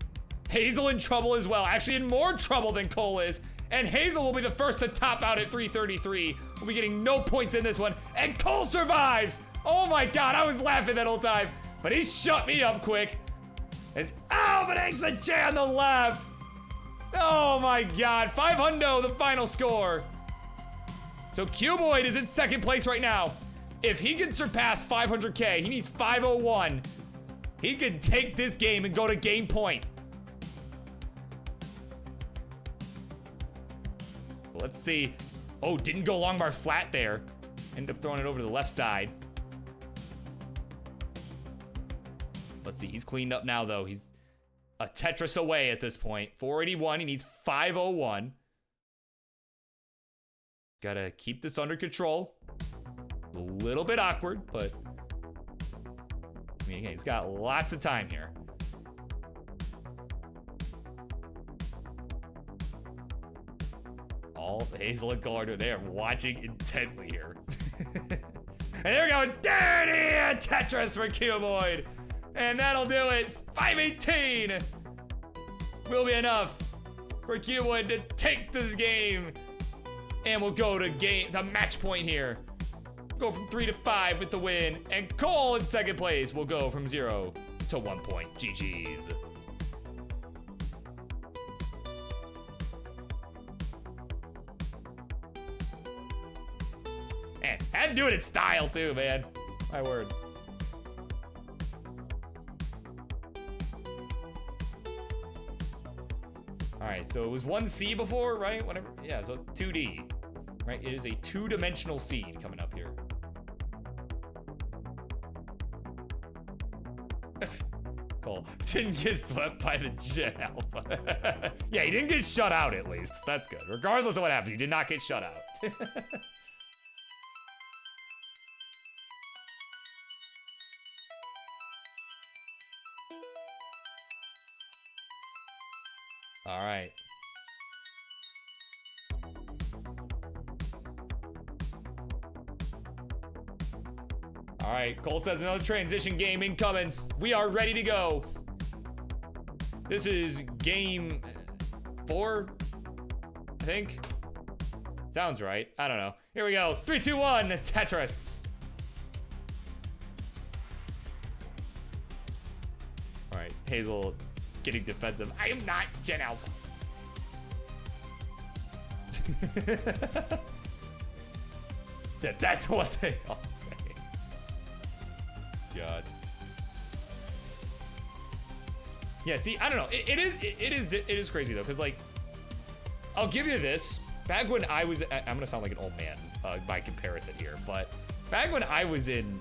Hazel in trouble as well. Actually in more trouble than Cole is. And Hazel will be the first to top out at 333. We'll be getting no points in this one. And Cole survives. Oh my God, I was laughing that whole time. But he shut me up quick. It's, oh, but Hank's a J on the left. Oh my God, 500, the final score. So Cuboid is in second place right now. If he can surpass 500K, he needs 501. He can take this game and go to game point. Let's see. Oh, didn't go long bar flat there. Ended up throwing it over to the left side. Let's see, he's cleaned up now though. He's a Tetris away at this point. 481, he needs 501. Gotta keep this under control. A little bit awkward, but I mean, again, he's got lots of time here. All Hazel and Cole are doing, they are watching intently here. And there we go, dirty Tetris for Cuboid. And that'll do it. 518 will be enough for Cuboid to take this game. And we'll go to match point here. Go from 3 to 5 with the win. And Cole in second place will go from 0 to 1 point. GG's. And had to do it in style too, man. My word. All right, so it was 1C before, right? Whatever. Yeah, so 2D, right? It is a 2-dimensional seed coming up here. Cole didn't get swept by the Gen Alpha. Yeah, he didn't get shut out at least. That's good. Regardless of what happens, he did not get shut out. All right. All right, Cole says another transition game incoming. We are ready to go. This is game 4, I think. Sounds right. I don't know. Here we go. 3, 2, 1, Tetris. All right, Hazel getting defensive. I am not Gen Alpha. That's what they all say. God. Yeah, see, I don't know. It is crazy though, because like, I'll give you this. Back when I was, I'm gonna sound like an old man by comparison here, but back when I was in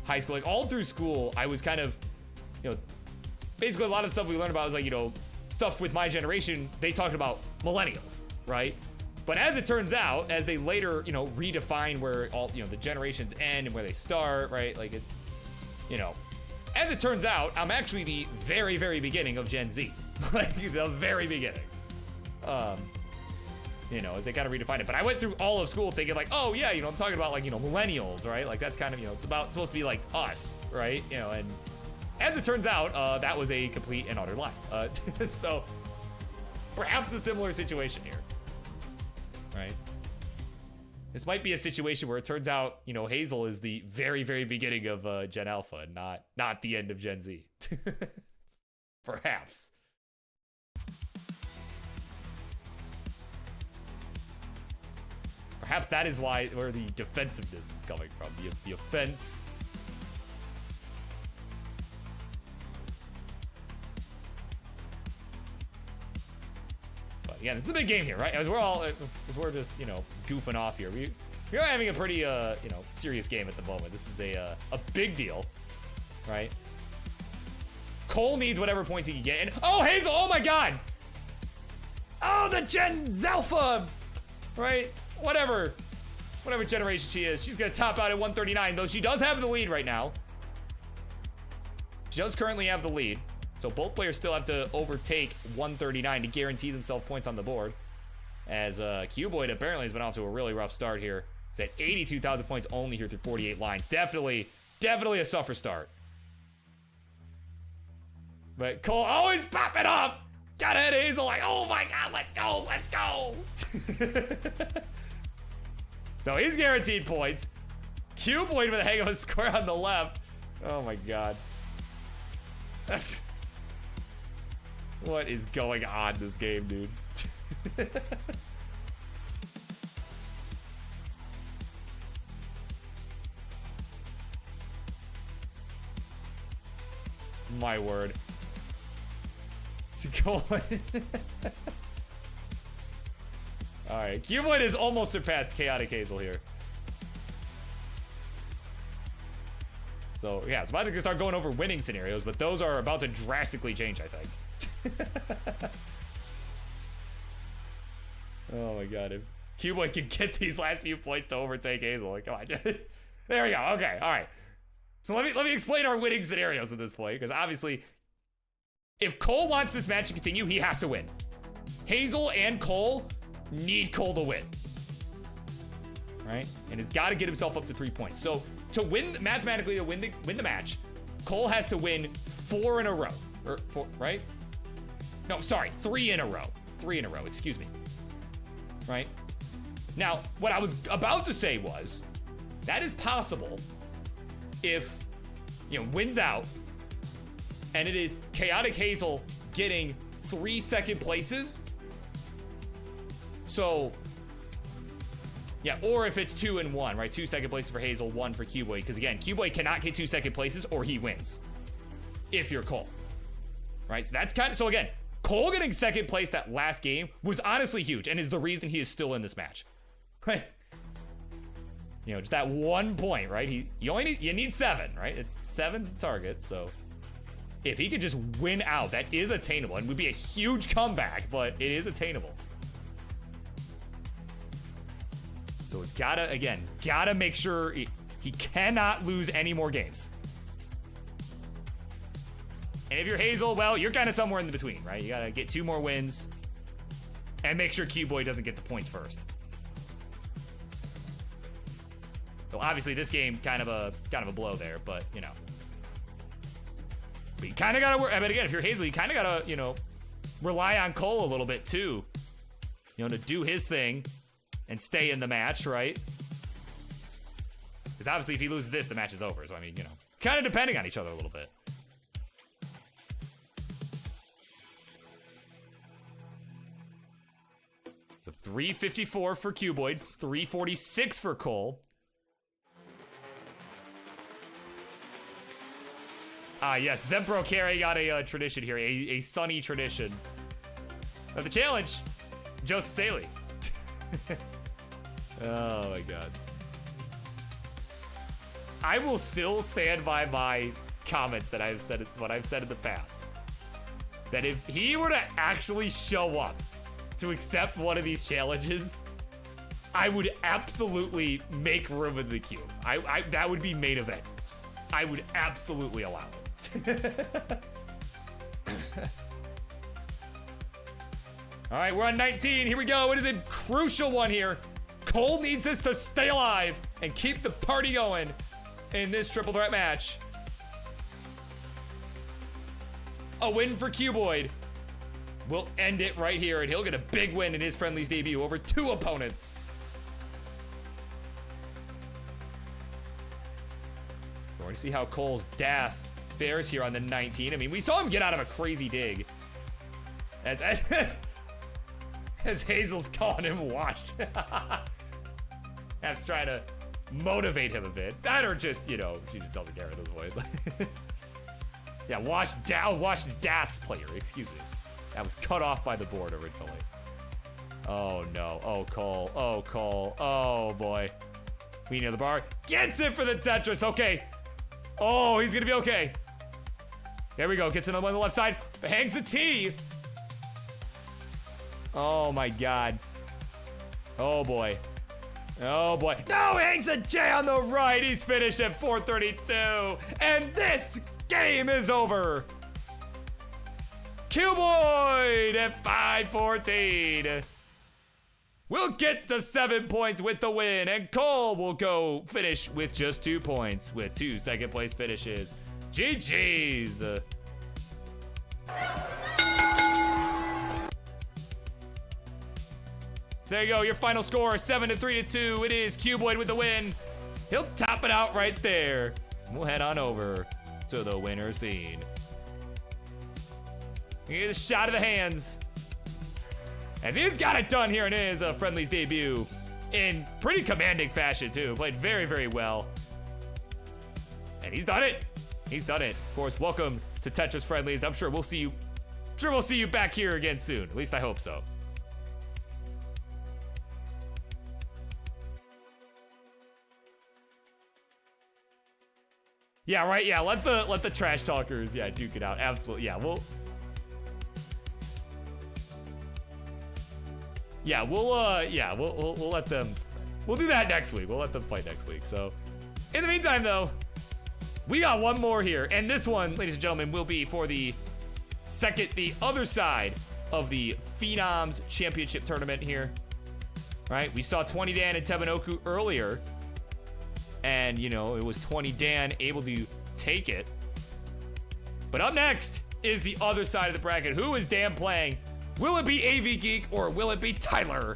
high school, like all through school, I was kind of, you know, basically a lot of stuff we learned about was like, you know, stuff with my generation. They talked about millennials, right? But as it turns out, as they later, you know, redefine where all, you know, the generations end and where they start, right? Like, it, you know, as it turns out, I'm actually the very, very beginning of Gen Z. Like, the very beginning. You know, as they kind of redefine it. But I went through all of school thinking like, oh yeah, you know, I'm talking about like, you know, millennials, right? Like that's kind of, you know, it's supposed to be like us, right? You know, and as it turns out, that was a complete and utter lie. So perhaps a similar situation here. Right? This might be a situation where it turns out, you know, Hazel is the very, very beginning of Gen Alpha and not the end of Gen Z. Perhaps. Perhaps that is where the defensiveness is coming from. The offense. Again, this is a big game here, right? As we're just, you know, goofing off here. We're having a pretty, you know, serious game at the moment. This is a big deal, right? Cole needs whatever points he can get. And, oh, Hazel, oh my God! Oh, the Gen Alpha, right? Whatever generation she is. She's gonna top out at 139, though she does have the lead right now. She does currently have the lead. So both players still have to overtake 139 to guarantee themselves points on the board. As Cuboid apparently has been off to a really rough start here. He's at 82,000 points only here through 48 lines. Definitely a suffer start. But Cole always popping up. Gotta hit Hazel like, oh my God, let's go. So he's guaranteed points. Cuboid with a hang of a square on the left. Oh my God. What is going on in this game, dude? My word. It's going. Alright, Cuboid has almost surpassed Chaotic Hazel here. So, yeah, it's about to start going over winning scenarios, but those are about to drastically change, I think. Oh my God, if Cuboid can get these last few points to overtake Hazel, like, come on. There we go. Okay, all right. So let me explain our winning scenarios at this point, because obviously, if Cole wants this match to continue, he has to win. Hazel and Cole need Cole to win, right? And he's got to get himself up to 3 points. So to win, mathematically, to win the match, Cole has to win 4 in a row, or 4, right? No, sorry, 3 in a row. 3 in a row, excuse me. Right? Now, what I was about to say was, that is possible if, you know, wins out, and it is Chaotic Hazel getting 3 second places. So, yeah, or if it's 2 and 1, right? 2 second places for Hazel, 1 for Cuboid. Because again, Cuboid cannot get 2 second places or he wins. If you're Cole. Right? So that's kind of, so again, Cole getting second place that last game was honestly huge and is the reason he is still in this match. You know, just that 1 point, right? You need 7, right? It's 7's the target, so if he could just win out, that is attainable and would be a huge comeback, but it is attainable. So it's gotta make sure he cannot lose any more games. And if you're Hazel, well, you're kind of somewhere in between, right? You gotta get 2 more wins and make sure Cuboid doesn't get the points first. So obviously this game kind of a blow there, but you know. But you kind of gotta work. But again, if you're Hazel, you kind of gotta, you know, rely on Cole a little bit too, you know, to do his thing and stay in the match, right? Because obviously if he loses this, the match is over. So I mean, you know, kind of depending on each other a little bit. So 354 for Cuboid, 346 for Cole. Ah, yes, Zempro carrying out a tradition here, a sunny tradition. Of the challenge, Joseph Saley. Oh my god. I will still stand by my comments that I've said, what I've said in the past. That if he were to actually show up to accept one of these challenges, I would absolutely make room in the queue. That would be main event. I would absolutely allow it. All right, we're on 19. Here we go. It is a crucial one here. Cole needs this to stay alive and keep the party going in this triple threat match. A win for Cuboid will end it right here, and he'll get a big win in his Friendlies debut over 2 opponents. We're going to see how Cole's DAS fares here on the 19. I mean, we saw him get out of a crazy dig. As Hazel's calling him washed. That's trying to motivate him a bit. That or just, you know, she just doesn't care at this point. Yeah, wash DAS player, excuse me. That was cut off by the board originally. Oh no, oh Cole, oh Cole, oh boy. We near the bar, gets it for the Tetris, okay. Oh, he's gonna be okay. There we go, gets another one on the left side, hangs the T. Oh my god. Oh boy. Oh boy. No, hangs a J on the right. He's finished at 432. And this game is over. Cuboid at 514. We'll get to 7 points with the win. And Cole will go finish with just 2 points with 2 second place finishes. GG's. There you go, your final score, 7-3-2. It is Cuboid with the win. He'll top it out right there. We'll head on over to the winner scene. Get a shot of the hands. As he's got it done here in his Friendlies debut. In pretty commanding fashion too. Played very, very well. And he's done it. He's done it. Of course, welcome to Tetris Friendlies. I'm sure we'll see you back here again soon. At least I hope so. Yeah, right. Yeah, let the trash talkers, yeah, duke it out. Absolutely. Yeah, we'll let them. We'll do that next week. We'll let them fight next week. So, in the meantime, though, we got one more here, and this one, ladies and gentlemen, will be for the other side of the Phenoms Championship tournament here. Right? We saw 20 Dan and Tebanoku earlier. And, you know, it was 20 Dan able to take it. But up next is the other side of the bracket. Who is Dan playing? Will it be AVGeek or will it be Tyler?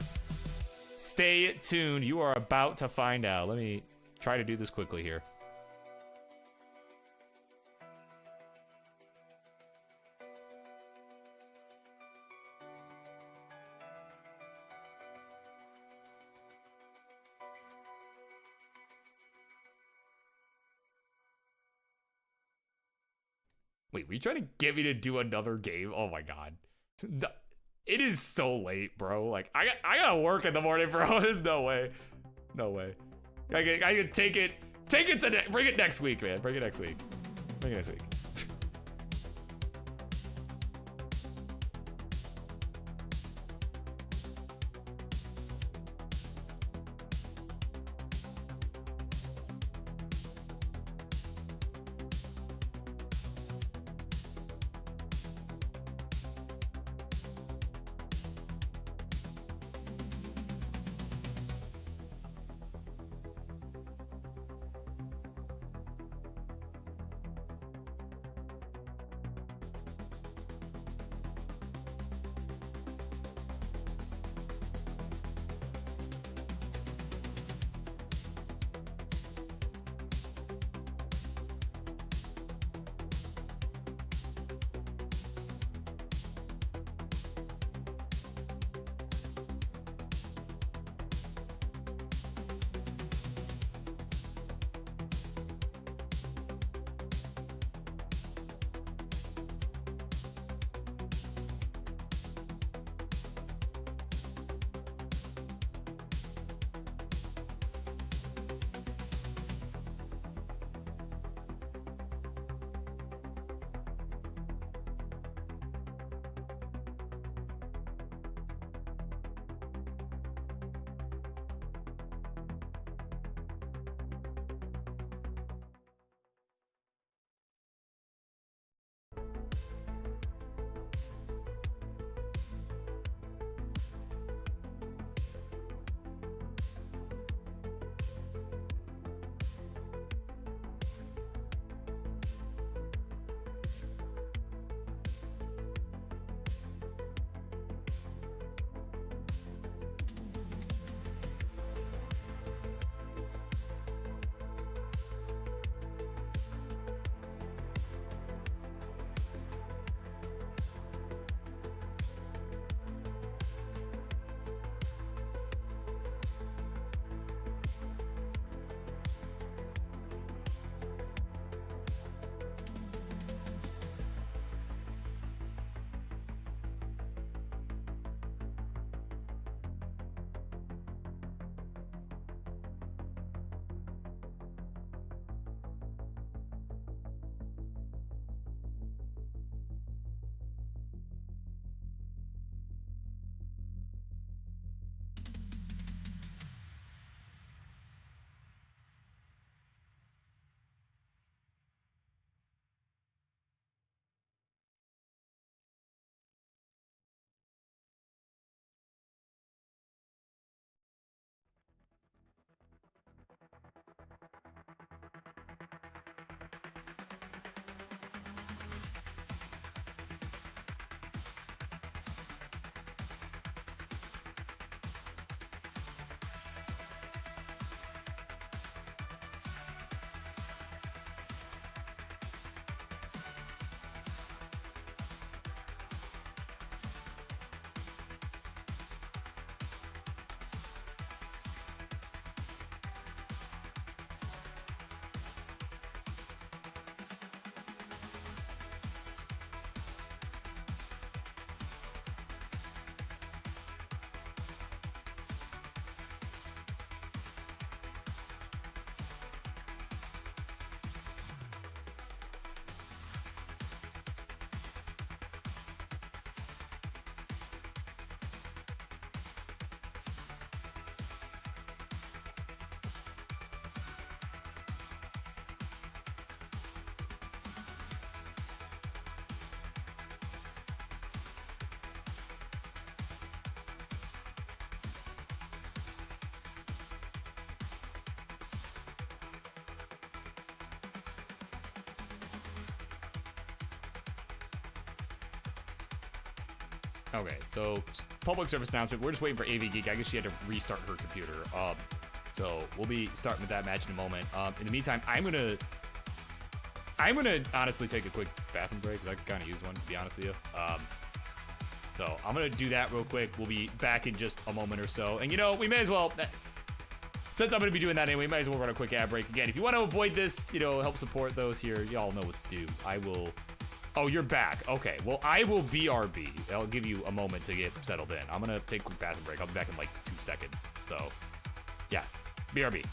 Stay tuned. You are about to find out. Let me try to do this quickly here. Wait, were you trying to get me to do another game? Oh my god. It is so late, bro. Like, I gotta work in the morning, bro. There's no way. No way. I can take it to, bring it next week, man. Bring it next week. Bring it next week. Okay, so public service announcement. We're just waiting for AVGeek. I guess she had to restart her computer. So we'll be starting with that match in a moment. In the meantime, I'm gonna honestly take a quick bathroom break because I could kind of use one, to be honest with you. So I'm gonna do that real quick. We'll be back in just a moment or so. And you know, we may as well, since I'm gonna be doing that anyway, we might as well run a quick ad break again. If you want to avoid this, you know, help support those here, y'all know what to do. I will. Oh, you're back. Okay, well, I will BRB. I'll give you a moment to get settled in. I'm gonna take a quick bathroom break. I'll be back in like 2 seconds. So, yeah, BRB.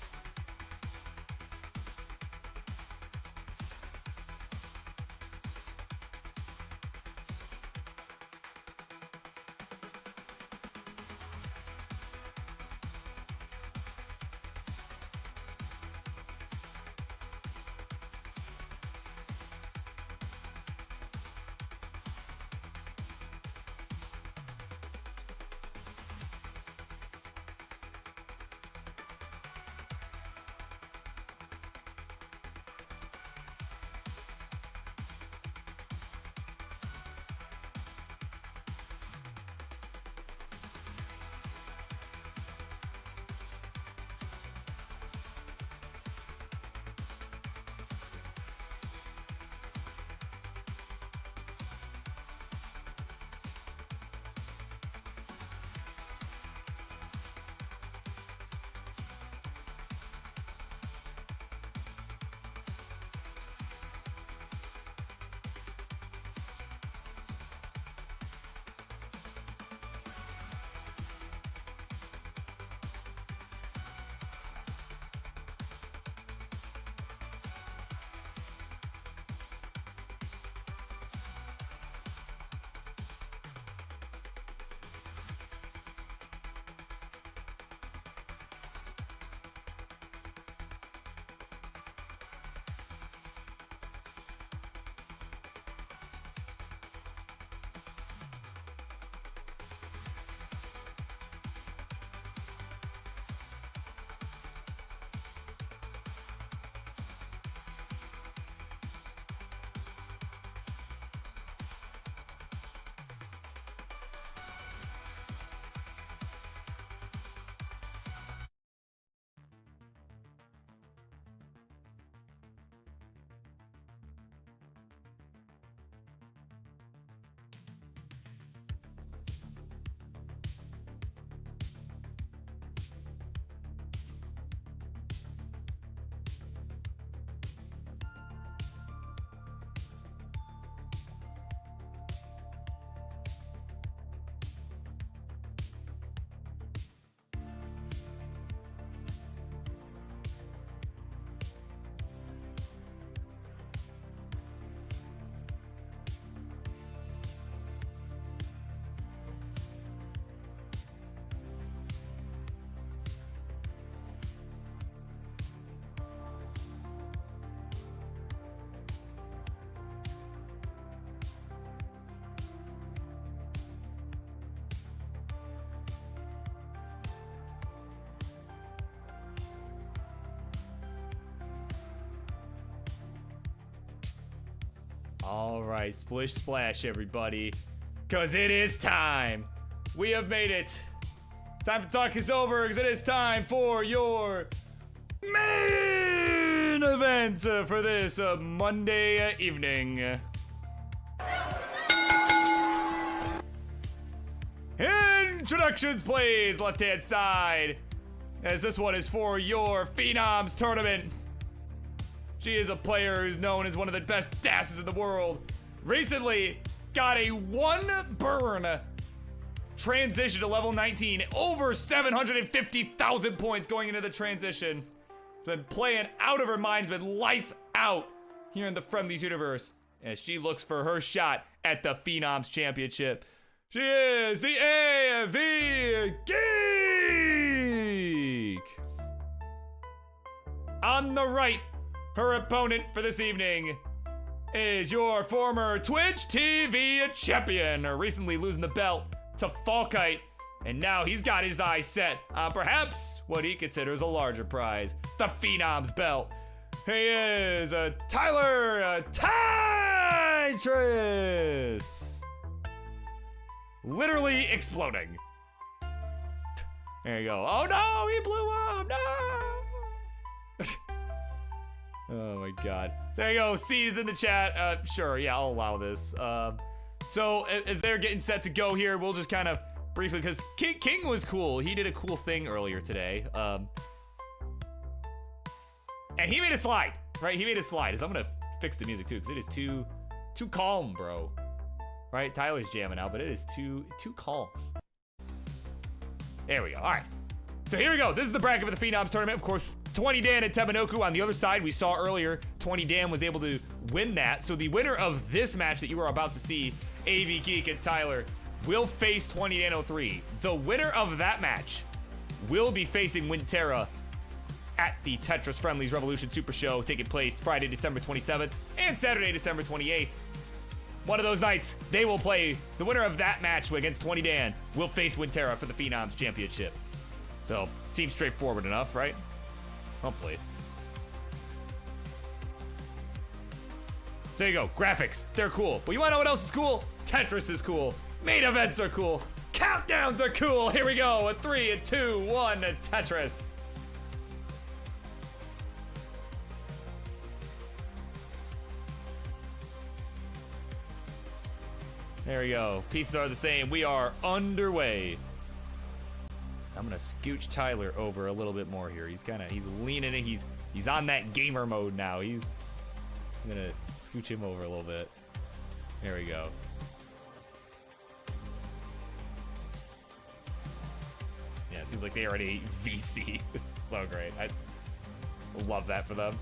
All right, splish splash, everybody, because it is time. We have made it. Time to talk is over, because it is time for your main event for this Monday evening. Introductions, please, left-hand side, as this one is for your Phenoms tournament. She is a player who's known as one of the best dashes in the world. Recently got a 1 burn transition to level 19. Over 750,000 points going into the transition. Been playing out of her mind. Been lights out here in the Friendlies universe as she looks for her shot at the Phenoms Championship. She is the AVGeek. On the right, her opponent for this evening is your former Twitch TV champion, recently losing the belt to Falkite, and now he's got his eyes set on perhaps what he considers a larger prize, the Phenoms belt. He is Tyler Tetris. literally exploding. There you go. Oh no, he blew up, no! Oh my god. There you go, Seed is in the chat. Sure, yeah, I'll allow this. So, as they're getting set to go here, we'll just kind of briefly, because King was cool. He did a cool thing earlier today. And he made a slide, right? He made a slide. I'm gonna fix the music too, because it is too calm, bro. Right? Tyler's jamming out, but it is too calm. There we go. All right. So here we go. This is the bracket for the Phenoms tournament. Of course, 20 Dan and Tebanoku on the other side. We saw earlier 20 Dan was able to win that. So the winner of this match that you are about to see, AVGeek and Tyler, will face 20 Dan 03. The winner of that match will be facing Winterra at the Tetris Friendlies Revolution Super Show, taking place Friday, December 27th and Saturday, December 28th. One of those nights, they will play. The winner of that match against 20 Dan will face Winterra for the Phenoms Championship. So, seems straightforward enough, right? Hopefully. So there you go, graphics, they're cool. But you wanna know what else is cool? Tetris is cool. Main events are cool. Countdowns are cool. Here we go, a 3, a 2, 1, a Tetris. There we go. Pieces are the same. We are underway. I'm gonna scooch Tyler over a little bit more here. He's leaning in. He's on that gamer mode now. I'm gonna scooch him over a little bit. There we go. Yeah, it seems like they already VC. It's so great. I love that for them.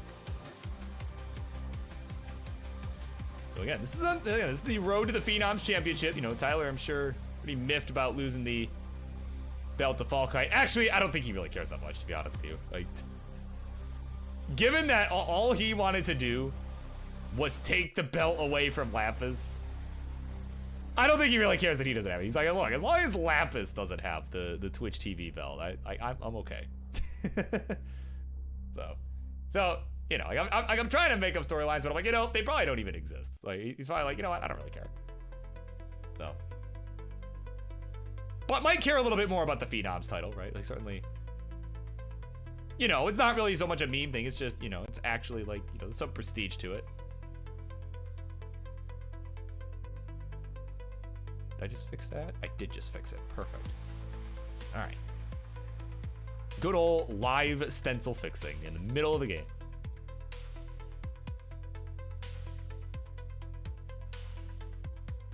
So again, this is the road to the Phenoms Championship. You know, Tyler, I'm sure, pretty miffed about losing the belt to Falkite. Actually, I don't think he really cares that much, to be honest with you. Like, given that all he wanted to do was take the belt away from Lapis, I don't think he really cares that he doesn't have it. He's like, look, as long as Lapis doesn't have the Twitch TV belt, I'm okay. So. You know, like I'm trying to make up storylines, but I'm like, you know, they probably don't even exist. Like, he's probably like, you know what, I don't really care. So. But might care a little bit more about the Phenoms title, right? Like, certainly, you know, it's not really so much a meme thing. It's just, you know, it's actually like, you know, some prestige to it. Did I just fix that? I did just fix it. Perfect. All right. Good old live stencil fixing in the middle of the game.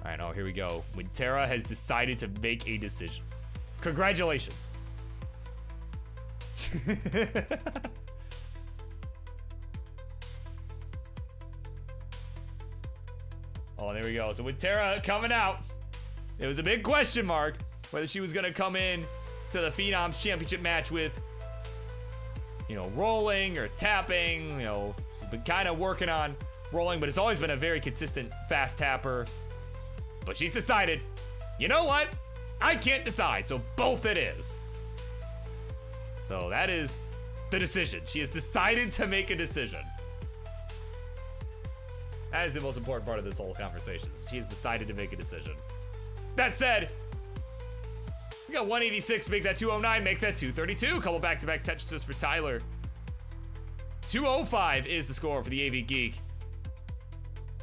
All right, oh, here we go. Winterra has decided to make a decision. Congratulations. Oh, there we go. So Winterra coming out. It was a big question mark whether she was going to come in to the Phenoms Championship match with, you know, rolling or tapping. You know, she's been kind of working on rolling, but it's always been a very consistent fast tapper. But she's decided, you know what? I can't decide, so both it is. So that is the decision. She has decided to make a decision. That is the most important part of this whole conversation. She has decided to make a decision. That said, we got 186, make that 209, make that 232. Couple back-to-back touches for Tyler. 205 is the score for the AVGeek.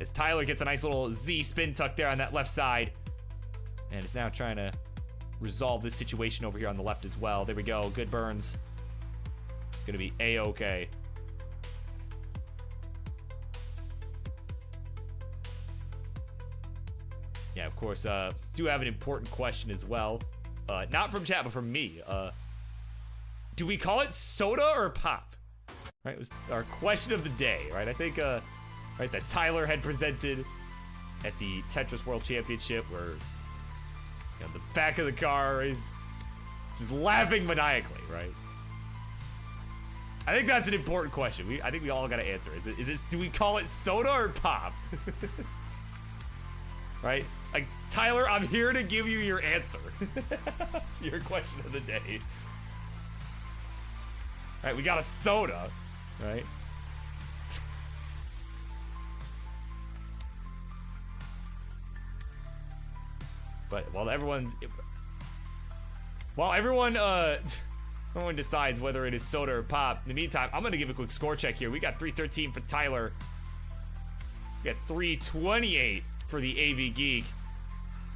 As Tyler gets a nice little Z spin tuck there on that left side. And is now trying to resolve this situation over here on the left as well. There we go, good burns. It's gonna be A-okay. Yeah, of course, do have an important question as well. Not from chat, but from me. Do we call it soda or pop? Right, it was our question of the day, right? I think, right, that Tyler had presented at the Tetris World Championship, where, you know, the back of the car is just laughing maniacally, right? I think that's an important question. I think we all gotta answer. Is it, do we call it soda or pop? Right? Like, Tyler, I'm here to give you your answer. Your question of the day. All right, we got a soda, right? But while everyone everyone decides whether it is soda or pop, in the meantime, I'm gonna give a quick score check here. We got 313 for Tyler. We got 328 for the AVGeek.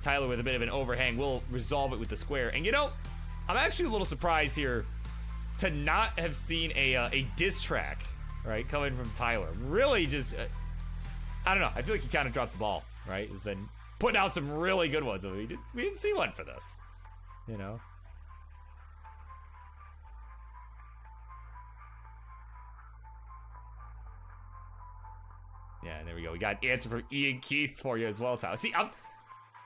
Tyler with a bit of an overhang. We'll resolve it with the square. And you know, I'm actually a little surprised here to not have seen a diss track, right, coming from Tyler. Really just, I don't know. I feel like he kind of dropped the ball, right? He's been putting out some really good ones. We didn't see one for this, you know? Yeah, and there we go. We got an answer from Ian Keith for you as well, Tyler. See,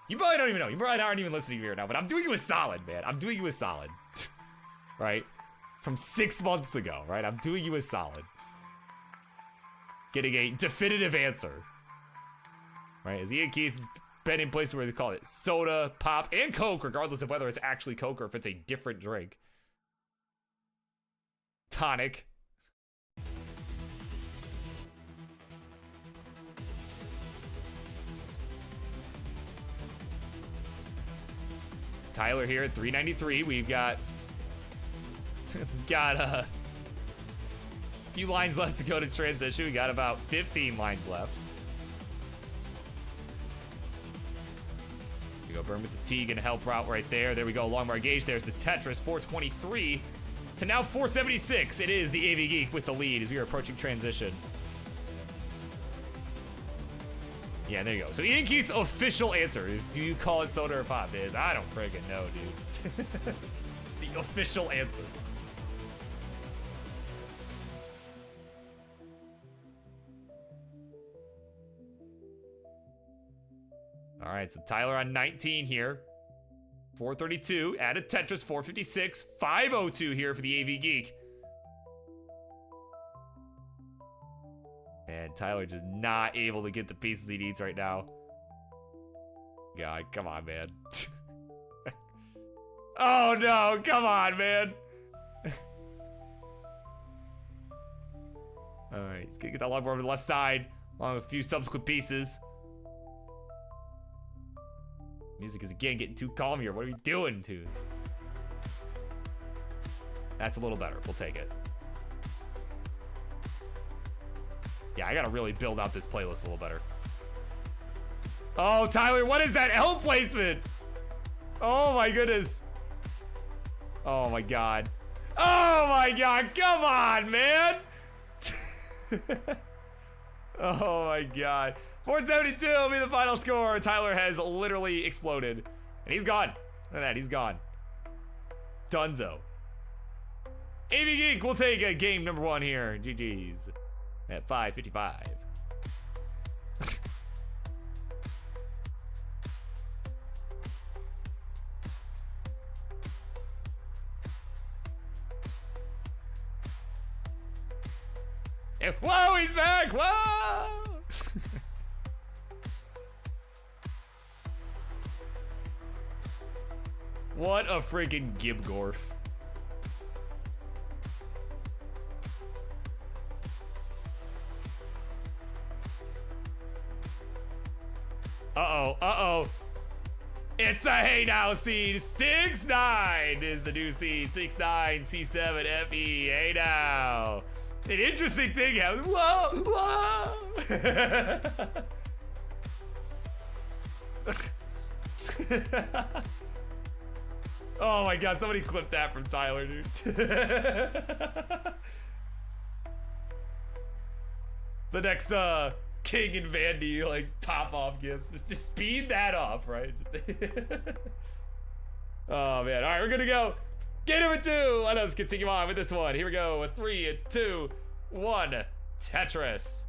you probably don't even know. You probably aren't even listening to me right now, but I'm doing you a solid, man. I'm doing you a solid. Right? From 6 months ago, right? I'm doing you a solid. Getting a definitive answer. Right? As Ian Keith has been in places where they call it soda, pop, and Coke, regardless of whether it's actually Coke or if it's a different drink. Tonic. Tyler here at 393. We've got a few lines left to go to transition. We got about 15 lines left. We go Burn with the T, gonna help route right there. There we go, long bar gauge. There's the Tetris, 423 to now 476. It is the AVGeek with the lead as we are approaching transition. Yeah, there you go. So Ian Keith's official answer is, do you call it soda or pop? Is I don't friggin' know, dude. The official answer. All right, so Tyler on 19 here. 432, added Tetris, 456, 502 here for the AVGeek. And Tyler just not able to get the pieces he needs right now. God, come on, man. Oh no, come on, man. All right, he's gonna get that longboard over the left side, along with a few subsequent pieces. Music is again getting too calm here. What are we doing, Tunes? That's a little better. We'll take it. Yeah, I gotta really build out this playlist a little better. Oh, Tyler, what is that L placement? Oh my goodness. Oh my god. Oh my god, come on, man. Oh my god. 472 will be the final score. Tyler has literally exploded. And he's gone. Look at that, he's gone. Dunzo. AVGeek will take a game number 1 here. GG's. At 5:55. And whoa, he's back! Whoa! What a freaking Gibgorf. Uh-oh. It's a hey now seed. 6-9 is the new seed. 6-9, C7, FE, hey now. An interesting thing happened. Whoa, whoa. Oh my god, somebody clip that from Tyler, dude. The next King and Vandy like pop off gifts. Just speed that off, right? Oh man. Alright, we're gonna go. Game number 2. Let us continue on with this one. Here we go. 3, 2, 1. Tetris.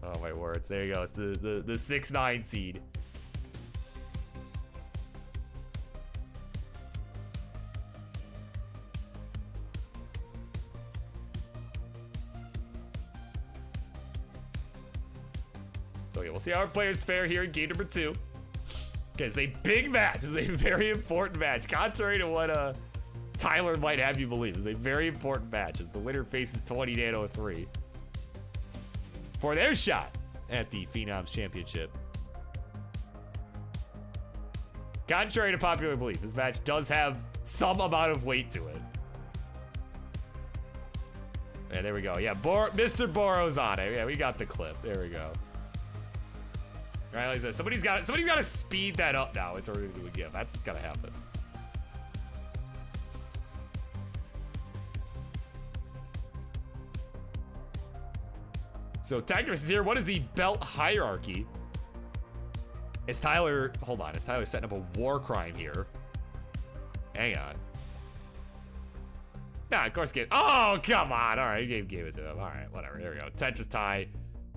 Oh my words, there you go. It's the 6-9 seed. So yeah, we'll see how our players fare here in game number 2. Okay, it's a big match. It's a very important match. Contrary to what Tyler might have you believe, it's a very important match as the winner faces 20-03 for their shot at the Phenoms Championship. Contrary to popular belief, this match does have some amount of weight to it. Yeah, there we go. Yeah, Mr. Boro's on it. Yeah, we got the clip. There we go. All right, like I said, somebody's got to speed that up now in order to do a gift. That's what's gotta happen. So Tetris is here. What is the belt hierarchy? Is Tyler? Hold on. Is Tyler setting up a war crime here? Hang on. Nah, of course, oh, come on. All right, gave it to him. All right, whatever. There we go. Tetris tie.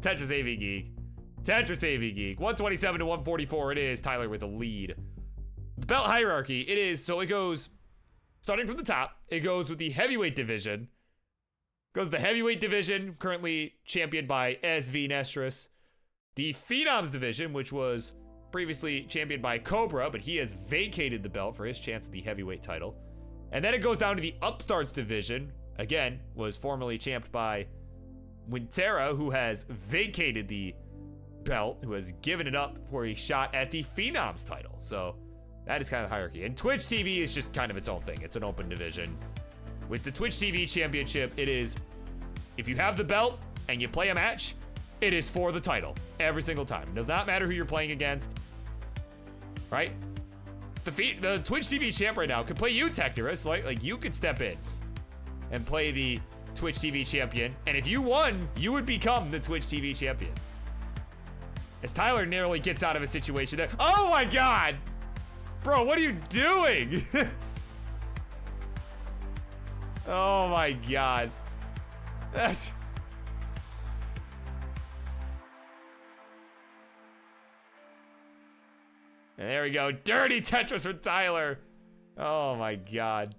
Tetris AVGeek. Tetris AVGeek. 127 to 144. It is Tyler with the lead. The belt hierarchy. It is, so it goes, starting from the top, it goes with the heavyweight division. Goes the heavyweight division, currently championed by SV Nestris. The Phenoms division, which was previously championed by Cobra, but he has vacated the belt for his chance at the heavyweight title. And then it goes down to the Upstarts division. Again, was formerly championed by Winterra, who has vacated the belt, who has given it up for a shot at the Phenoms title. So that is kind of the hierarchy. And Twitch TV is just kind of its own thing. It's an open division. With the Twitch TV Championship, it is, if you have the belt and you play a match, it is for the title every single time. It does not matter who you're playing against, right? The Twitch TV champ right now could play you, Tetris. Like you could step in and play the Twitch TV champion, and if you won, you would become the Twitch TV champion. As Tyler narrowly gets out of a situation there. Oh my God! Bro, what are you doing? Oh my God. That's... And there we go. Dirty Tetris for Tyler. Oh my God.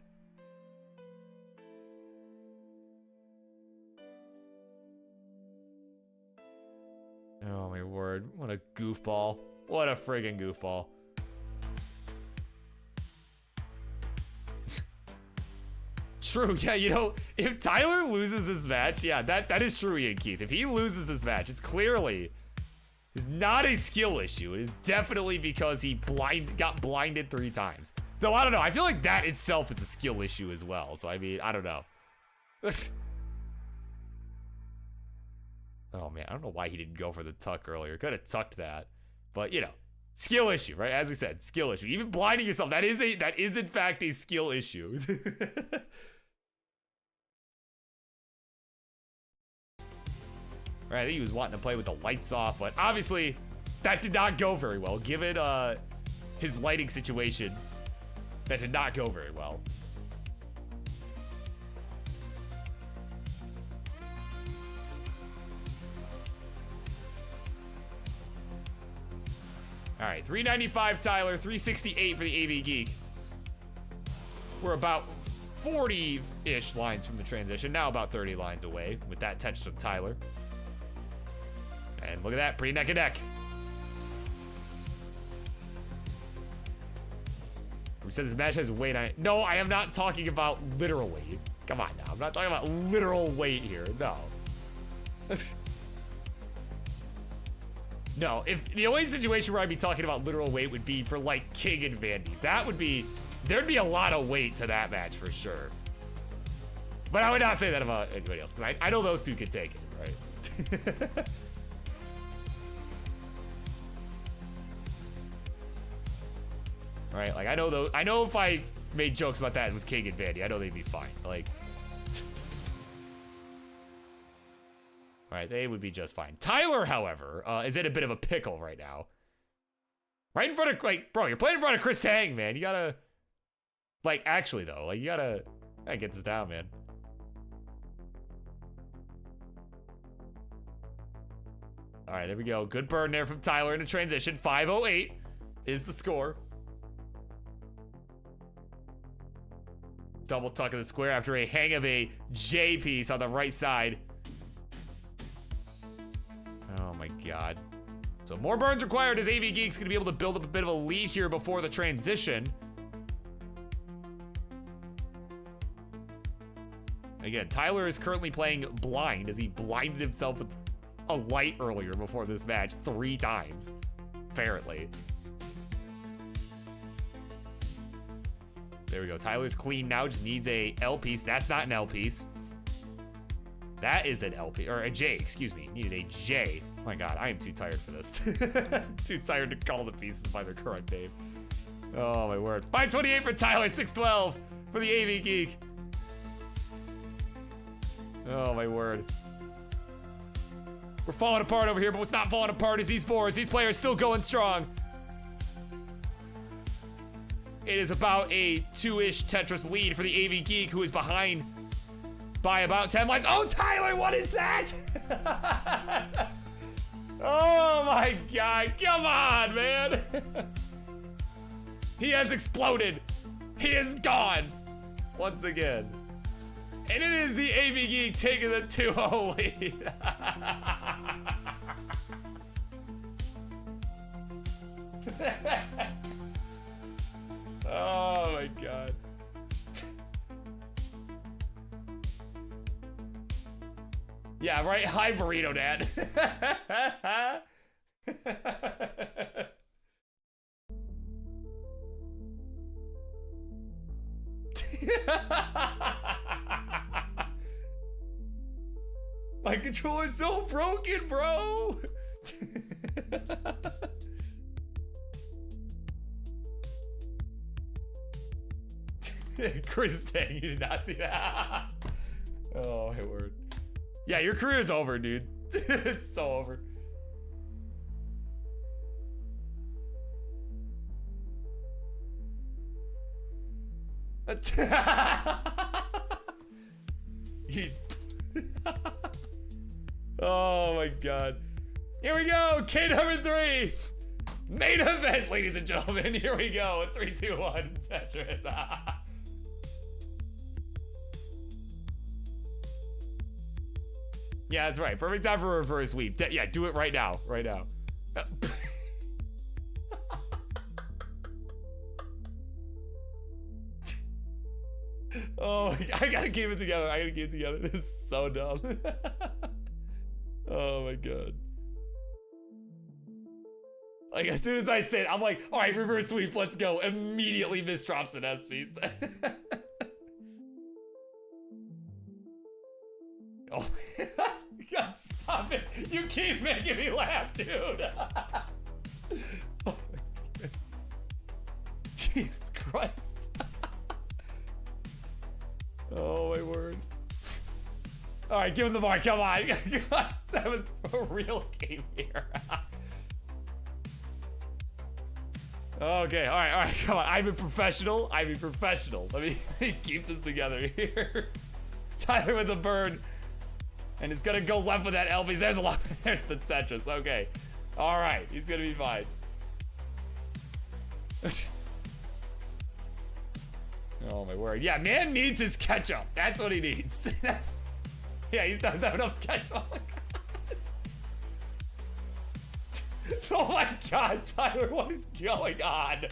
Oh my word. What a goofball. What a friggin' goofball. True, yeah, you know, if Tyler loses this match, yeah, that is true, Ian Keith. If he loses this match, it's clearly is not a skill issue. It is definitely because he got blinded 3 times. Though, I don't know. I feel like that itself is a skill issue as well. So, I mean, I don't know. Oh, man. I don't know why he didn't go for the tuck earlier. Could have tucked that. But, you know, skill issue, right? As we said, skill issue. Even blinding yourself, that is in fact a skill issue. Right, I think he was wanting to play with the lights off, but obviously that did not go very well. Given his lighting situation, that did not go very well. All right, 395 Tyler, 368 for the AVGeek. We're about 40-ish lines from the transition, now about 30 lines away with that touch from Tyler. And look at that, pretty neck and neck. We said this match has weight on it. No, I am not talking about literal weight. Come on now, I'm not talking about literal weight here, no. No, if the only situation where I'd be talking about literal weight would be for like King and Vandy. That would be, there'd be a lot of weight to that match for sure. But I would not say that about anybody else, because I know those two could take it, right? Right, like I know if I made jokes about that with King and Vandy, I know they'd be fine. Like, all right, they would be just fine. Tyler, however, is in a bit of a pickle right now. Right in front of, like, bro, you're playing in front of Chris Tang, man. You gotta, like, actually though, like, you gotta get this down, man. All right, there we go. Good burn there from Tyler in a transition. 508 is the score. Double tuck of the square after a hang of a J piece on the right side. Oh my God. So more burns required as AVGeek's gonna be able to build up a bit of a lead here before the transition. Again, Tyler is currently playing blind as he blinded himself with a light earlier before this match 3 times, apparently. There we go. Tyler's clean now, just needs a L piece. That's not an L piece. That is an L piece, or a J, excuse me. Needed a J. Oh my God, I am too tired for this. Too tired to call the pieces by their correct name. Oh my word. 528 for Tyler, 612 for the AVGeek. Oh my word. We're falling apart over here, but what's not falling apart is these boards. These players still going strong. It is about a 2-ish Tetris lead for the AVGeek, who is behind by about 10 lines. Oh, Tyler, what is that? Oh my God, come on, man. He has exploded. He is gone once again. And it is the AVGeek taking the 2-0 lead. Oh my God. Yeah, right. Hi, Burrito Dad. My controller's so broken, bro. Chris Tang, you did not see that. Oh my word. Yeah, your career's over, dude. It's so over. He's oh my God. Here we go. K number 3. Main event, ladies and gentlemen. Here we go. 3, 2, 1. Tetris. Yeah, that's right. Perfect time for a reverse sweep. Yeah, do it right now. Right now. Oh, I gotta keep it together. I gotta keep it together. This is so dumb. Oh my God. Like, as soon as I say it, I'm like, all right, reverse sweep, let's go. Immediately misdrops an S piece. Oh, God, stop it. You keep making me laugh, dude. Oh my God. Jesus Christ. Oh my word. All right, give him the bar, come on. That was a real game here. Okay, all right, come on. I'm a professional. Let me keep this together here. Tyler with the burn. And it's gonna go left with that Elvis. There's a lot. There's the Tetris. Okay. All right, he's gonna be fine. Oh my word. Yeah, man needs his ketchup. That's what he needs. Yeah, he's not have enough ketchup. Oh my God, Tyler, what is going on?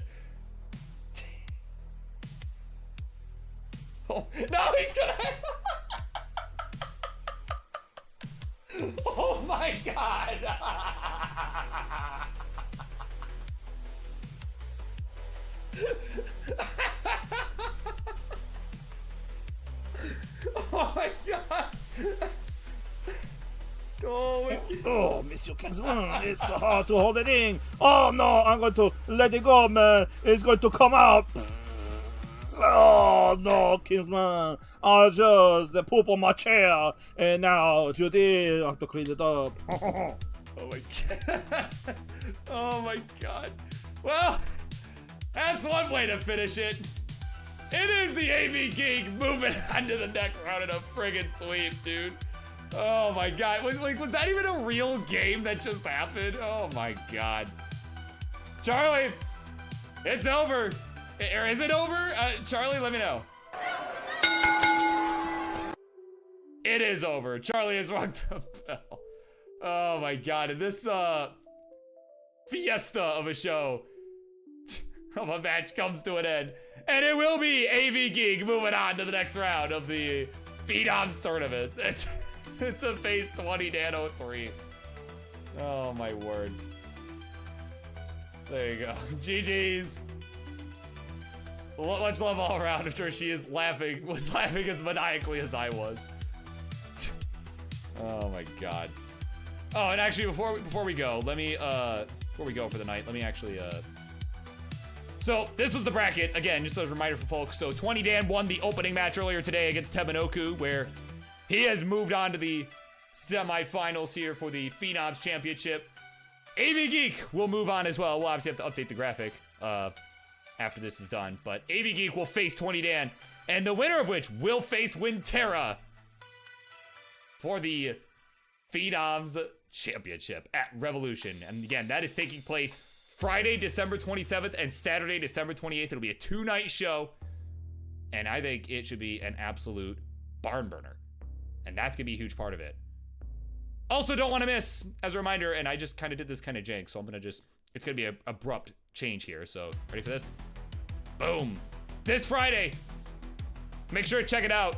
Oh, no, he's gonna. Oh my God. Oh my God. Oh my God. Oh, Mr. Kingsman, it's so hard to hold it in. Oh no, I'm going to let it go, man. It's going to come out. Oh no, Kingsman. I just poop on my chair. And now, Judy, I have to clean it up. Oh my God. Oh my God. Well, that's one way to finish it. It is the AVGeek moving on to the next round in a friggin' sweep, dude. Oh my God. Was that even a real game that just happened? Oh my God. Charlie, it's over. Or is it over? Charlie, let me know. It is over. Charlie has rung the bell. Oh my God. And this, fiesta of a show of a match comes to an end. And it will be AVGeek moving on to the next round of the Phenoms tournament. It's a phase 20 Nano 3. Oh my word. There you go. GG's. Much love all around. I'm sure she was laughing as maniacally as I was. Oh my god. Oh, and actually before we go, let me before we go for the night, let me actually so this was the bracket again, just as a reminder for folks. So 20 Dan won the opening match earlier today against Tebanoku, where he has moved on to the semifinals here for the Phenoms Championship. AVGeek will move on as well. We'll obviously have to update the graphic after this is done, but AVGeek will face 20 Dan, and the winner of which will face Winterra for the Phenoms Championship at Revolution. And again, that is taking place Friday, December 27th and Saturday, December 28th. It'll be a 2-night show, and I think it should be an absolute barn burner, and that's gonna be a huge part of it. Also, don't want to miss, as a reminder, and I just kind of did this kind of jank, so I'm gonna just, it's gonna be an abrupt change here. So ready for this? Boom. This Friday, make sure to check it out.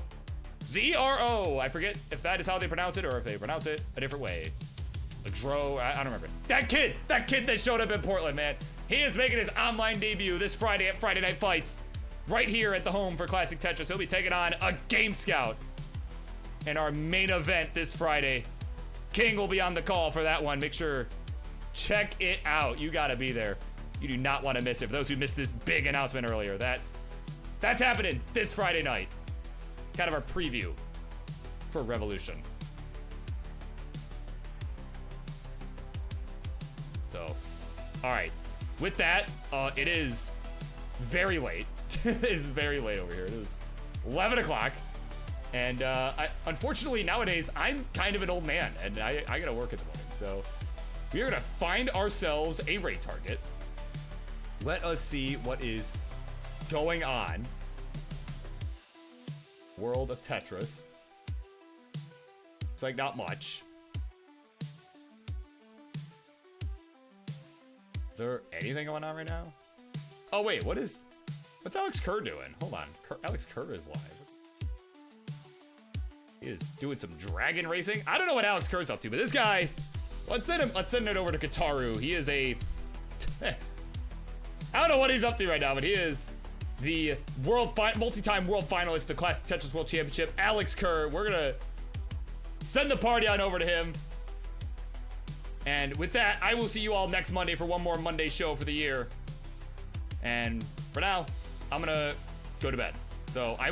ZRO, I forget if that is how they pronounce it or if they pronounce it a different way. Dro, I don't remember. That kid that showed up in Portland, man. He is making his online debut this Friday at Friday Night Fights, right here at the home for Classic Tetris. He'll be taking on a Game Scout in our main event this Friday. King will be on the call for that one. Make sure, check it out. You gotta be there. You do not want to miss it. For those who missed this big announcement earlier, that's happening this Friday night. Kind of our preview for Revolution. So, all right. With that, it is very late. It is very late over here. It is 11 o'clock. And unfortunately, nowadays, I'm kind of an old man, and I gotta work in the morning. So, we are gonna find ourselves a raid target. Let us see what is going on. World of Tetris. It's like not much. Is there anything going on right now? Oh wait, what's Alex Kerr doing? Hold on, Alex Kerr is live. He is doing some dragon racing. I don't know what Alex Kerr's up to, but this guy, let's send it over to Kataru. He is a I don't know what he's up to right now, but he is the multi-time world finalist, the Classic Tetris World Championship, Alex Kerr. We're gonna send the party on over to him. And with that, I will see you all next Monday for one more Monday show for the year. And for now, I'm gonna go to bed. So I